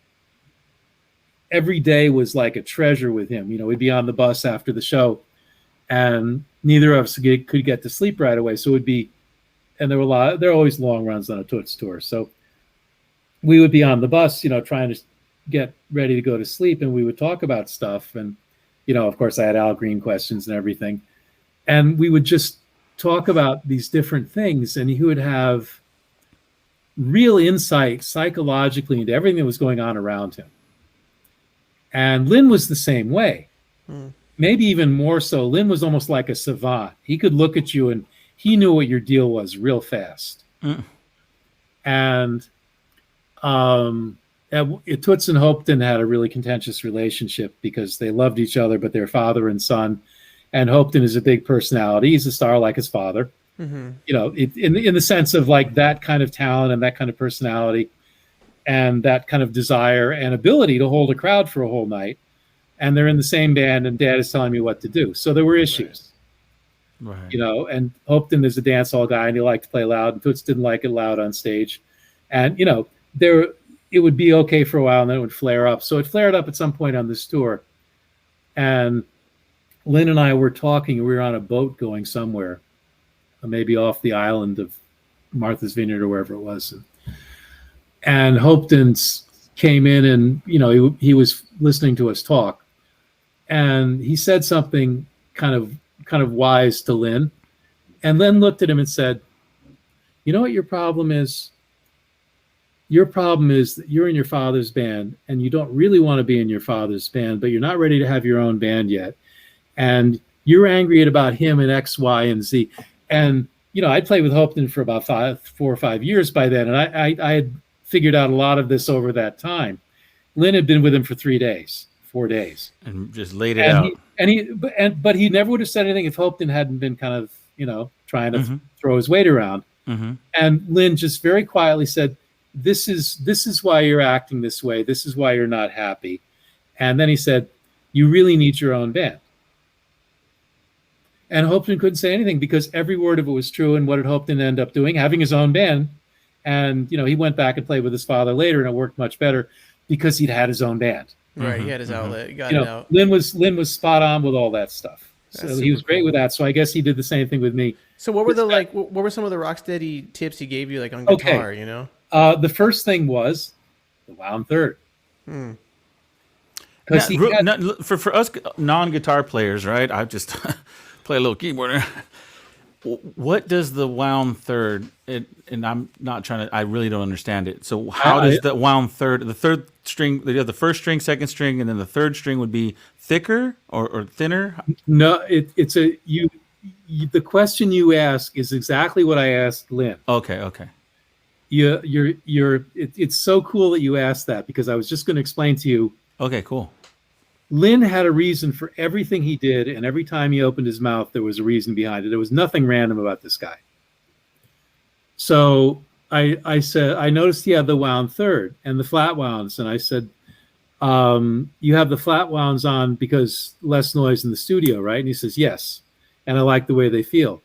Every day was like a treasure with him. We'd be on the bus after the show, and neither of us could get to sleep right away. So it would be, and there are always long runs on a Toots tour. So we would be on the bus, trying to get ready to go to sleep, and we would talk about stuff. And, of course, I had Al Green questions and everything. And we would just talk about these different things, and he would have real insight psychologically into everything that was going on around him. And Lynn was the same way, maybe even more so. Lynn was almost like a savant. He could look at you and he knew what your deal was real fast. And Toots and Hopton had a really contentious relationship because they loved each other, but they're father and son. And Hopton is a big personality. He's a star like his father. In the sense of like that kind of talent and that kind of personality and that kind of desire and ability to hold a crowd for a whole night. And they're in the same band, and Dad is telling me what to do. So there were issues. Right. And Hopton is a dance hall guy, and he liked to play loud, and Toots didn't like it loud on stage. And, it would be okay for a while, and then it would flare up. So it flared up at some point on this tour. And Lynn and I were talking, and we were on a boat going somewhere, maybe off the island of Martha's Vineyard or wherever it was. And Hopton came in, and, he was listening to us talk. And he said something kind of wise to Lynn. And Lynn looked at him and said, you know what your problem is? Your problem is that you're in your father's band, and you don't really want to be in your father's band, but you're not ready to have your own band yet. And you're angry about him and X, Y, and Z. And, I'd played with Hopton for about 4 or 5 years by then. And I had figured out a lot of this over that time. Lynn had been with him for 4 days. And just laid it out. But he never would have said anything if Hopton hadn't been kind of, trying to throw his weight around. And Lynn just very quietly said, this is why you're acting this way. This is why you're not happy. And then he said, you really need your own band. And Hopton couldn't say anything because every word of it was true. And what did Hopton end up doing? Having his own band. And, he went back and played with his father later, and it worked much better because he'd had his own band. Right, he had his outlet. He got You it know, out. Lyn was spot on with all that stuff. So That's he was super great cool. with that. So I guess he did the same thing with me. So what were what were some of the rocksteady tips he gave you, like on guitar? You know, the first thing was the wound third. Because for us non-guitar players, right? I just play a little keyboard. What does the wound third? And I'm not trying to. I really don't understand it. So how does the wound third? The third string, the first string, second string, and then the third string would be thicker or thinner. No, it's a you. The question you ask is exactly what I asked Lyn. Okay. It's so cool that you asked that, because I was just going to explain to you. Okay, cool. Lyn had a reason for everything he did, and every time he opened his mouth, there was a reason behind it. There was nothing random about this guy. So I said, I noticed he had the wound third and the flat wounds, and I said, you have the flat wounds on because less noise in the studio, right? And he says, yes, and I like the way they feel.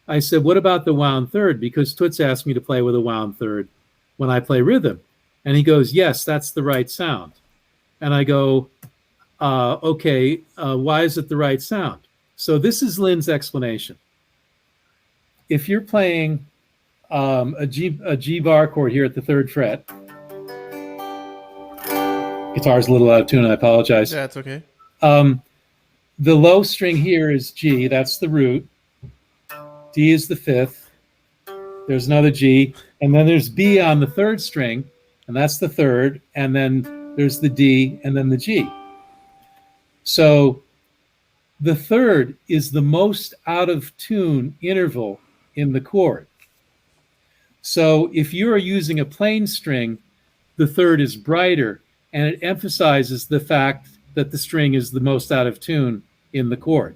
I said, what about the wound third? Because Toots asked me to play with a wound third when I play rhythm. And he goes, yes, that's the right sound. And I go, okay, why is it the right sound? So this is Lyn's explanation. If you're playing a G bar chord here at the third fret, guitar's a little out of tune, I apologize. That's okay. The low string here is G, that's the root. D is the fifth. There's another G, and then there's B on the third string, and that's the third, and then there's the D, and then the G. So the third is the most out of tune interval in the chord. So if you are using a plain string, the third is brighter, and it emphasizes the fact that the string is the most out of tune in the chord.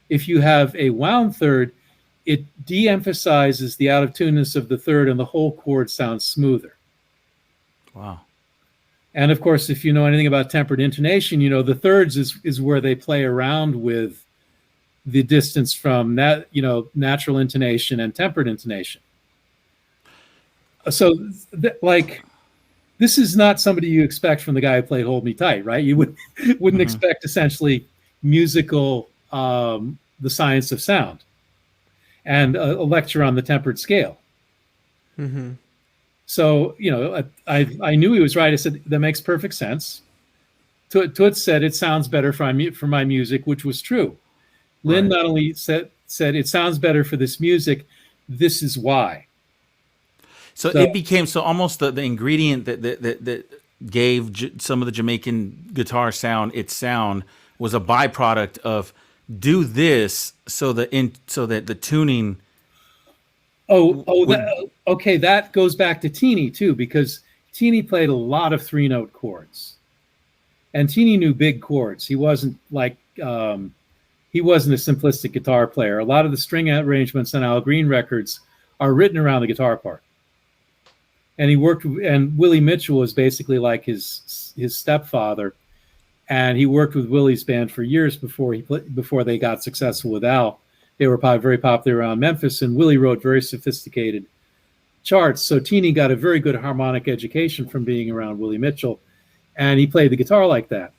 If you have a wound third, it de-emphasizes the out of tuneness of the third, and the whole chord sounds smoother. Wow. And of course, if you know anything about tempered intonation, you know the thirds is where they play around with the distance from that, you know, natural intonation and tempered intonation. So, this is not somebody you expect from the guy who played "Hold Me Tight," right? You wouldn't expect essentially musical, the science of sound, and a lecture on the tempered scale. Mm-hmm. So, you know, I knew he was right. I said, that makes perfect sense. Toots said, it sounds better for my music, which was true. Lyn not only said it sounds better for this music, this is why. So it became almost the ingredient that gave some of the Jamaican guitar sound its sound was a byproduct of do this so that the tuning. Okay, that goes back to Teeny too, because Teeny played a lot of 3-note chords, and Teeny knew big chords. He wasn't a simplistic guitar player. A lot of the string arrangements on Al Green records are written around the guitar part. And and Willie Mitchell was basically like his stepfather, and he worked with Willie's band for years before they got successful with Al. They were very popular around Memphis, and Willie wrote very sophisticated charts. So Teeny got a very good harmonic education from being around Willie Mitchell, and he played the guitar like that.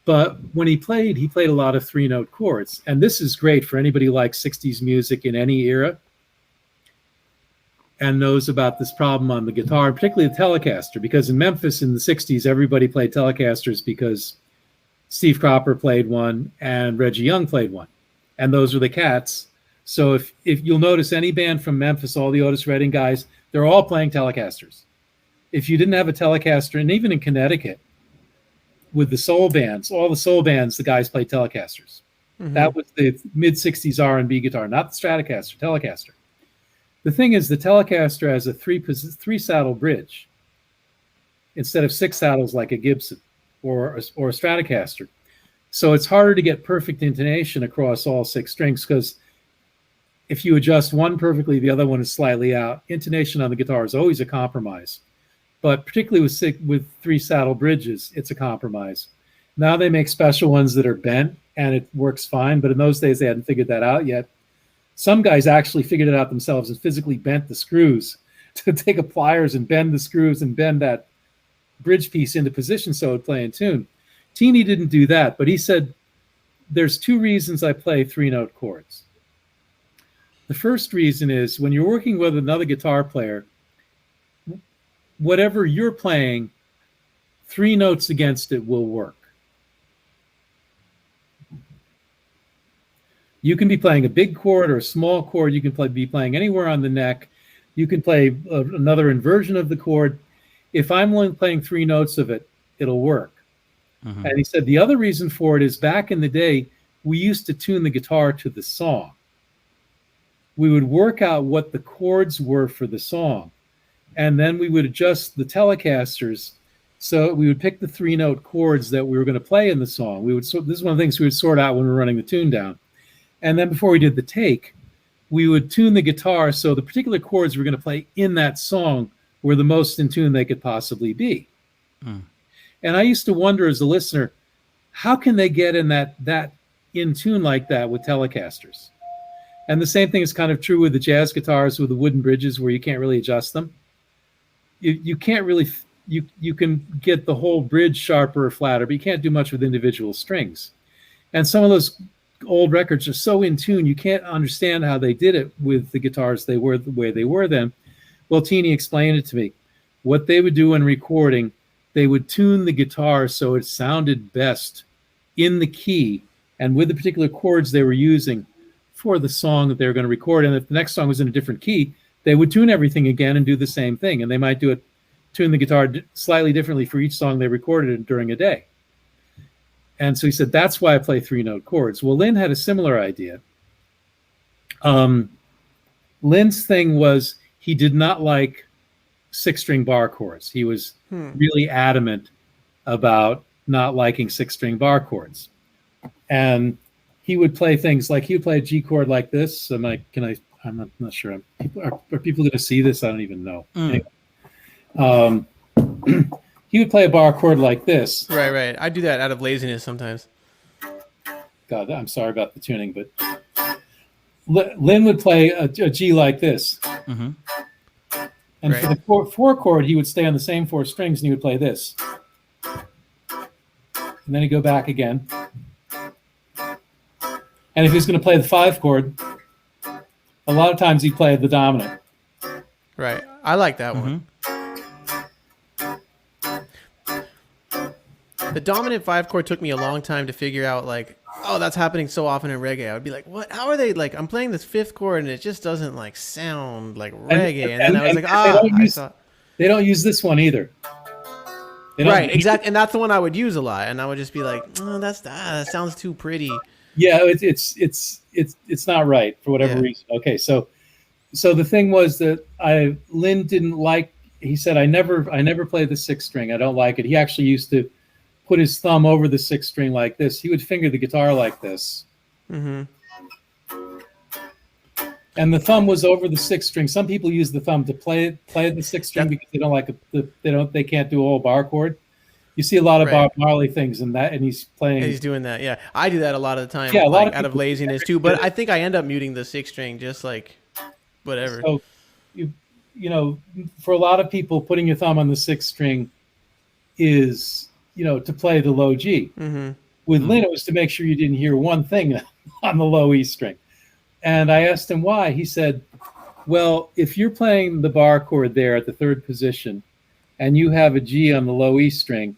But when he played a lot of 3-note chords, and this is great for anybody who likes 60s music in any era and knows about this problem on the guitar, particularly the Telecaster, because in Memphis in the 60s, everybody played Telecasters because Steve Cropper played one and Reggie Young played one. And those are the cats. So if you'll notice any band from Memphis, all the Otis Redding guys, they're all playing Telecasters. If you didn't have a Telecaster, and even in Connecticut, with the soul bands, all the soul bands, the guys played Telecasters. Mm-hmm. That was the mid-60s R&B guitar, not the Stratocaster, Telecaster. The thing is, the Telecaster has a three saddle bridge instead of 6 saddles like a Gibson or a Stratocaster. So it's harder to get perfect intonation across all 6 strings, because if you adjust one perfectly, the other one is slightly out. Intonation on the guitar is always a compromise, but particularly with 3 saddle bridges, it's a compromise. Now they make special ones that are bent, and it works fine, but in those days they hadn't figured that out yet. Some guys actually figured it out themselves and physically bent the screws to take a pliers and bend the screws and bend that bridge piece into position so it would play in tune. Teeny didn't do that, but he said, there's two reasons I play 3-note chords. The first reason is when you're working with another guitar player, whatever you're playing, 3 notes against it will work. You can be playing a big chord or a small chord. You can be playing anywhere on the neck. You can play another inversion of the chord. If I'm only playing 3 notes of it, it'll work. Mm-hmm. And he said the other reason for it is back in the day, we used to tune the guitar to the song. We would work out what the chords were for the song, and then we would adjust the Telecasters. So we would pick the 3-note chords that we were going to play in the song. This is one of the things we would sort out when we were running the tune down. And then before we did the take, we would tune the guitar so the particular chords we were going to play in that song were the most in tune they could possibly be. Mm. And I used to wonder as a listener, how can they get in that in tune like that with Telecasters? And the same thing is kind of true with the jazz guitars with the wooden bridges where you can't really adjust them. You can't really, you can get the whole bridge sharper or flatter, but you can't do much with individual strings. And some of those old records are so in tune, you can't understand how they did it with the guitars they were the way they were then. Well, Teeny explained it to me. What they would do in recording, they would tune the guitar so it sounded best in the key and with the particular chords they were using for the song that they were going to record. And if the next song was in a different key, they would tune everything again and do the same thing. And they might tune the guitar slightly differently for each song they recorded during a day. And so he said, that's why I play 3-note chords. Well, Lyn had a similar idea. Lyn's thing was he did not like 6-string bar chords. He was really adamant about not liking 6-string bar chords. And he would play things like, he would play a G chord like this. I'm not sure. Are people going to see this? I don't even know. Anyway. He would play a bar chord like this. Right. I do that out of laziness sometimes. God, I'm sorry about the tuning, but Lyn would play a G like this. Mm-hmm. And for the 4 chord, he would stay on the same 4 strings and he would play this. And then he'd go back again. And if he was going to play the 5 chord, a lot of times he'd play the dominant. Right. I like that one. The dominant 5 chord took me a long time to figure out, like, oh, that's happening so often in reggae. I would be like, what? How are they, like, I'm playing this 5th chord and it just doesn't, like, sound like reggae. And then I was like, they don't use this one either. Right, exactly. And that's the one I would use a lot. And I would just be like, oh, that sounds too pretty. Yeah, it's not right for whatever reason. Okay, so the thing was that Lyn didn't like. He said, I never play the 6th string. I don't like it. He actually used to put his thumb over the 6th string like this. He would finger the guitar like this. Mm-hmm. And the thumb was over the 6th string. Some people use the thumb to play the 6th string because they don't like they can't do a whole bar chord. You see a lot of Bob Marley things in that, and he's playing. And he's doing that, yeah. I do that a lot of the time, yeah, like, out of laziness too. But I think I end up muting the 6th string, just like whatever. So, you know, for a lot of people, putting your thumb on the 6th string is, to play the low G. Mm-hmm. With Lyn, it was to make sure you didn't hear one thing on the low E string. And I asked him why. He said, well, if you're playing the bar chord there at the 3rd position, and you have a G on the low E string,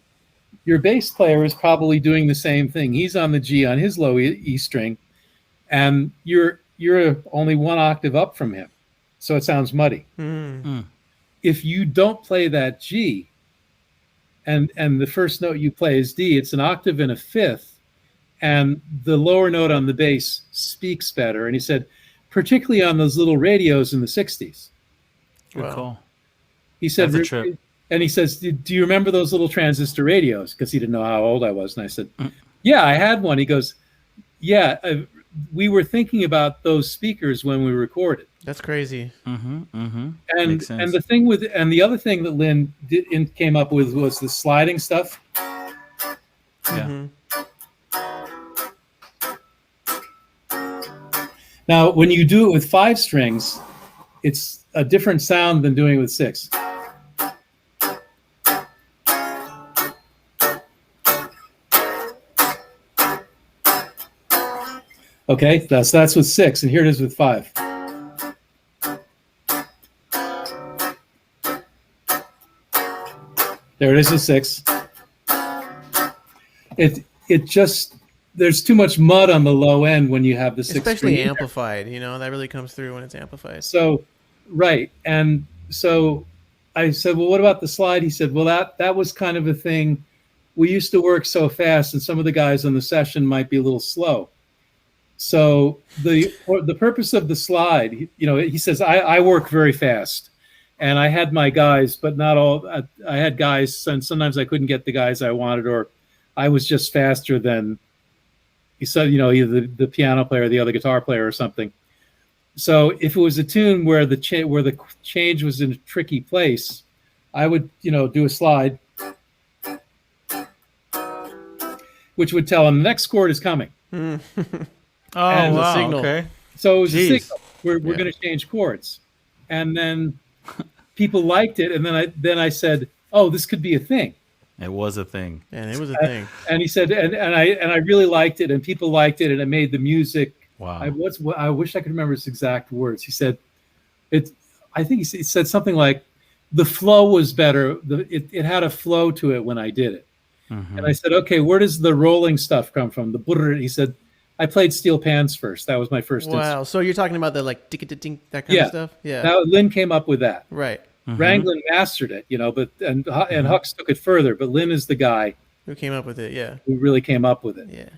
your bass player is probably doing the same thing. He's on the G on his low E string, and you're only 1 octave up from him. So it sounds muddy. Mm. If you don't play that G, and the first note you play is D, it's an octave and a 5th, and the lower note on the bass speaks better. And he said, particularly on those little radios in the 60s. Good call. He said, that's a trip. And he says, do you remember those little transistor radios? Because he didn't know how old I was. And I said, yeah, I had one. He goes, yeah, we were thinking about those speakers when we recorded. That's crazy. Mm-hmm, mm-hmm. And the other thing that Lyn came up with was the sliding stuff. Yeah. Mm-hmm. Now, when you do it with 5 strings, it's a different sound than doing it with 6. Okay, that's with 6, and here it is with 5. There it is with 6. It just, there's too much mud on the low end when you have the 6 especially string amplified. You know, that really comes through when it's amplified. So, right, and so I said, well, what about the slide? He said, well, that was kind of a thing. We used to work so fast, and some of the guys on the session might be a little slow. So the purpose of the slide, you know, he says, I work very fast, and I had my guys, but not all. I had guys, and sometimes I couldn't get the guys I wanted, or I was just faster than, he said, you know, either the piano player or the other guitar player or something. So if it was a tune where the change was in a tricky place, I would, you know, do a slide, which would tell him the next chord is coming. Oh, And the wow, signal. okay. So it was a Jeez. signal. We're going to change chords, and then people liked it, and then I said, oh, this could be a thing. It was a thing. And it was a thing. And he said, and I really liked it, and people liked it, and it made the music. Wow. I wish I could remember his exact words. He said, I think he said something like, the flow was better. It had a flow to it when I did it. Mm-hmm. And I said, okay, where does the rolling stuff come from? The brrr. He said, I played steel pans first. That was my first Wow. instrument. So you're talking about the like tick-a-tink, that kind of stuff? Yeah. Now, Lynn came up with that. Right. Mm-hmm. Ranglin mastered it, you know, and Hux took it further. But Lynn is the guy Who came up with it? Yeah. who really came up with it. Yeah.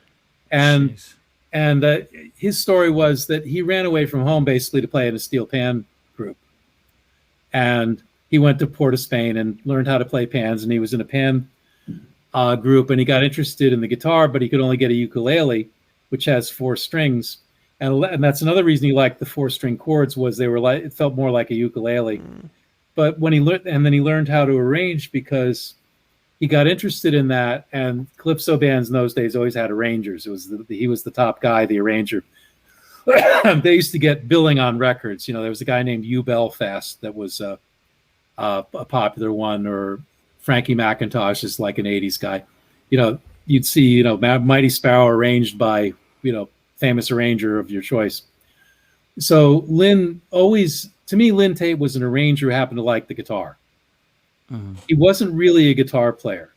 And Jeez. and his story was that he ran away from home basically to play in a steel pan group. And he went to Port of Spain and learned how to play pans. And he was in a pan group, and he got interested in the guitar, but he could only get a ukulele, which has 4 strings. And that's another reason he liked the 4-string chords, was they were like, it felt more like a ukulele. But when he learned, and then he learned how to arrange because he got interested in that. And calypso bands in those days always had arrangers. He was the top guy, the arranger. They used to get billing on records. You know, there was a guy named Hugh Belfast that was a popular one, or Frankie McIntosh is like an 80s guy. You know, you'd see, you know, Mighty Sparrow arranged by, you know, famous arranger of your choice. So Lynn always, to me, Lyn Tait was an arranger who happened to like the guitar. Mm-hmm. He wasn't really a guitar player.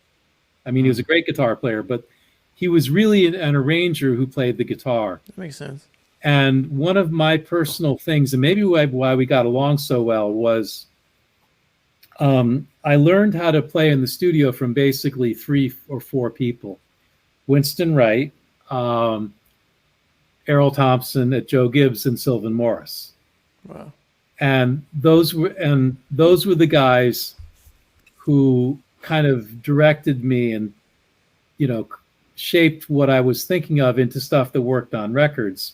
I mean, he was a great guitar player, but he was really an arranger who played the guitar. That makes sense. And one of my personal things, and maybe why we got along so well, was I learned how to play in the studio from basically 3 or 4 people: Winston Wright, Errol Thompson, Joe Gibbs, and Sylvan Morris. Wow. And those were the guys who kind of directed me and, you know, shaped what I was thinking of into stuff that worked on records.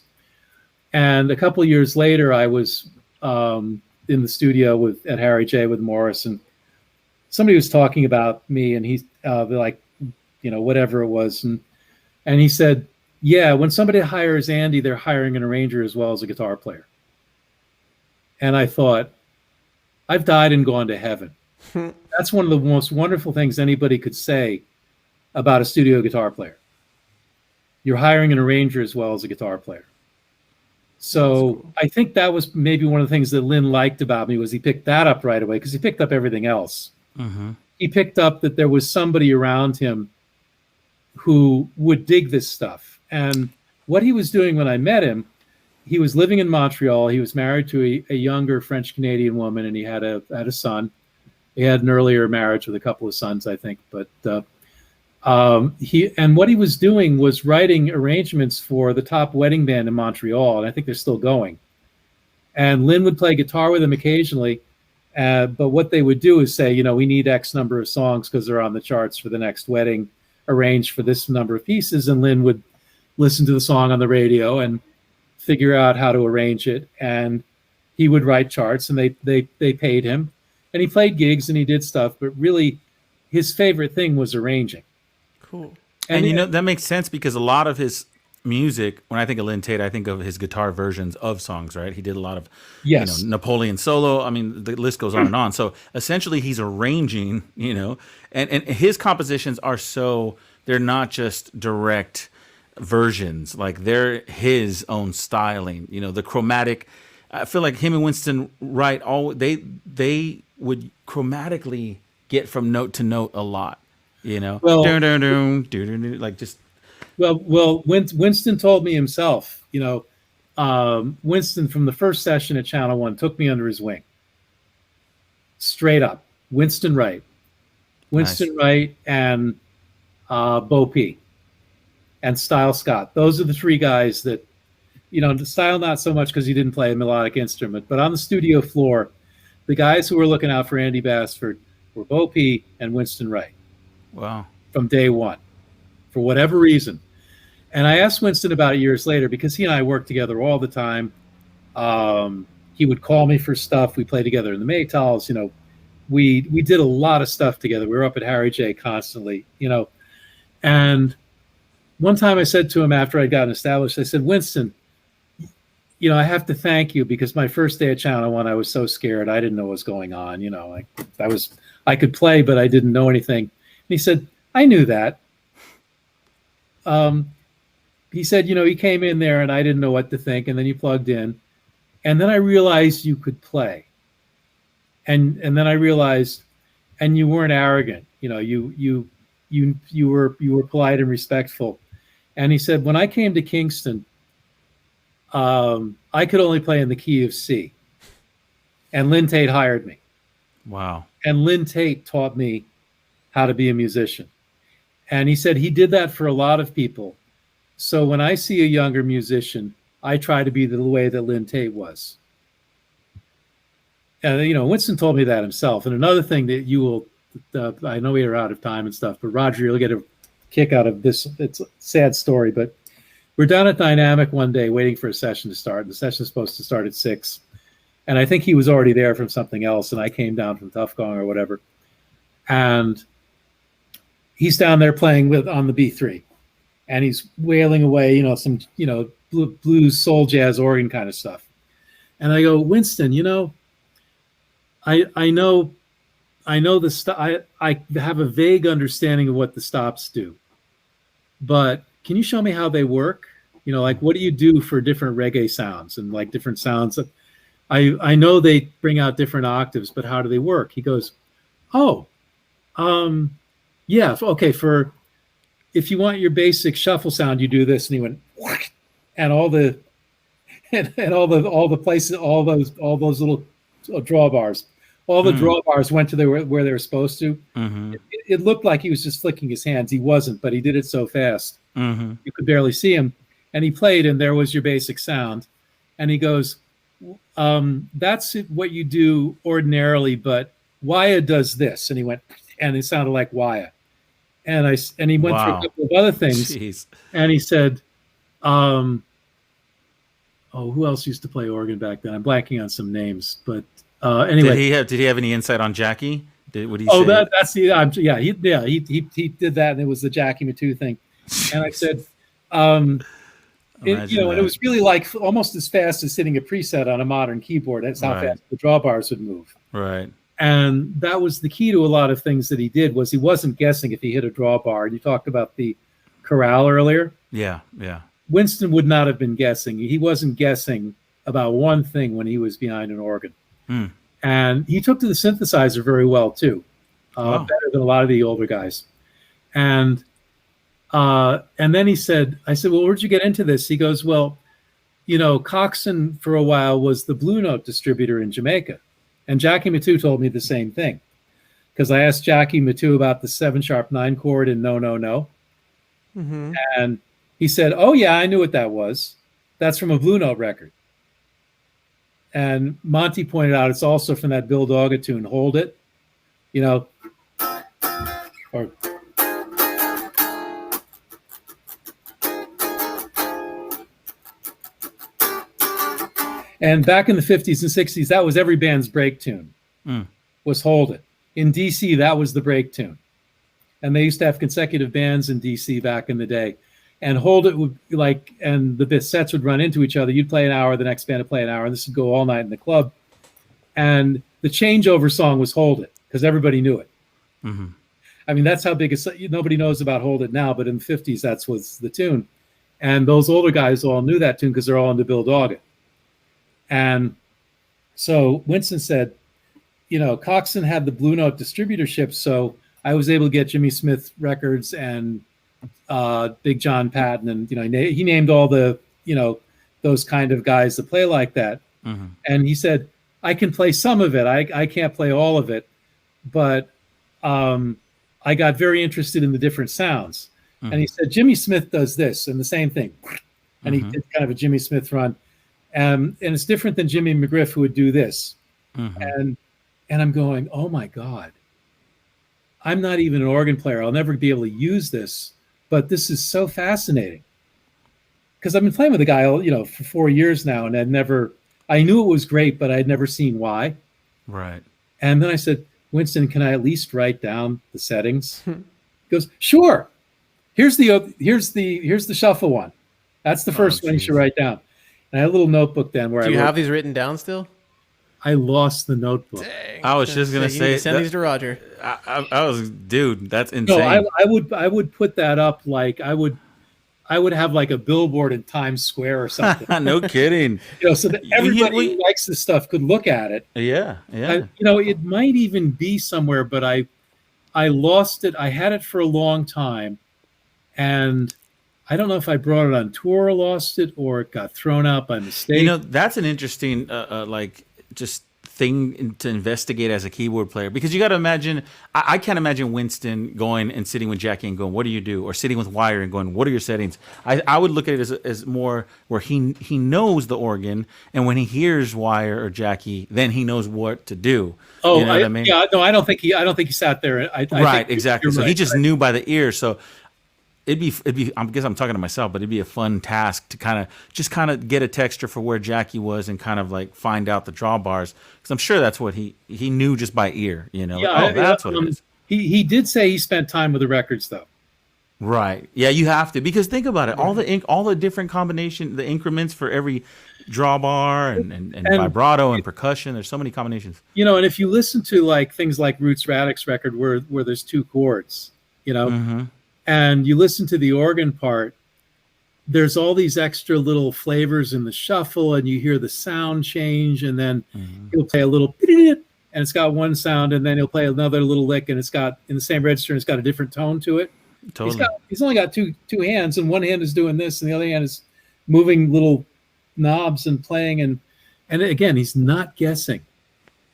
And a couple of years later, I was in the studio at Harry J with Morris, and somebody was talking about me, and he's like, you know, whatever it was, and he said, yeah, when somebody hires Andy, they're hiring an arranger as well as a guitar player. And I thought, I've died and gone to heaven. That's one of the most wonderful things anybody could say about a studio guitar player. You're hiring an arranger as well as a guitar player. So cool. I think that was maybe one of the things that Lynn liked about me, was he picked that up right away, because he picked up everything else. Mm-hmm. He picked up that there was somebody around him who would dig this stuff. And what he was doing when I met him, he was living in Montreal. He was married to a younger French-Canadian woman, and he had a son. He had an earlier marriage with a couple of sons, I think. But what he was doing was writing arrangements for the top wedding band in Montreal, and I think they're still going. And Lynn would play guitar with him occasionally, but what they would do is say, you know, we need X number of songs because they're on the charts for the next wedding, arranged for this number of pieces, and Lynn would listen to the song on the radio and figure out how to arrange it, and he would write charts, and they paid him, and he played gigs and he did stuff, but really his favorite thing was arranging. Cool. And you know, that makes sense, because a lot of his music, when I think of Lyn Tait, I think of his guitar versions of songs, right? He did a lot of, yes, you know, Napoleon solo. I mean, the list goes on and on. So essentially he's arranging, you know, and his compositions are so, they're not just direct versions. Like they're his own styling. You know, the chromatic. I feel like him and Winston Wright they would chromatically get from note to note a lot. You know, Well, like just. Well, Winston told me himself. You know, Winston from the first session at Channel One took me under his wing. Straight up, Winston Wright and Bo P and Style Scott. Those are the three guys that, you know, Style not so much because he didn't play a melodic instrument, but on the studio floor, the guys who were looking out for Andy Bassford were Bo P and Winston Wright. Wow. From day one, for whatever reason. And I asked Winston about it years later because he and I worked together all the time. He would call me for stuff. We played together in the Maytals. You know, we did a lot of stuff together. We were up at Harry J constantly, you know. And one time I said to him after I'd gotten established, I said, Winston, you know, I have to thank you because my first day at Channel One, I was so scared. I didn't know what was going on. You know, I could play, but I didn't know anything. And he said, I knew that. He said, you know, he came in there and I didn't know what to think. And then he plugged in. And then I realized you could play. And then I realized, and you weren't arrogant. You know, you were polite and respectful. And he said, when I came to Kingston, I could only play in the key of C. And Lyn Tait hired me. Wow. And Lyn Tait taught me how to be a musician. And he said he did that for a lot of people. So when I see a younger musician, I try to be the way that Lyn Tait was. And, you know, Winston told me that himself. And another thing that you will, I know we are out of time and stuff, but Roger, you'll get a kick out of this. It's a sad story, but we're down at Dynamic one day waiting for a session to start. The session's supposed to start at 6. And I think he was already there from something else. And I came down from Tough Gong or whatever. And he's down there playing on the B3. And he's wailing away, you know, some, you know, blues, soul, jazz, organ kind of stuff. And I go, Winston, you know, I know I have a vague understanding of what the stops do, but can you show me how they work? You know, like what do you do for different reggae sounds and like different sounds? I know they bring out different octaves, but how do they work? He goes, oh, yeah, okay. If you want your basic shuffle sound, you do this. And he went, and all the places, all those little drawbars, all the drawbars went to where they were supposed to. Mm-hmm. It looked like he was just flicking his hands. He wasn't, but he did it so fast. Mm-hmm. You could barely see him. And he played, and there was your basic sound. And he goes, that's what you do ordinarily, but Waya does this. And he went, and it sounded like Waya. And he went through a couple of other things. Jeez. And he said, who else used to play organ back then? I'm blanking on some names, but anyway. Did he have any insight on Jackie? What did he say? That's the he did that, and it was the Jackie Matu thing. And I said, and it was really like almost as fast as hitting a preset on a modern keyboard. That's how fast the drawbars would move. Right. And that was the key to a lot of things that he did, was he wasn't guessing if he hit a drawbar. And you talked about the chorale earlier. Yeah. Winston would not have been guessing. He wasn't guessing about one thing when he was behind an organ. Mm. And he took to the synthesizer very well, too, better than a lot of the older guys. And then I said, well, where'd you get into this? He goes, well, you know, Coxon for a while was the Blue Note distributor in Jamaica. And Jackie Matu told me the same thing, because I asked Jackie Matu about the 7#9 chord in No, No, No. Mm-hmm. And he said, oh, yeah, I knew what that was. That's from a Blue Note record. And Monty pointed out it's also from that Bill Dogga tune, Hold It, you know. Or and back in the 50s and 60s, that was every band's break tune, was Hold It. In DC, that was the break tune. And they used to have consecutive bands in DC back in the day. And Hold It would and the sets would run into each other. You'd play an hour, the next band would play an hour, and this would go all night in the club. And the changeover song was Hold It, because everybody knew it. Mm-hmm. I mean, that's how big nobody knows about Hold It now, but in the 50s, that was the tune. And those older guys all knew that tune because they're all into Bill Doggett. And so Winston said, Coxsone had the Blue Note distributorship, so I was able to get Jimmy Smith records and Big John Patton, and he named all the those kind of guys that play like that. Mm-hmm. And he said, I can play some of it. I can't play all of it, but I got very interested in the different sounds. Mm-hmm. And he said, Jimmy Smith does this, and the same thing. And he did kind of a Jimmy Smith run. And it's different than Jimmy McGriff, who would do this. Mm-hmm. And I'm going, oh my God, I'm not even an organ player. I'll never be able to use this, but this is so fascinating. Because I've been playing with the guy, for 4 years now, and I knew it was great, but I'd never seen why. Right. And then I said, Winston, can I at least write down the settings? He goes, sure. Here's the shuffle one. That's the first one you should write down. And I had a little notebook then where Do you have these written down still? I lost the notebook. Dang. I was just gonna say, send these to Roger. I was, dude, that's insane. No, I would put that up like I would have like a billboard in Times Square or something. No kidding. So that everybody who likes this stuff could look at it. Yeah. It might even be somewhere, but I lost it. I had it for a long time, and I don't know if I brought it on tour or lost it, or it got thrown out by mistake. That's an interesting just thing to investigate as a keyboard player, because you got to imagine, I can't imagine Winston going and sitting with Jackie and going, what do you do? Or sitting with Wire and going, what are your settings? I would look at it as more where he knows the organ, and when he hears Wire or Jackie, then he knows what to do. Oh, you know what I mean? Yeah, no, I don't think he sat there. Right, exactly. So right, he just knew by the ear. So it'd be. I guess I'm talking to myself, but it'd be a fun task to kind of get a texture for where Jackie was and kind of like find out the drawbars, because I'm sure that's what he knew just by ear. Yeah, that's what it is. He did say he spent time with the records though. Right. Yeah, you have to, because think about it. All the different combination, the increments for every drawbar and vibrato and percussion. There's so many combinations. And if you listen to like things like Roots Radix record where there's 2 chords, Mm-hmm. and you listen to the organ part, there's all these extra little flavors in the shuffle, and you hear the sound change, and then he'll play a little and it's got one sound, and then he'll play another little lick, and it's got in the same register, and it's got a different tone to it. Totally. He's only got two hands, and one hand is doing this, and the other hand is moving little knobs and playing, and again, he's not guessing.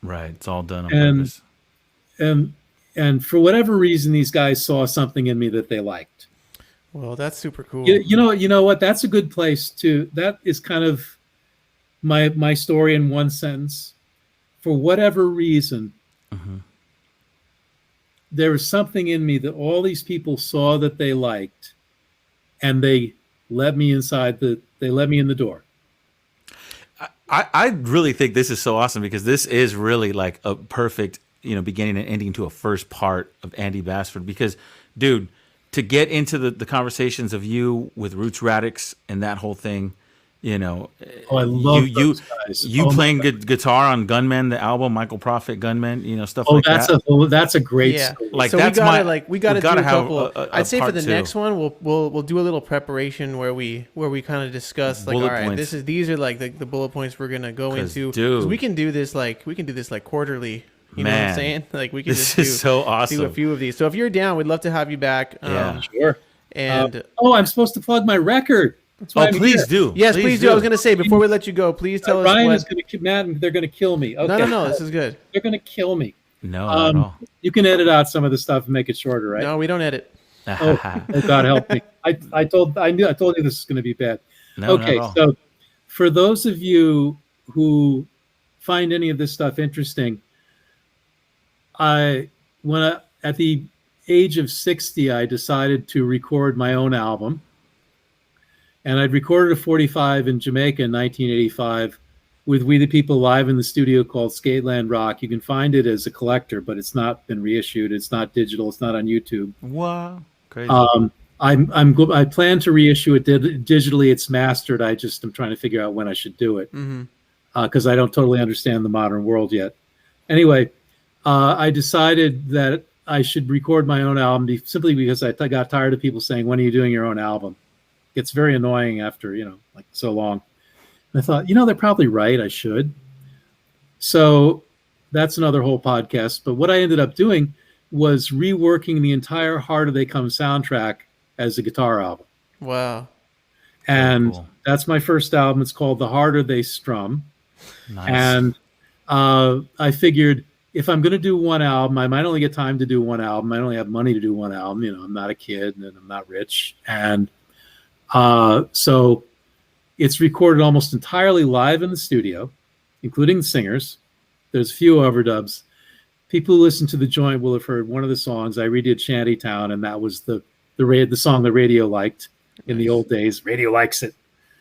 Right. It's all done on purpose. And for whatever reason, these guys saw something in me that they liked. Well, that's super cool. You know what? That's a good place to. That is kind of my story in one sentence. For whatever reason, there was something in me that all these people saw that they liked, and they let me inside. They let me in the door. I really think this is so awesome, because this is really like a perfect beginning and ending to a first part of Andy Bassford, because, dude, to get into the conversations of you with Roots Radix and that whole thing, I love those guys. Playing guitar on Gunmen, the album, Michael Prophet Gunmen, stuff like that. That's a great story. Like, so that's we gotta do a couple. I'd say for the two. next one, we'll do a little preparation where we kind of discuss like, bullet all right, points. these are like the bullet points we're gonna go into. Dude, 'cause we can do this like quarterly. You know what I'm saying? Like, we can so awesome. do a few of these. So if you're down, we'd love to have you back. Sure. And I'm supposed to plug my record. Please do. Yes, please do. I was going to say, before we let you go, please tell us Ryan is going to Matt, and they're going to kill me. Okay. No, this is good. They're going to kill me. No, not at all. You can edit out some of the stuff and make it shorter, right? No, we don't edit. Oh, God help me. I told you this is going to be bad. No, okay, not at all. So for those of you who find any of this stuff interesting, at the age of 60, I decided to record my own album. And I'd recorded a 45 in Jamaica in 1985 with We the People live in the studio called Skateland Rock. You can find it as a collector, but it's not been reissued. It's not digital. It's not on YouTube. Wow. Crazy. I plan to reissue it digitally. It's mastered. I'm trying to figure out when I should do it, because I don't totally understand the modern world yet. Anyway, I decided that I should record my own album simply because I got tired of people saying, "When are you doing your own album?" gets very annoying after, like so long. And I thought, they're probably right. I should. So that's another whole podcast. But what I ended up doing was reworking the entire Harder They Come soundtrack as a guitar album. Wow. And cool. That's my first album. It's called The Harder They Strum. Nice. And I figured if I'm going to do one album, I might only get time to do one album. I only have money to do one album. I'm not a kid and I'm not rich. And so it's recorded almost entirely live in the studio, including the singers. There's a few overdubs. People who listen to The Joint will have heard one of the songs. I redid Shantytown, and that was the song the radio liked in the old days. Radio likes it.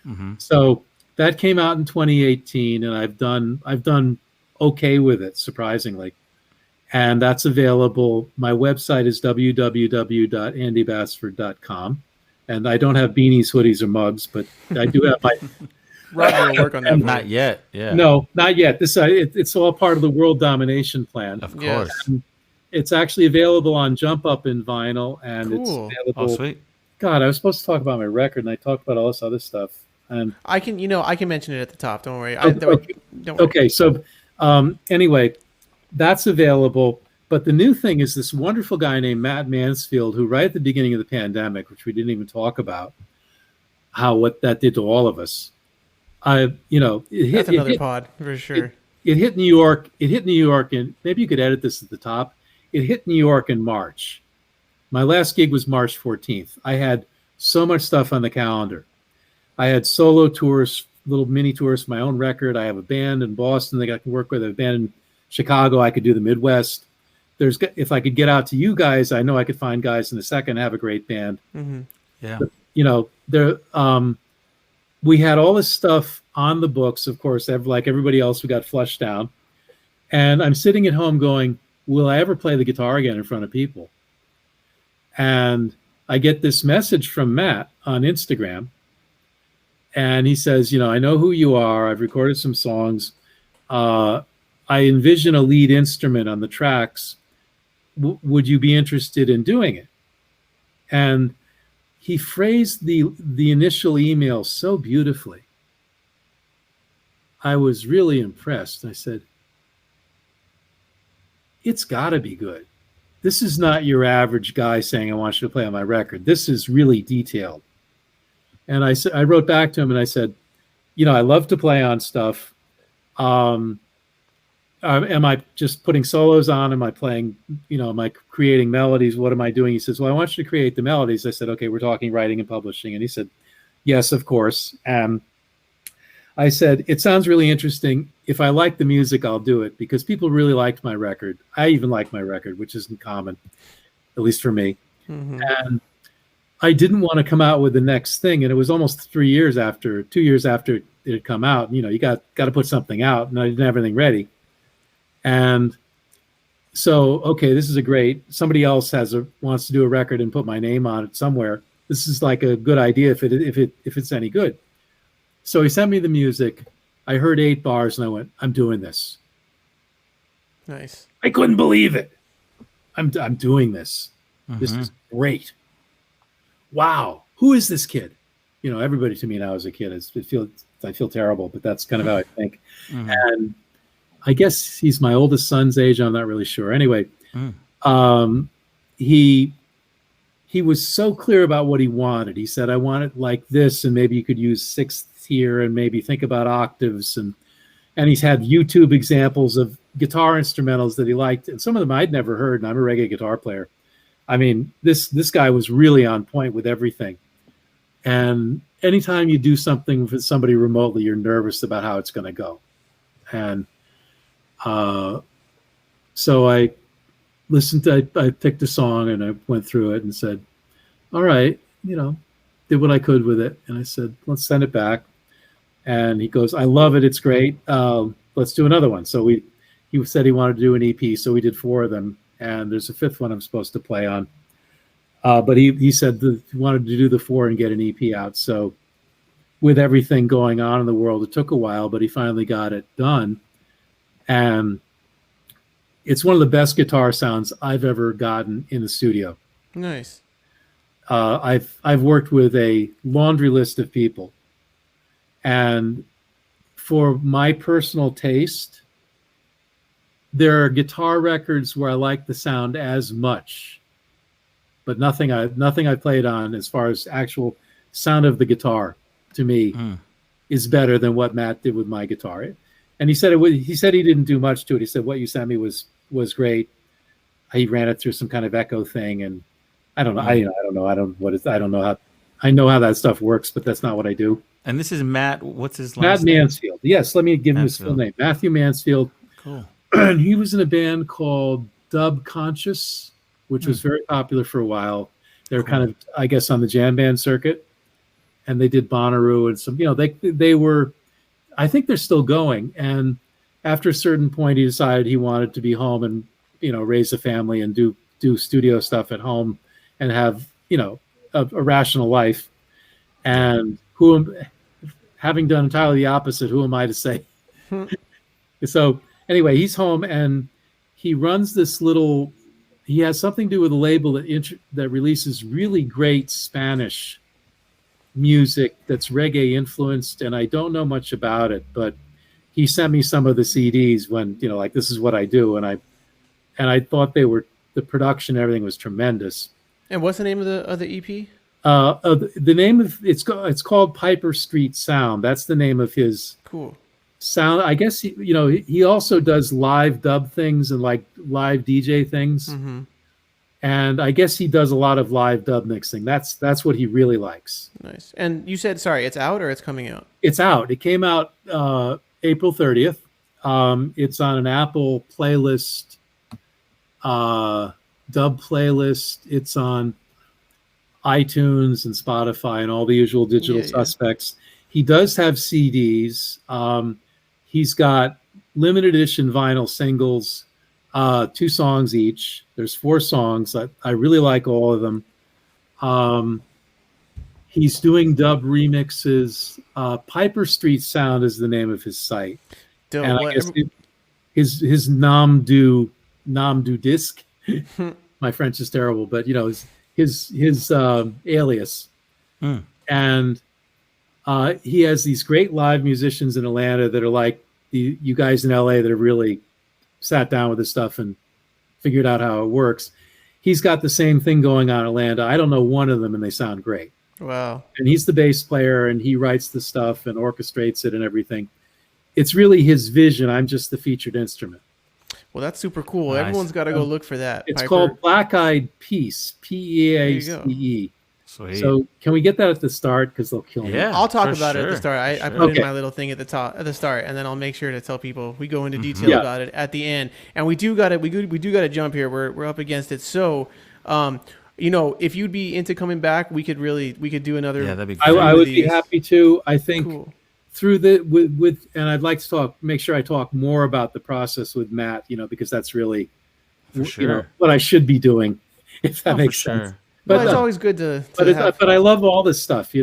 Mm-hmm. So that came out in 2018, and I've done okay with it, surprisingly. And that's available. My website is www.andybassford.com. And I don't have beanies, hoodies, or mugs, but I do have my... Roger will work on that. Not yet. Yeah. No, not yet. It's all part of the world domination plan. Of course. Yes. It's actually available on Jump Up in vinyl, and it's Cool. available. Oh, sweet. God, I was supposed to talk about my record, and I talked about all this other stuff. And I can mention it at the top. Don't worry. Okay. Don't worry. Okay, so anyway, that's available. But the new thing is this wonderful guy named Matt Mansfield, who right at the beginning of the pandemic, which we didn't even talk about, what that did to all of us. That's another pod for sure. It hit New York. And maybe you could edit this at the top. It hit New York in March. My last gig was March 14th. I had so much stuff on the calendar. I had solo tours, little mini tours for my own record. I have a band in Boston that I can work with. A band in Chicago. I could do the Midwest. If I could get out to you guys, I know I could find guys in a second, have a great band. Mm-hmm. Yeah. But, we had all this stuff on the books, of course, like everybody else who got flushed down. And I'm sitting at home going, will I ever play the guitar again in front of people? And I get this message from Matt on Instagram. And he says, I know who you are. I've recorded some songs. I envision a lead instrument on the tracks. Would you be interested in doing it? And he phrased the initial email so beautifully. I was really impressed. I said, it's got to be good. This is not your average guy saying, I want you to play on my record. This is really detailed. And I wrote back to him and I said, I love to play on stuff. Am I just putting solos on? Am I playing, am I creating melodies? What am I doing? He says, well, I want you to create the melodies. I said, okay, we're talking writing and publishing. And he said, yes, of course. I said, it sounds really interesting. If I like the music, I'll do it, because people really liked my record. I even like my record, which isn't common, at least for me. Mm-hmm. And I didn't want to come out with the next thing. And it was almost 2 years after it had come out. You got to put something out, and I didn't have anything ready. And so, okay, this is somebody else wants to do a record and put my name on it somewhere. This is like a good idea if it's any good. So he sent me the music. I heard 8 bars and I went, I'm doing this. Nice. I couldn't believe it. I'm doing this. Mm-hmm. This is great. Wow. Who is this kid? Everybody to me now is a kid. I feel terrible, but that's kind of how I think. Mm-hmm. And I guess he's my oldest son's age. I'm not really sure. Anyway, he was so clear about what he wanted. He said, I want it like this, and maybe you could use sixth here and maybe think about octaves. And he's had YouTube examples of guitar instrumentals that he liked. And some of them I'd never heard, and I'm a reggae guitar player. I mean, this guy was really on point with everything. And anytime you do something for somebody remotely, you're nervous about how it's going to go. And so I picked a song and I went through it and said, all right, did what I could with it. And I said, let's send it back. And he goes, I love it. It's great. Let's do another one. So he said he wanted to do an EP. So we did 4 of them. And there's a 5th one I'm supposed to play on. But he said he wanted to do the 4 and get an EP out. So with everything going on in the world, it took a while, but he finally got it done. And it's one of the best guitar sounds I've ever gotten in the studio. Nice. I've worked with a laundry list of people, and for my personal taste, there are guitar records where I like the sound as much, but nothing I played on as far as actual sound of the guitar to me is better than what Matt did with my guitar. And he said he didn't do much to it. He said what you sent me was great. He ran it through some kind of echo thing, and I don't know. I know how that stuff works, but that's not what I do. And this is Matt. What's his last Matt name? Mansfield. Yes, let me give him his full name. Matthew Mansfield. Cool. And he was in a band called Dub Conscious, which was very popular for a while. They're kind of, I guess, on the jam band circuit, and they did Bonnaroo and some. They were. I think they're still going. And after a certain point, he decided he wanted to be home and raise a family and do studio stuff at home and have a rational life. And having done entirely the opposite, who am I to say? So anyway, he's home and he runs this little. He has something to do with a label that releases really great Spanish music that's reggae influenced, and I don't know much about it, but he sent me some of the CDs when like this is what I do, and I thought the production, everything was tremendous. And what's the name of the EP? The name of it's called Piper Street Sound. That's the name of his sound. I guess he also does live dub things and like live DJ things. Mm-hmm. And I guess he does a lot of live dub mixing. That's what he really likes. Nice. And you said, sorry, it's out or it's coming out? It's out. It came out April 30th. It's on an Apple playlist, dub playlist. It's on iTunes and Spotify and all the usual digital suspects. He does have CDs. He's got limited edition vinyl singles, 2 songs each. There's 4 songs. I really like all of them. He's doing dub remixes. Piper Street Sound is the name of his site. And I guess his Namdu disc. My French is terrible, but his alias. And he has these great live musicians in Atlanta that are like you guys in LA that have really sat down with this stuff and figured out how it works. He's got the same thing going on in Atlanta. I don't know one of them, and they sound great. Wow. And he's the bass player, and he writes the stuff and orchestrates it and everything. It's really his vision. I'm just the featured instrument. Well, that's super cool. Nice. Everyone's got to go look for that. It's called Black Eyed Peace, Peace. Sweet. So can we get that at the start? Because they'll kill me. Yeah, I'll talk about it at the start. I put in my little thing at the start, and then I'll make sure to tell people. We go into detail about it at the end, and we do got to jump here. We're up against it. So, if you'd be into coming back, we could do another. Yeah, that'd be great. I would be happy to. I think through and I'd like to make sure I talk more about the process with Matt. Because that's really what I should be doing, if that makes sense. But it's always good to but I love all this stuff,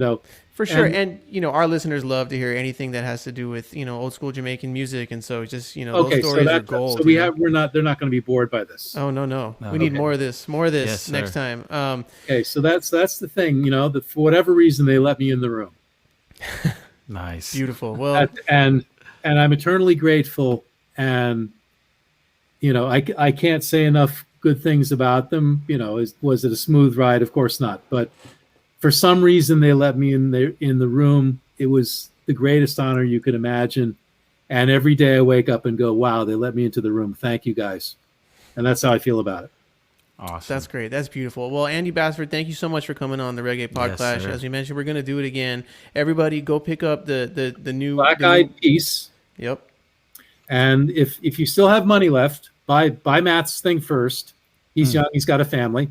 For sure. And our listeners love to hear anything that has to do with, old school Jamaican music. And so just, those stories are gold. So they're not going to be bored by this. Oh, no. We need more of this next time. Okay. So that's the thing, for whatever reason, they let me in the room. Nice. Beautiful. Well, and I'm eternally grateful. And, I can't say enough good things about them. Was it a smooth ride? Of course not. But for some reason, they let me in the room. It was the greatest honor you could imagine. And every day I wake up and go, wow, they let me into the room. Thank you, guys. And that's how I feel about it. Awesome. That's great. That's beautiful. Well, Andy Bassford, thank you so much for coming on the Reggae PodClash. Yes, as we mentioned, we're going to do it again. Everybody go pick up the new Black Eyed Peace. Yep. And if you still have money left, buy Matt's thing first. He's young. He's got a family.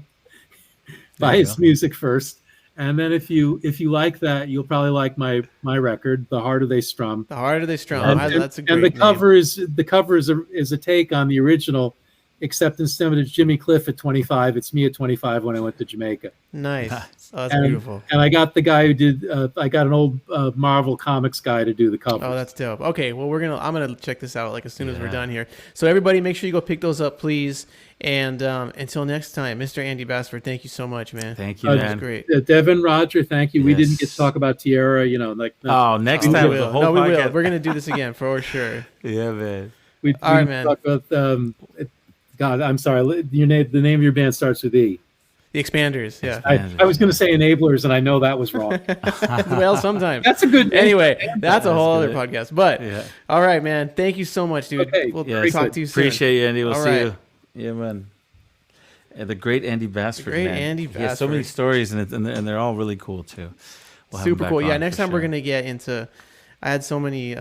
Buy his music first. And then if you like that, you'll probably like my record, The Harder They Strum. The Harder They Strum. That's a great and the cover is a take on the original except instead of Jimmy Cliff at 25, it's me at 25 when I went to Jamaica. Nice. Oh, that's beautiful. And I got the guy who did. I got an old Marvel Comics guy to do the covers. Oh, that's dope. Okay, well, I'm gonna check this out like as soon as we're done here. So everybody, make sure you go pick those up, please. And until next time, Mr. Andy Bassford, thank you so much, man. Thank you, man. That was great. Devin, Roger, thank you. We didn't get to talk about Tierra, Next time. We will. We will. We're gonna do this again for sure. Yeah, man. We All right, man. Talk about, God, I'm sorry. The name of your band starts with E. The Expanders, yeah. I was going to say Enablers, and I know that was wrong. Well, sometimes. That's a good name. Anyway, that's a whole other podcast. But, all right, man. Thank you so much, dude. Okay. We'll talk to you soon. Appreciate you, Andy. We'll all see right. you. Yeah, man. And the great Andy Bassford, man. Andy He has so many stories, and they're all really cool, too. We'll super cool. Yeah, next time we're going to get into... I had so many...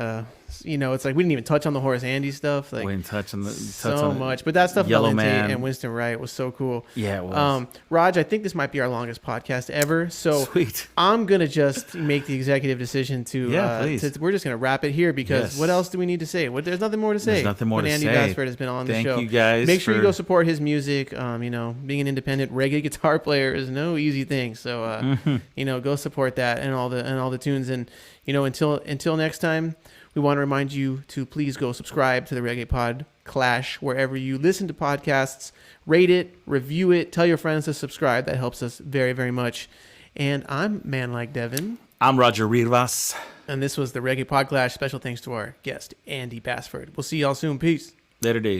it's like we didn't even touch on the Horace Andy stuff. Like we didn't touch on so much, but that stuff with Lyn Tait and Winston Wright was so cool. Yeah, it was. Raj, I think this might be our longest podcast ever. So sweet. I'm gonna just make the executive decision to. Please. We're just gonna wrap it here because what else do we need to say? There's nothing more to say. There's nothing more to Andy say. Bassford has been on the show. Thank you guys. Make sure you go support his music. Being an independent reggae guitar player is no easy thing. So go support that and all the tunes. And until next time. We want to remind you to please go subscribe to the Reggae PodClash wherever you listen to podcasts. Rate it, review it, tell your friends to subscribe. That helps us very, very much. And I'm Man Like Devin. I'm Roger Rivas. And this was the Reggae PodClash. Special thanks to our guest, Andy Bassford. We'll see y'all soon. Peace. Later days.